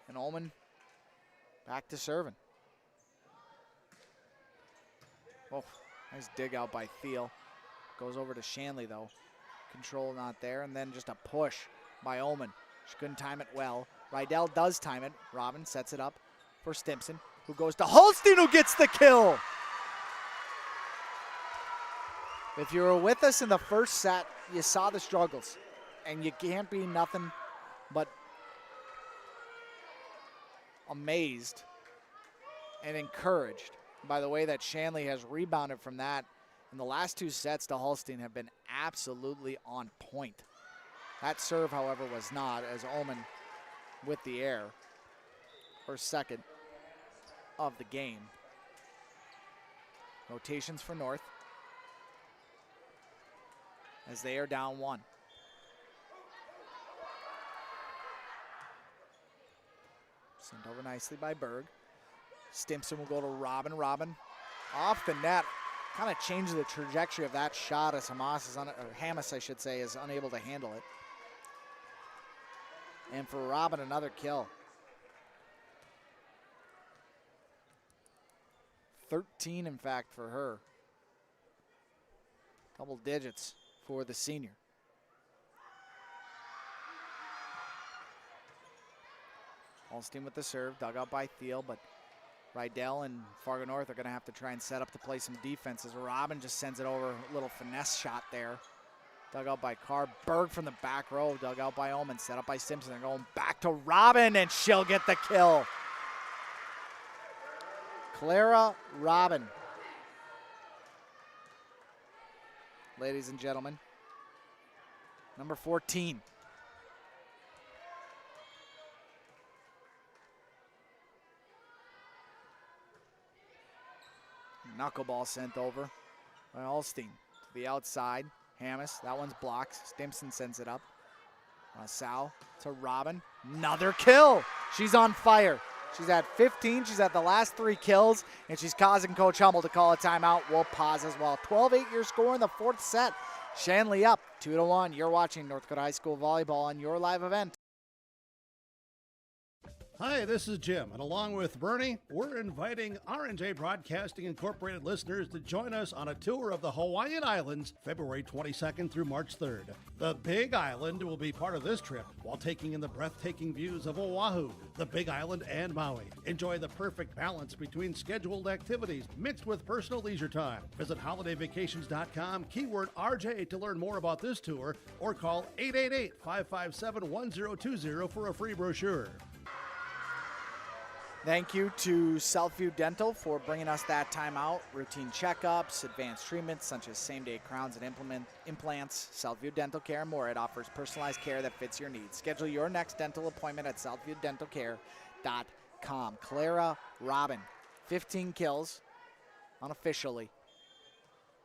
F: And Ullman back to serving. Oh, nice dig out by Thiel. Goes over to Shanley though. Control not there, and then just a push by Ullman. She couldn't time it well. Rydell does time it. Robin sets it up for Stimson, who goes to Holstein, who gets the kill. If you were with us in the first set, you saw the struggles. And you can't be nothing but amazed and encouraged by the way that Shanley has rebounded from that. In the last 2 sets to Holstein have been absolutely on point. That serve, however, was not, as Ullman with the air, first second of the game. Rotations for North as they are down 1. Sent over nicely by Berg. Stimson will go to Robin. Robin off the net. Kind of changes the trajectory of that shot as Hamas, I should say, is unable to handle it. And for Robin, another kill. 13, in fact, for her. Double digits for the senior. Holstein with the serve, dug out by Thiel, but Rydell and Fargo North are going to have to try and set up to play some defense as Robin just sends it over. A little finesse shot there. Dug out by Carr. Berg from the back row, dug out by Ullman, set up by Simpson. They're going back to Robin, and she'll get the kill. Clara Robin. Ladies and gentlemen, number 14. Knuckleball sent over by Holstein to the outside. Hamas, that one's blocked. Stimson sends it up. Sal to Robin. Another kill. She's on fire. She's at 15. She's at the last 3 kills, and she's causing Coach Hmel to call a timeout. We'll pause as well. 12-8 your score in the 4th set. Shanley up 2-1. You're watching North Dakota High School Volleyball on your live event.
E: Hi, this is Jim, and along with Bernie, we're inviting R&J Broadcasting Incorporated listeners to join us on a tour of the Hawaiian Islands, February 22nd through March 3rd. The Big Island will be part of this trip while taking in the breathtaking views of Oahu, the Big Island, and Maui. Enjoy the perfect balance between scheduled activities mixed with personal leisure time. Visit holidayvacations.com, keyword RJ to learn more about this tour, or call 888-557-1020 for a free brochure.
F: Thank you to Southview Dental for bringing us that timeout. Routine checkups, advanced treatments such as same-day crowns and implants. Southview Dental Care and more. It offers personalized care that fits your needs. Schedule your next dental appointment at southviewdentalcare.com. Clara Robin, 15 kills unofficially,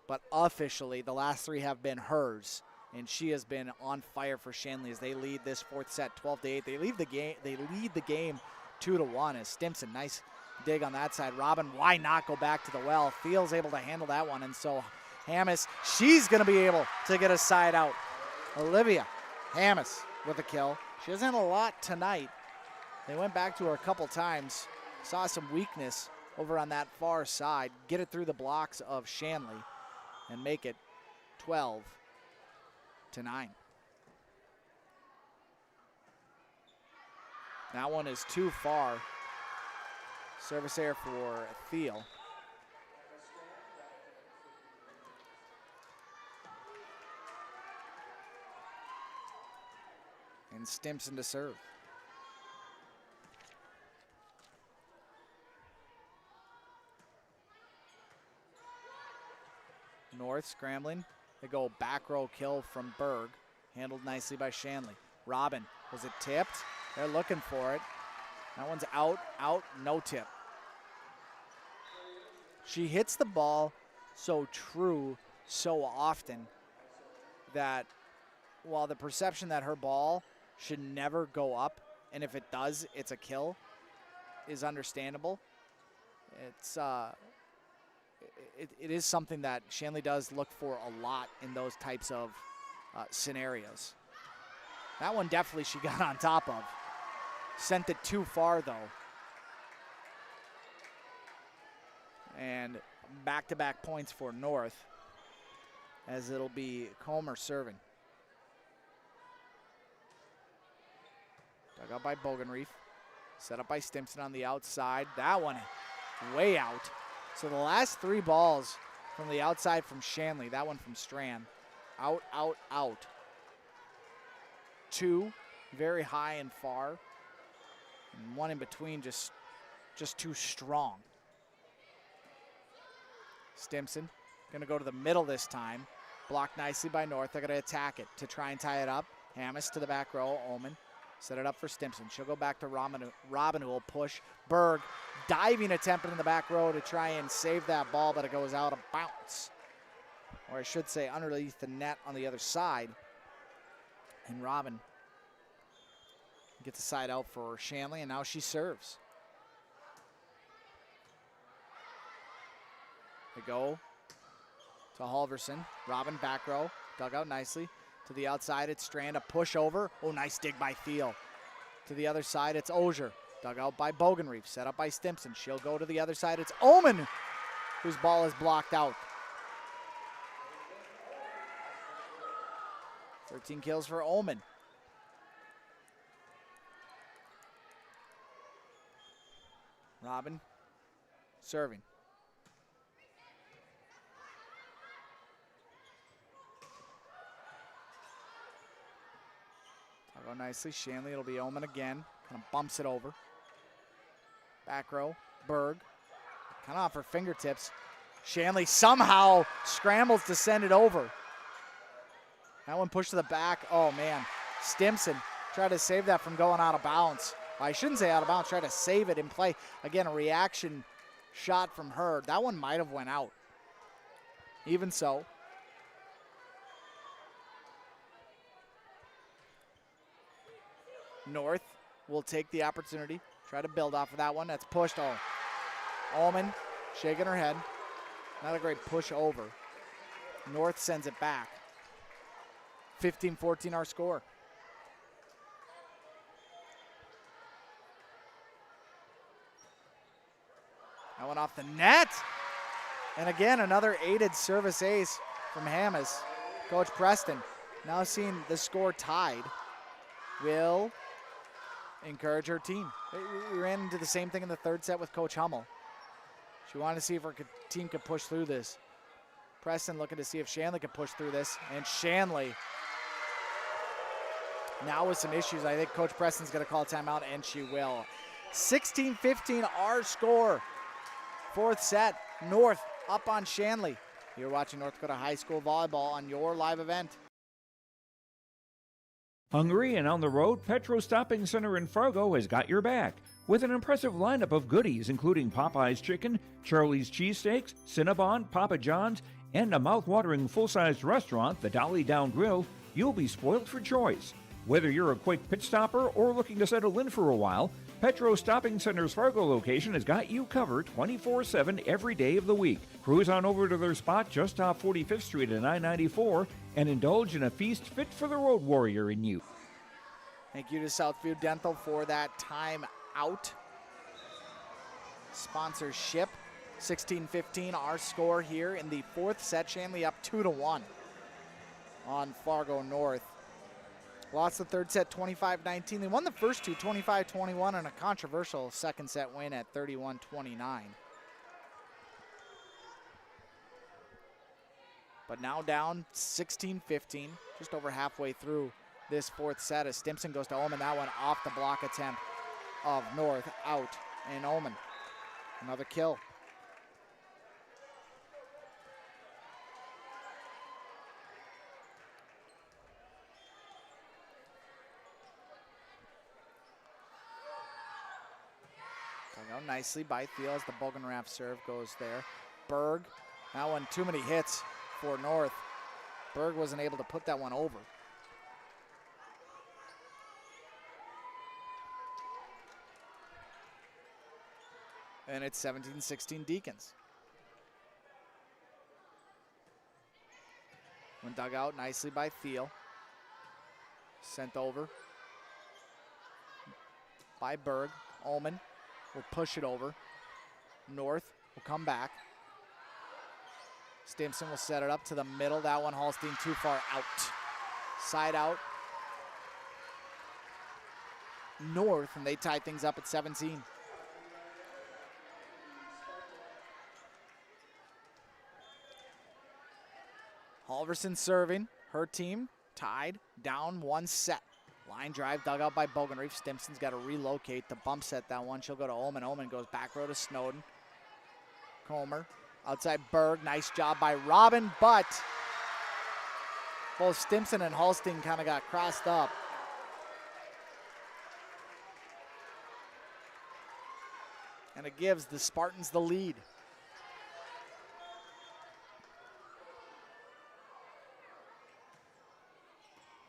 F: but officially the last 3 have been hers, and she has been on fire for Shanley as they lead this 4th set 12-8. They lead the game 2-1 as Stimson, nice dig on that side. Robin, why not go back to the well? Thiel's able to handle that one, and so Hamas, she's going to be able to get a side out. Olivia Hamas with a kill. She hasn't had a lot tonight. They went back to her a couple times, saw some weakness over on that far side, get it through the blocks of Shanley, and make it 12-9. That one is too far. Service error for Thiel. And Stimson to serve. North scrambling. They go back row kill from Berg. Handled nicely by Shanley. Robin, was it tipped? They're looking for it. That one's out, no tip. She hits the ball so true so often that while the perception that her ball should never go up, and if it does, it's a kill, is understandable, it is something that Shanley does look for a lot in those types of scenarios. That one definitely she got on top of. Sent it too far, though. And back-to-back points for North, as it'll be Comer serving. Dug out by Bogenreef. Set up by Stimson on the outside. That one way out. So the last 3 balls from the outside from Shanley, that one from Strand. Out, out, out. two, very high and far. And one in between just too strong. Stimson going to go to the middle this time. Blocked nicely by North. They're going to attack it to try and tie it up. Hammes to the back row. Omen set it up for Stimson. She'll go back to Robin, who will push. Berg, diving attempt in the back row to try and save that ball, but it goes out of bounds. Or I should say underneath the net on the other side. And Robin gets a side out for Shanley, and now she serves. They go to Halverson. Robin back row, dug out nicely. To the outside, it's Strand, a push over. Oh, nice dig by Thiel. To the other side, it's Ogier. Dug out by Bogenreef, set up by Stimson. She'll go to the other side. It's Omen, whose ball is blocked out. 13 kills for Omen. Robin serving. I'll go nicely. Shanley, it'll be Omen again. Kind of bumps it over. Back row, Berg. Kind of off her fingertips. Shanley somehow scrambles to send it over. That one pushed to the back. Oh, man. Stimson tried to save that from going out of bounds. I shouldn't say out of bounds. Tried to save it in play. Again, a reaction shot from her. That one might have went out. Even so. North will take the opportunity. Try to build off of that one. That's pushed. Oh. Ullman shaking her head. Not a great push over. North sends it back. 15-14 our score. That went off the net. And again, another aided service ace from Hammes. Coach Preston, now seeing the score tied, will encourage her team. We ran into the same thing in the third set with Coach Hmel. She wanted to see if her team could push through this. Preston looking to see if Shanley could push through this. And Shanley, now with some issues, I think Coach Preston's going to call timeout, and she will. 16-15 our score. Fourth set, North up on Shanley. You're watching North Dakota High School Volleyball on your live event.
G: Hungry and on the road, Petro Stopping Center in Fargo has got your back. With an impressive lineup of goodies including Popeye's Chicken, Charlie's Cheesesteaks, Cinnabon, Papa John's, and a mouth-watering full-sized restaurant, the Dolly Down Grill, you'll be spoiled for choice. Whether you're a quick pit stopper or looking to settle in for a while, Petro Stopping Center's Fargo location has got you covered 24/7 every day of the week. Cruise on over to their spot just off 45th Street and I-94 and indulge in a feast fit for the road warrior in you.
F: Thank you to Southview Dental for that time out. Sponsorship. 16-15 our score here in the fourth set. Shanley up 2-1 on Fargo North. Lost the third set 25-19. They won the first two 25-21 and a controversial second set win at 31-29. But now down 16-15, just over halfway through this fourth set as Stimson goes to Ullman. That one off the block attempt of North, out, and Ullman. Another kill. Dug out nicely by Thiel as the Bogenraff serve goes there. Berg, that one too many hits for North. Berg wasn't able to put that one over. And it's 17-16 Deacons. One dug out nicely by Thiel. Sent over by Berg. Ullman will push it over. North will come back. Stimson will set it up to the middle. That one, Hallstein, too far out. Side out. North, and they tie things up at 17. Halverson serving. Her team tied down one set. Line drive dug out by Bogenreef. Stimson's got to relocate to bump set that one. She'll go to Omen. Omen goes back row to Snowden. Comer outside Berg. Nice job by Robin, but both Stimson and Holstein kind of got crossed up. And it gives the Spartans the lead.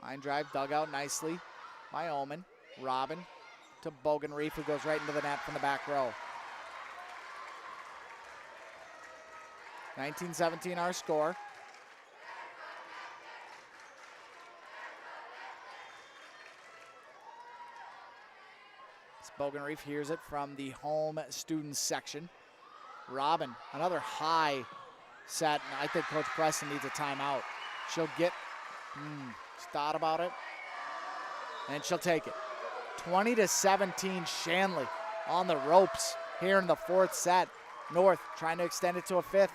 F: Line drive dug out nicely by Omen. Robin to Bogenreef, who goes right into the net from the back row. 19-17 our score. Bogenreef hears it from the home students section. Robin, another high set. I think Coach Preston needs a timeout. She'll get, she's thought about it, and she'll take it. 20-17 Shanley on the ropes here in the fourth set. North trying to extend it to a fifth.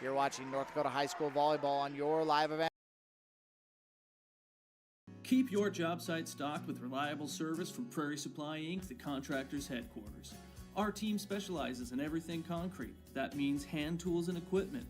F: You're watching North Dakota High School Volleyball on your live event.
R: Keep your job site stocked with reliable service from Prairie Supply Inc., the contractor's headquarters. Our team specializes in everything concrete. That means hand tools and equipment,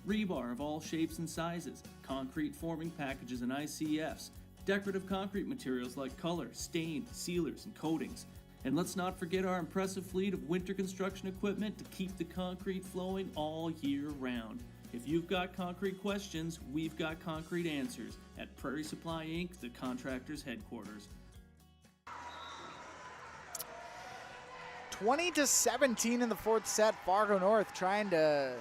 R: rebar of all shapes and sizes, concrete forming packages and ICFs, decorative concrete materials like color, stain, sealers, and coatings. And let's not forget our impressive fleet of winter construction equipment to keep the concrete flowing all year round. If you've got concrete questions, we've got concrete answers at Prairie Supply Inc., the contractor's headquarters.
F: 20-17 in the fourth set. Fargo North trying to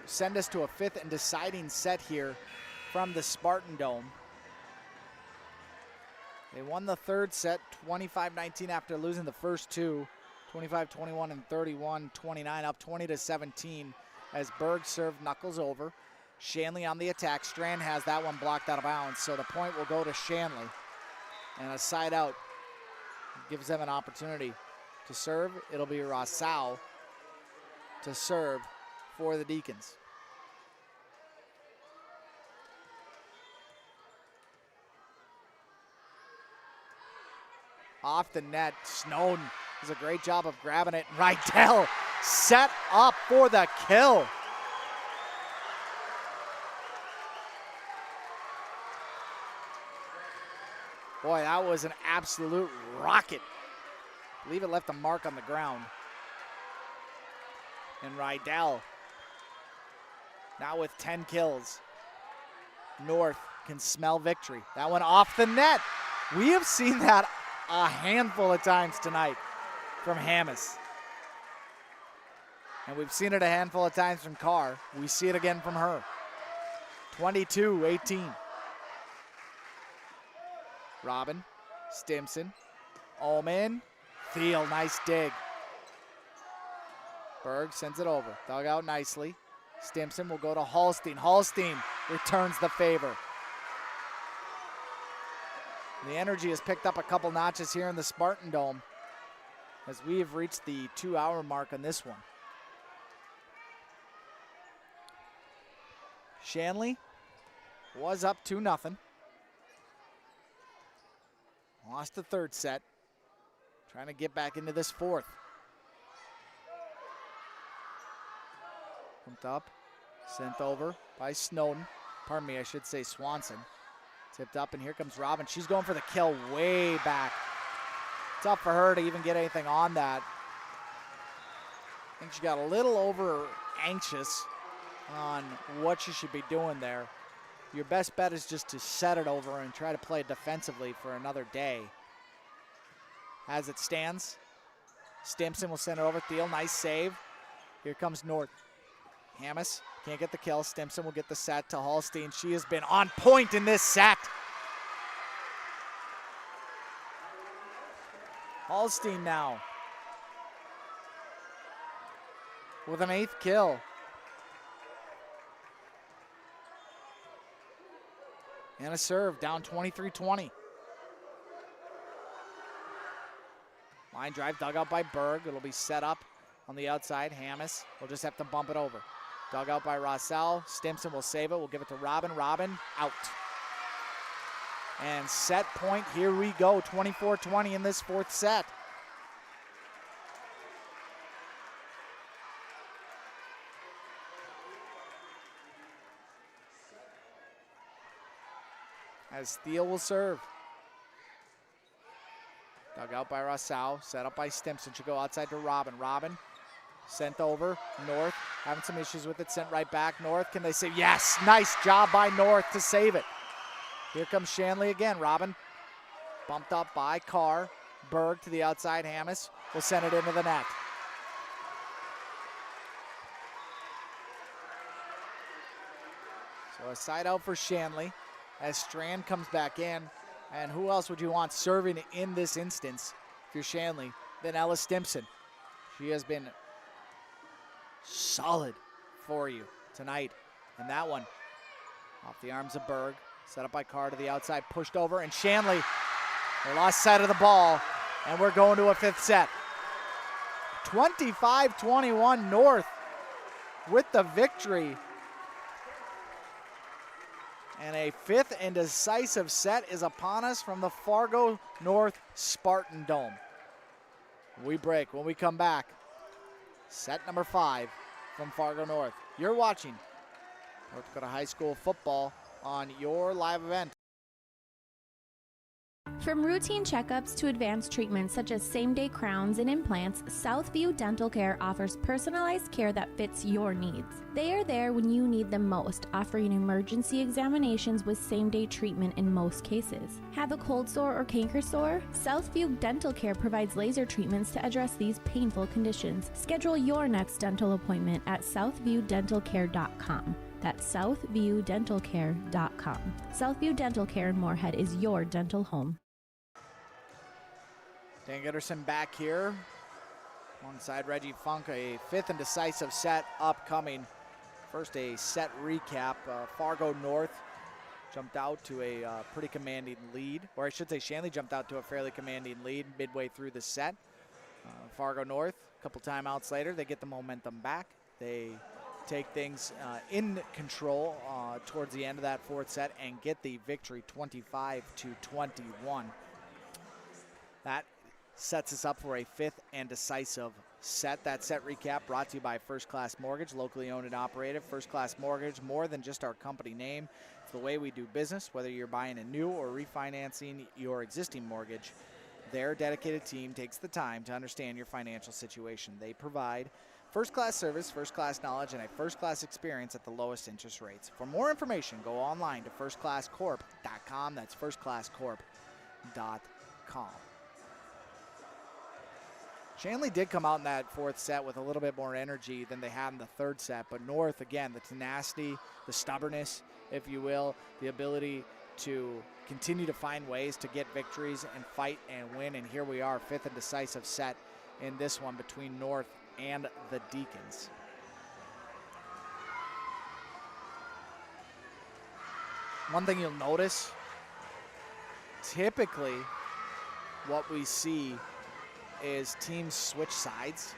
F: send us to a fifth and deciding set here from the Spartan Dome. They won the third set 25-19 after losing the first two. 25-21 and 31-29, up 20-17 as Berg served knuckles over. Shanley on the attack. Strand has that one blocked out of bounds, so the point will go to Shanley. And a side out gives them an opportunity to serve. It'll be Rossau to serve for the Deacons. Off the net, Snowden does a great job of grabbing it. Rydell set up for the kill. Boy, that was an absolute rocket. I believe it left a mark on the ground. And Rydell, now with 10 kills, North can smell victory. That one off the net. We have seen that a handful of times tonight from Hammes. And we've seen it a handful of times from Carr. We see it again from her. 22-18. Robin, Stimson, Omen, Thiel, nice dig. Berg sends it over, dug out nicely. Stimson will go to Holstein. Holstein returns the favor. The energy has picked up a couple notches here in the Spartan Dome as we have reached the 2-hour mark on this one. Shanley was up 2-0. Lost the third set. Trying to get back into this fourth. Pumped up, sent over by Snowden. Pardon me, I should say Swanson. Tipped up, and here comes Robin. She's going for the kill way back. Tough for her to even get anything on that. I think she got a little over anxious on what she should be doing there. Your best bet is just to set it over and try to play defensively for another day. As it stands, Stimson will send it over. Thiel, nice save. Here comes North. Hammes can't get the kill. Stimson will get the set to Holstein. She has been on point in this set. Holstein now with an 8th kill. And a serve, down 23-20. Line drive dug out by Berg. It'll be set up on the outside. Hammes will just have to bump it over. Dug out by Rossell. Stimson will save it. We'll give it to Robin. Robin out. And set point, here we go, 24-20 in this fourth set. As Steele will serve. Dug out by Rossau, set up by Stimson, should go outside to Robin. Robin sent over, North, having some issues with it, sent right back. North, can they save? Yes, nice job by North to save it. Here comes Shanley again. Robin bumped up by Carr. Berg to the outside, Hammes will send it into the net. So a side out for Shanley as Strand comes back in. And who else would you want serving in this instance if you're Shanley than Ella Stimson? She has been solid for you tonight. And that one off the arms of Berg, set up by Carr to the outside, pushed over, and Shanley, they lost sight of the ball, and we're going to a fifth set. 25-21 North with the victory. And a fifth and decisive set is upon us from the Fargo North Spartan Dome. We break. When we come back, set number 5 from Fargo North. You're watching North Dakota High School football on your live event.
S: From routine checkups to advanced treatments such as same-day crowns and implants, Southview Dental Care offers personalized care that fits your needs. They are there when you need them most, offering emergency examinations with same-day treatment in most cases. Have a cold sore or canker sore? Southview Dental Care provides laser treatments to address these painful conditions. Schedule your next dental appointment at southviewdentalcare.com. That's southviewdentalcare.com. Southview Dental Care in Moorhead is your dental home.
F: Dan Gutterson back here alongside Reggie Funk. A fifth and decisive set upcoming. First, a set recap. Fargo North jumped out to a pretty commanding lead, or I should say Shanley jumped out to a fairly commanding lead midway through the set. Fargo North, a couple timeouts later, they get the momentum back. They take things in control towards the end of that fourth set and get the victory 25-21. That sets us up for a fifth and decisive set. That set recap brought to you by First Class Mortgage, locally owned and operated. First Class Mortgage, more than just our company name. It's the way we do business, whether you're buying a new or refinancing your existing mortgage. Their dedicated team takes the time to understand your financial situation. They provide first-class service, first-class knowledge, and a first-class experience at the lowest interest rates. For more information, go online to firstclasscorp.com. That's firstclasscorp.com. Shanley did come out in that fourth set with a little bit more energy than they had in the third set, but North, again, the tenacity, the stubbornness, if you will, the ability to continue to find ways to get victories and fight and win, and here we are, fifth and decisive set in this one between North and the Deacons. One thing you'll notice, typically what we see is teams switch sides,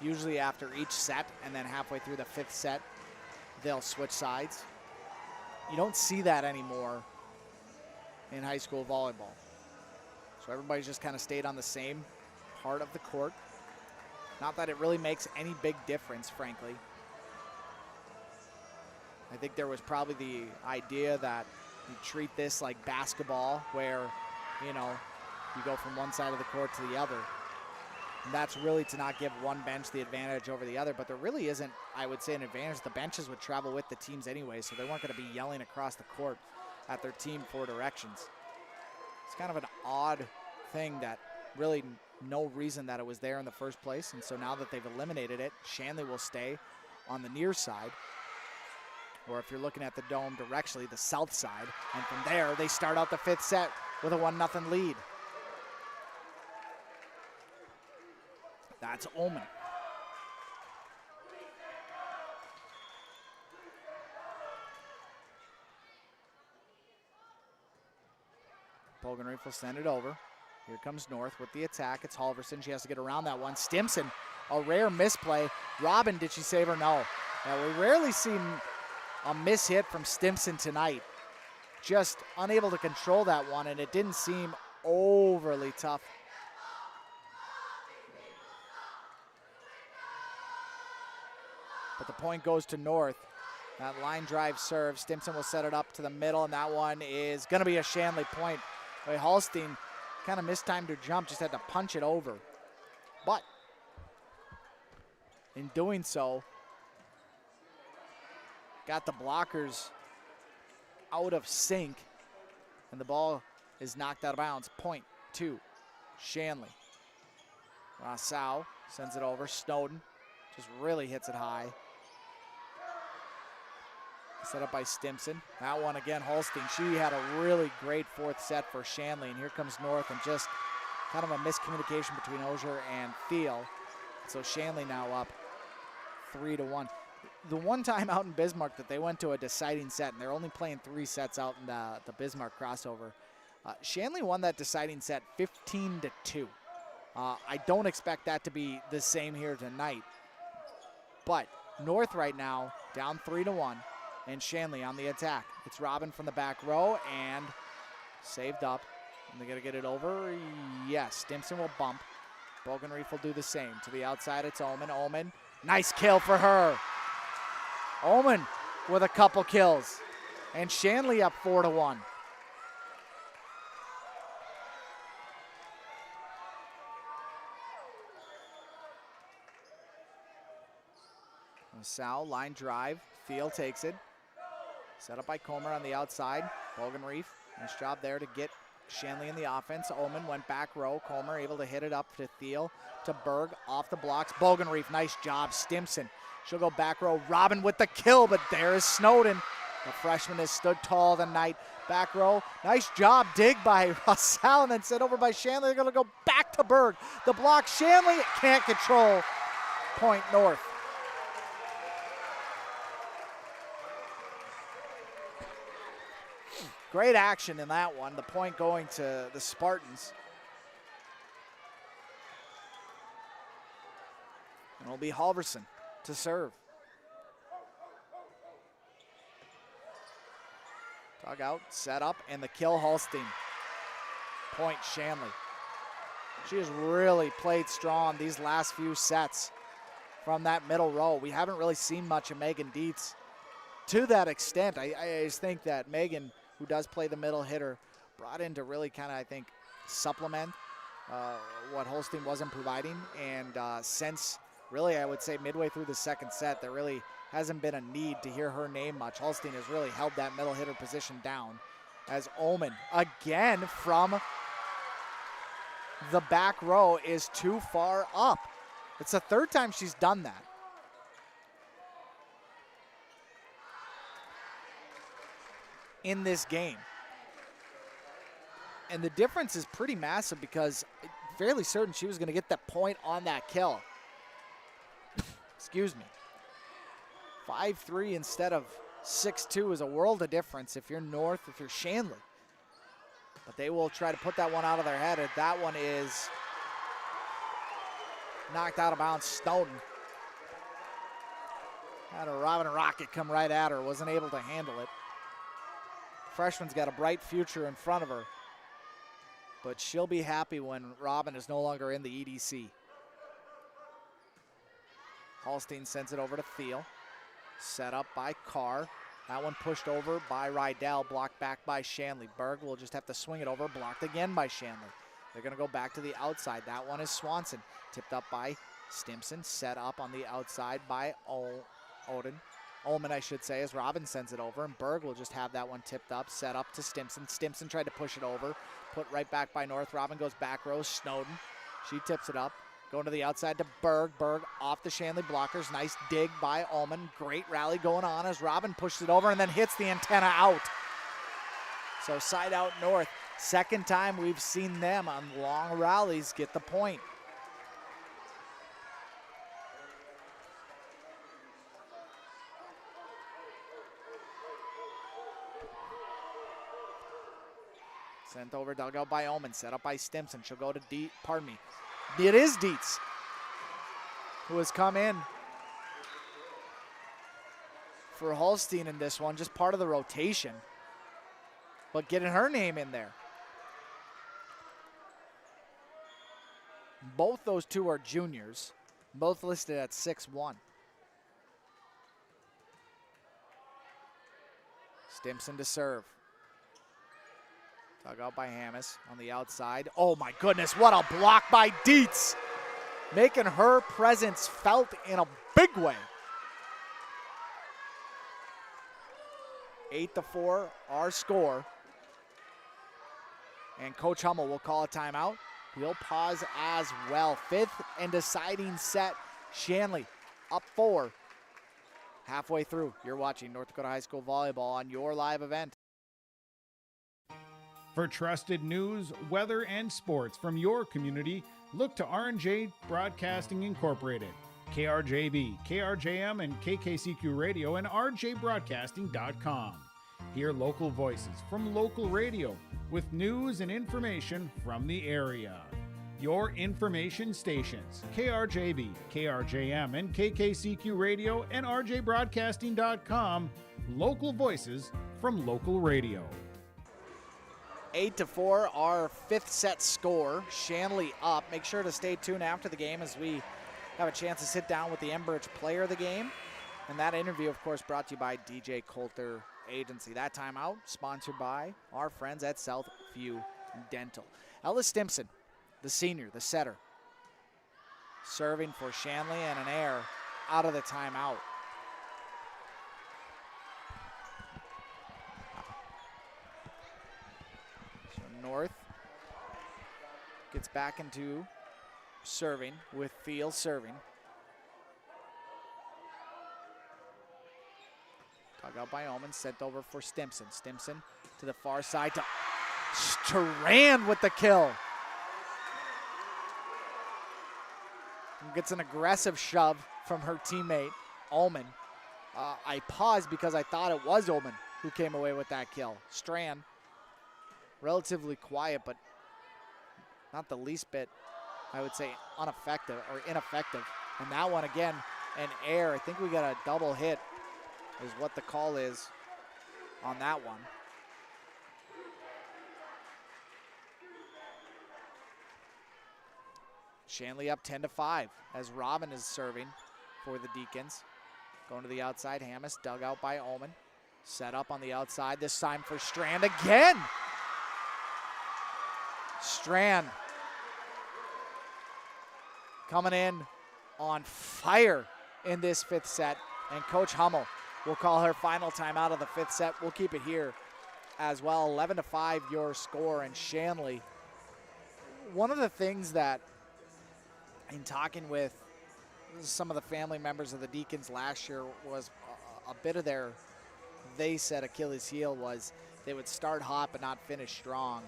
F: usually after each set, and then halfway through the fifth set, they'll switch sides. You don't see that anymore in high school volleyball. So everybody's just kind of stayed on the same part of the court. Not that it really makes any big difference, frankly. I think there was probably the idea that you treat this like basketball where, you know, you go from one side of the court to the other. And that's really to not give one bench the advantage over the other, but there really isn't, I would say, an advantage. The benches would travel with the teams anyway, so they weren't going to be yelling across the court at their team for directions. It's kind of an odd thing that really no reason that it was there in the first place, and so now that they've eliminated it, Shanley will stay on the near side, or if you're looking at the dome directionally, the south side, and from there they start out the fifth set with a 1-0 lead. That's Ullman. Pogenreef will send it over. Here comes North with the attack. It's Halverson. She has to get around that one. Stimson, a rare misplay. Robin, did she save her? No. We rarely see a miss hit from Stimson tonight. just unable to control that one, and it didn't seem overly tough. But the point goes to North. That line drive serve. Stimson will set it up to the middle, and that one is going to be a Shanley point. Holstein kind of mistimed her jump, just had to punch it over. But in doing so, got the blockers out of sync, and the ball is knocked out of bounds. Point to Shanley. Rossau sends it over. Snowden just really hits it high. Set up by Stimson. That one again, Holstein. She had a really great fourth set for Shanley, and here comes North, and just kind of a miscommunication between Osier and Thiel. So Shanley now up 3-1. The one time out in Bismarck that they went to a deciding set, and they're only playing 3 sets out in the Bismarck crossover. Shanley won that deciding set 15-2. I don't expect that to be the same here tonight. But North right now down 3-1. And Shanley on the attack. It's Robin from the back row and saved up. And they're going to get it over. Yes, Stimson will bump. Bogenreef will do the same. To the outside, it's Omen. Omen, nice kill for her. Omen with a couple kills. And Shanley up 4-1. Sal, line drive. Thiel takes it. Set up by Comer on the outside. Bogenreef, nice job there to get Shanley in the offense. Omen went back row. Comer able to hit it up to Thiel, to Berg, off the blocks. Bogenreef, nice job. Stimson, she'll go back row. Robin with the kill, but there is Snowden. The freshman has stood tall tonight. Back row, nice job. Dig by Rossau and then sent over by Shanley. They're going to go back to Berg. The block, Shanley can't control. Point North. Great action in that one. The point going to the Spartans. And it'll be Halverson to serve. Dugout, set up, and the kill Holstein. Point Shanley. She has really played strong these last few sets from that middle row. We haven't really seen much of Megan Dietz to that extent. I just think that Megan, who does play the middle hitter, brought in to really kind of, I think, supplement what Holstein wasn't providing. And since, really, I would say midway through the second set, there really hasn't been a need to hear her name much. Holstein has really held that middle hitter position down. As Omen, again from the back row, is too far up. It's the third time she's done that. In this game. And the difference is pretty massive because I'm fairly certain she was going to get that point on that kill. Excuse me. 5-3 instead of 6-2 is a world of difference if you're North, if you're Shanley. But they will try to put that one out of their head. And that one is knocked out of bounds. Snowden had a Robin Rocket come right at her, wasn't able to handle it. Freshman's got a bright future in front of her, but she'll be happy when Robin is no longer in the EDC. Holstein sends it over to Thiel. Set up by Carr. That one pushed over by Rydell, blocked back by Shanley. Berg will just have to swing it over, blocked again by Shanley. They're going to go back to the outside. That one is Swanson, tipped up by Stimson, set up on the outside by Ullman, I should say, as Robin sends it over, and Berg will just have that one tipped up, set up to Stimson. Stimson tried to push it over, put right back by North. Robin goes back row. Snowden, she tips it up, going to the outside to Berg. Berg off the Shanley blockers. Nice dig by Ullman. Great rally going on as Robin pushes it over and then hits the antenna out. So side out North. Second time we've seen them on long rallies get the point. Sent over, dugout by Ullman, set up by Stimson. She'll go to it is Dietz who has come in for Holstein in this one, just part of the rotation. but getting her name in there. Both those two are juniors, both listed at 6'1". Stimson to serve. Dug out by Hmel on the outside. Oh my goodness, what a block by Dietz. Making her presence felt in a big way. 8-4, our score. And Coach Hmel will call a timeout. He'll pause as well. 5th and deciding set. Shanley up 4. Halfway through, you're watching North Dakota High School Volleyball on your live event.
T: For trusted news, weather, and sports from your community, look to R&J Broadcasting Incorporated, KRJB, KRJM, and KKCQ Radio, and rjbroadcasting.com. Hear local voices from local radio with news and information from the area. Your information stations, KRJB, KRJM, and KKCQ Radio, and rjbroadcasting.com. Local voices from local radio.
F: 8-4, our 5th set score. Shanley up. Make sure to stay tuned after the game as we have a chance to sit down with the Enbridge player of the game. And that interview, of course, brought to you by DJ Coulter Agency. That timeout sponsored by our friends at Southview Dental. Ellis Stimson, the senior, the setter, serving for Shanley, and an air out of the timeout. So North gets back into serving with Thiel serving. Dug out by Omen, sent over for Stimson. Stimson to the far side to Strand with the kill. Gets an aggressive shove from her teammate, Ullman. I paused because I thought it was Ullman who came away with that kill. Strand, relatively quiet, but not the least bit, I would say, ineffective. And that one, again, an air. I think we got a double hit is what the call is on that one. Shanley up 10-5 as Robin is serving for the Deacons. Going to the outside, Hmel, dug out by Ullman. Set up on the outside, this time for Strand again. Strand coming in on fire in this 5th set. And Coach Hmel will call her final timeout of the 5th set. We'll keep it here as well. 11-5 your score. And Shanley, one of the things that, in talking with some of the family members of the Deacons last year, was a bit of their, they said, Achilles heel was they would start hot but not finish strong.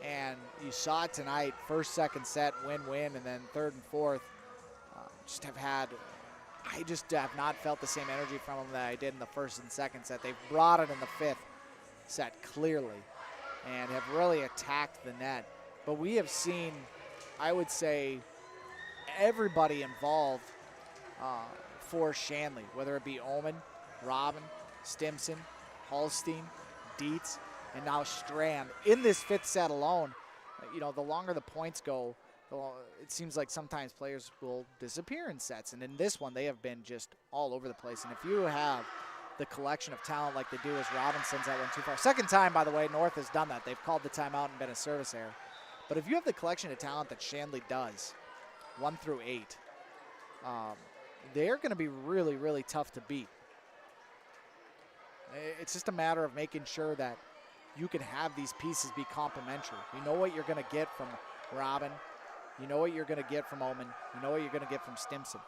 F: And you saw it tonight, first, second set, win-win, and then third and fourth, I just have not felt the same energy from them that I did in the first and second set. They've brought it in the 5th set clearly and have really attacked the net. But we have seen, I would say, everybody involved for Shanley, whether it be Ullman, Robin, Stimson, Holstein, Dietz, and now Strand. In this 5th set alone, the longer the points go, it seems like sometimes players will disappear in sets. And in this one, they have been just all over the place. And if you have the collection of talent like they do, as Robin sends that one too far. Second time, by the way, North has done that. They've called the timeout and been a service error. But if you have the collection of talent that Shanley does, 1 through 8, they're going to be really, really tough to beat. It's just a matter of making sure that you can have these pieces be complementary. You know what you're going to get from Robin. You know what you're going to get from Ullman. You know what you're going to get from Stimson.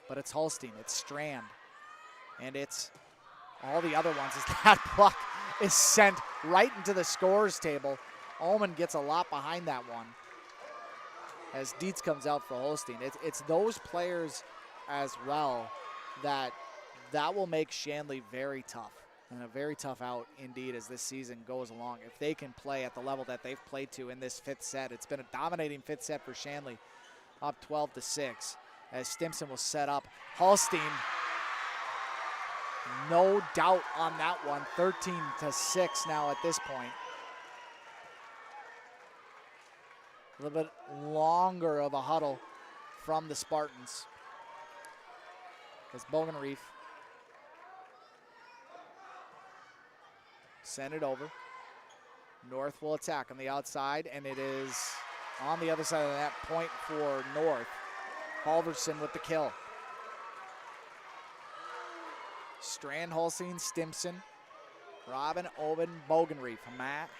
F: But it's Holstein, it's Strand, and it's all the other ones. As that puck is sent right into the scores table. Ullman gets a lot behind that one as Dietz comes out for Holstein. It's those players as well that will make Shanley very tough, and a very tough out indeed as this season goes along. If they can play at the level that they've played to in this 5th set, it's been a dominating 5th set for Shanley, up 12-6 as Stimson will set up. Holstein No doubt on that one. 13-6 now at this point. A little bit longer of a huddle from the Spartans. As Bogenreef send it over. North will attack on the outside, and it is on the other side of that point for North. Halverson with the kill. Strand, Holstein, Stimson, Robin, Oben, Bogenreef,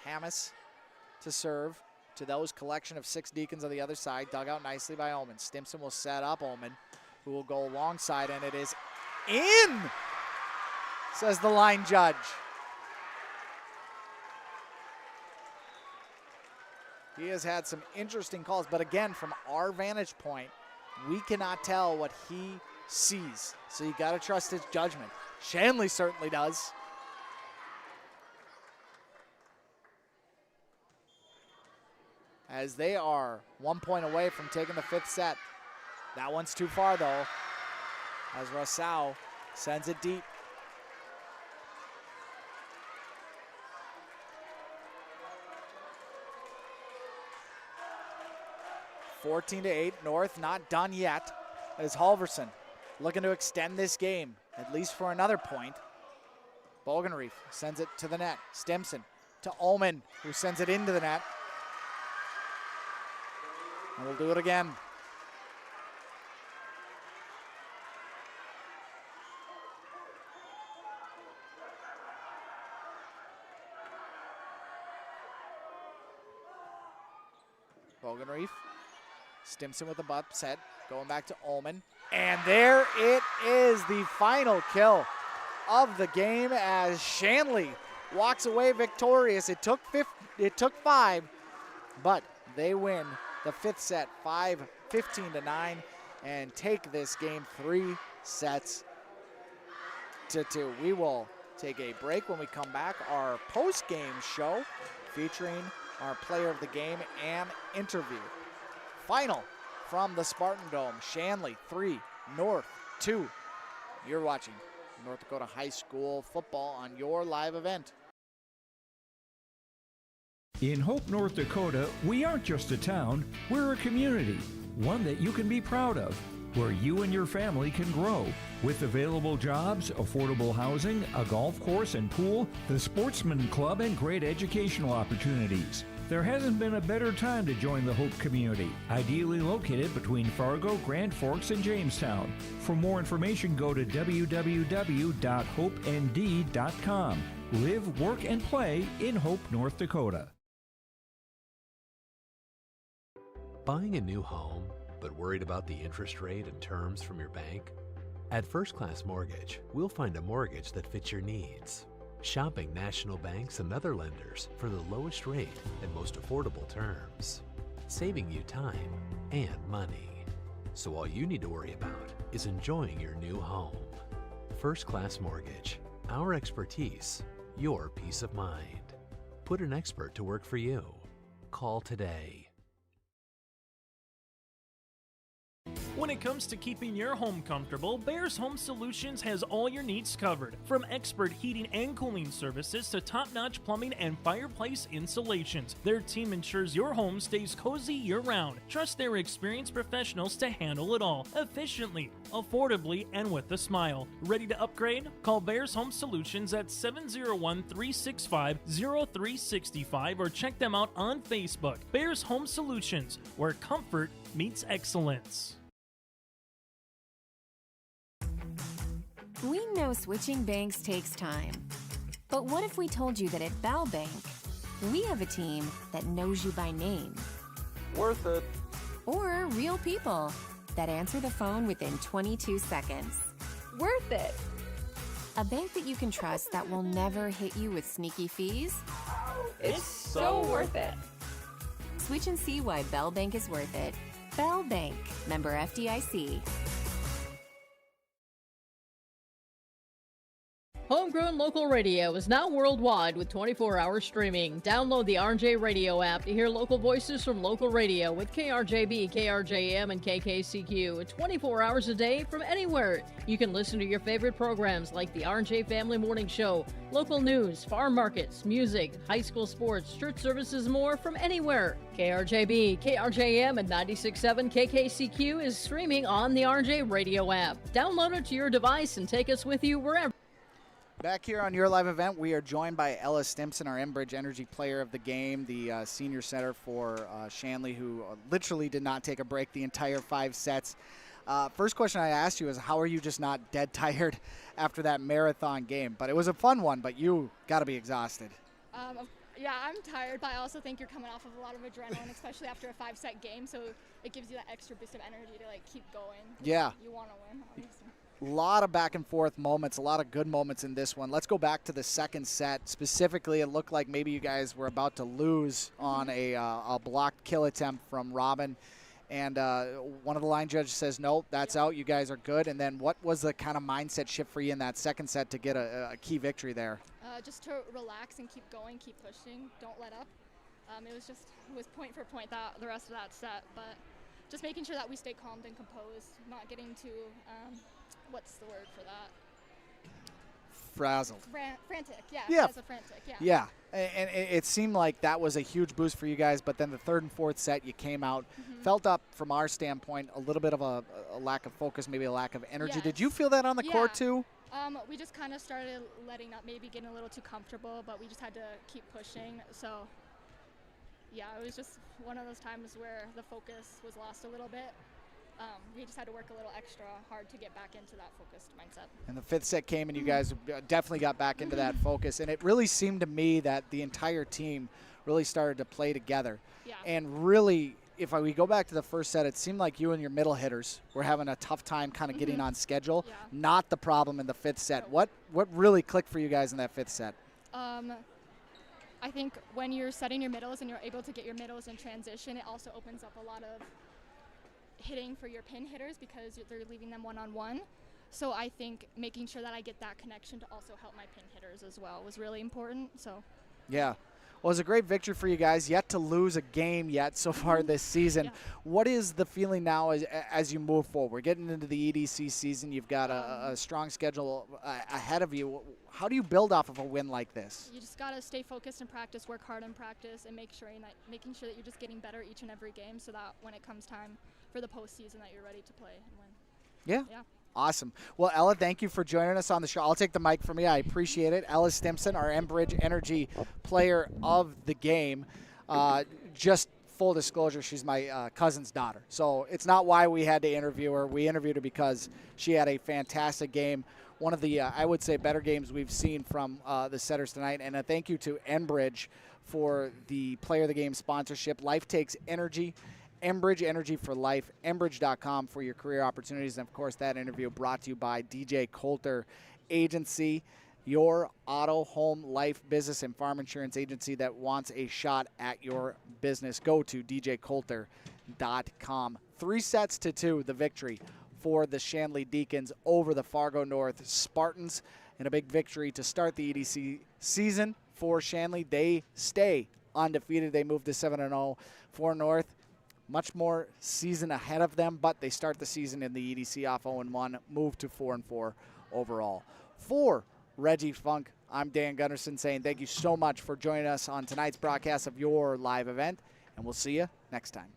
F: Hammes to serve to those collection of 6 Deacons on the other side. Dug out nicely by Omen. Stimson will set up Omen, who will go alongside, and it is in, says the line judge. He has had some interesting calls, but again, from our vantage point, we cannot tell what he sees. So you got to trust his judgment. Shanley certainly does. As they are 1 point away from taking the 5th set. That one's too far though, as Rousseau sends it deep. (14-8), North not done yet, as Halverson looking to extend this game, at least for another point. Bogenreef sends it to the net. Stimson to Ullman, who sends it into the net. And we'll do it again. Bogenreef. Stimson with the butt set, going back to Ullman. And there it is, the final kill of the game as Shanley walks away victorious. It took 5, but they win the 5th set 15-9 and take this game 3 sets to 2. We will take a break. When we come back, our post-game show featuring our player of the game and interview. Final from the Spartan Dome, Shanley 3, North 2. You're watching North Dakota High School football on your live event.
G: In Hope, North Dakota, we aren't just a town, we're a community, one that you can be proud of, where you and your family can grow. With available jobs, affordable housing, a golf course and pool, the Sportsman Club, and great educational opportunities. There hasn't been a better time to join the Hope community, ideally located between Fargo, Grand Forks, and Jamestown. For more information, go to www.hopend.com. Live, work, and play in Hope, North Dakota.
H: Buying a new home, but worried about the interest rate and terms from your bank? At First Class Mortgage, we'll find a mortgage that fits your needs. Shopping national banks and other lenders for the lowest rate and most affordable terms, saving you time and money. So all you need to worry about is enjoying your new home. First Class Mortgage, our expertise, your peace of mind. Put an expert to work for you. Call today.
B: When it comes to keeping your home comfortable, Bears Home Solutions has all your needs covered. From expert heating and cooling services to top-notch plumbing and fireplace installations, their team ensures your home stays cozy year-round. Trust their experienced professionals to handle it all, efficiently, affordably, and with a smile. Ready to upgrade? Call Bears Home Solutions at 701-365-0365 or check them out on Facebook. Bears Home Solutions, where comfort meets excellence.
J: We know switching banks takes time. But what if we told you that at Bell Bank, we have a team that knows you by name?
L: Worth it.
J: Or real people that answer the phone within 22 seconds.
L: Worth it.
J: A bank that you can trust that will never hit you with sneaky fees?
L: It's so worth it.
J: Switch and see why Bell Bank is worth it. Bell Bank, member FDIC.
K: Homegrown local radio is now worldwide with 24-hour streaming. Download the RJ Radio app to hear local voices from local radio with KRJB, KRJM, and KKCQ 24 hours a day from anywhere. You can listen to your favorite programs like the RJ Family Morning Show, local news, farm markets, music, high school sports, church services, more from anywhere. KRJB, KRJM, and 96.7 KKCQ is streaming on the RJ Radio app. Download it to your device and take us with you wherever.
F: Back here on your live event, we are joined by Ella Stimpson, our Enbridge Energy Player of the Game, the senior setter for Shanley, who literally did not take a break the entire 5 sets. First question I asked you is, how are you just not dead tired after that marathon game? But it was a fun one, but you got to be exhausted.
U: Yeah, I'm tired, but I also think you're coming off of a lot of adrenaline, especially after a 5-set game, so it gives you that extra boost of energy to, like, keep going.
F: Yeah.
U: You want to win, obviously.
F: A lot of back and forth moments, a lot of good moments in this one. Let's go back to the second set. Specifically, it looked like maybe you guys were about to lose on a blocked kill attempt from Robin. And one of the line judges says, no, that's out. You guys are good. And then what was the kind of mindset shift for you in that second set to get a key victory there?
U: Just to relax and keep going, keep pushing, don't let up. It was point for point the rest of that set. But just making sure that we stay calm and composed, not getting too what's the word for that?
F: Frazzled.
U: Frantic, yeah.
F: Yeah.
U: Frantic, yeah.
F: Yeah, and it seemed like that was a huge boost for you guys, but then the third and fourth set, you came out, felt up from our standpoint, a little bit of a lack of focus, maybe a lack of energy.
U: Yes.
F: Did you feel that on the court too?
U: We just kind of started letting up, maybe getting a little too comfortable, but we just had to keep pushing. So, yeah, it was just one of those times where the focus was lost a little bit. We just had to work a little extra hard to get back into that focused mindset.
F: And the fifth set came, and you guys definitely got back into that focus. And it really seemed to me that the entire team really started to play together.
U: Yeah.
F: And really, if we go back to the first set, it seemed like you and your middle hitters were having a tough time kind of getting on schedule.
U: Yeah.
F: Not the problem in the fifth set. What really clicked for you guys in that fifth set?
U: I think when you're setting your middles and you're able to get your middles in transition, it also opens up a lot of hitting for your pin hitters because they're leaving them one-on-one. So I think making sure that I get that connection to also help my pin hitters as well was really important. So
F: Yeah. Well, it was a great victory for you guys. Yet to lose a game yet so far this season.
U: Yeah.
F: What is the feeling now as you move forward? We're getting into the EDC season. You've got a strong schedule ahead of you. How do you build off of a win like this?
U: You just got to stay focused in practice, work hard in practice, and making sure that you're just getting better each and every game so that when it comes time for the postseason that you're ready to play and win.
F: Yeah. Awesome. Well, Ella, thank you for joining us on the show. I'll take the mic from you. I appreciate it. Ella Stimpson, our Enbridge Energy Player of the Game. Just full disclosure, she's my cousin's daughter. So it's not why we had to interview her. We interviewed her because she had a fantastic game. One of the, I would say, better games we've seen from the setters tonight. And a thank you to Enbridge for the Player of the Game sponsorship. Life takes energy. Enbridge Energy for Life, Enbridge.com for your career opportunities. And, of course, that interview brought to you by DJ Coulter Agency, your auto, home, life, business, and farm insurance agency that wants a shot at your business. Go to djcoulter.com. 3-2, the victory for the Shanley Deacons over the Fargo North Spartans. And a big victory to start the EDC season for Shanley. They stay undefeated. They move to 7-0 for North. Much more season ahead of them, but they start the season in the EDC off 0-1, move to 4-4 overall. For Reggie Funk, I'm Dan Gunderson saying thank you so much for joining us on tonight's broadcast of your live event, and we'll see you next time.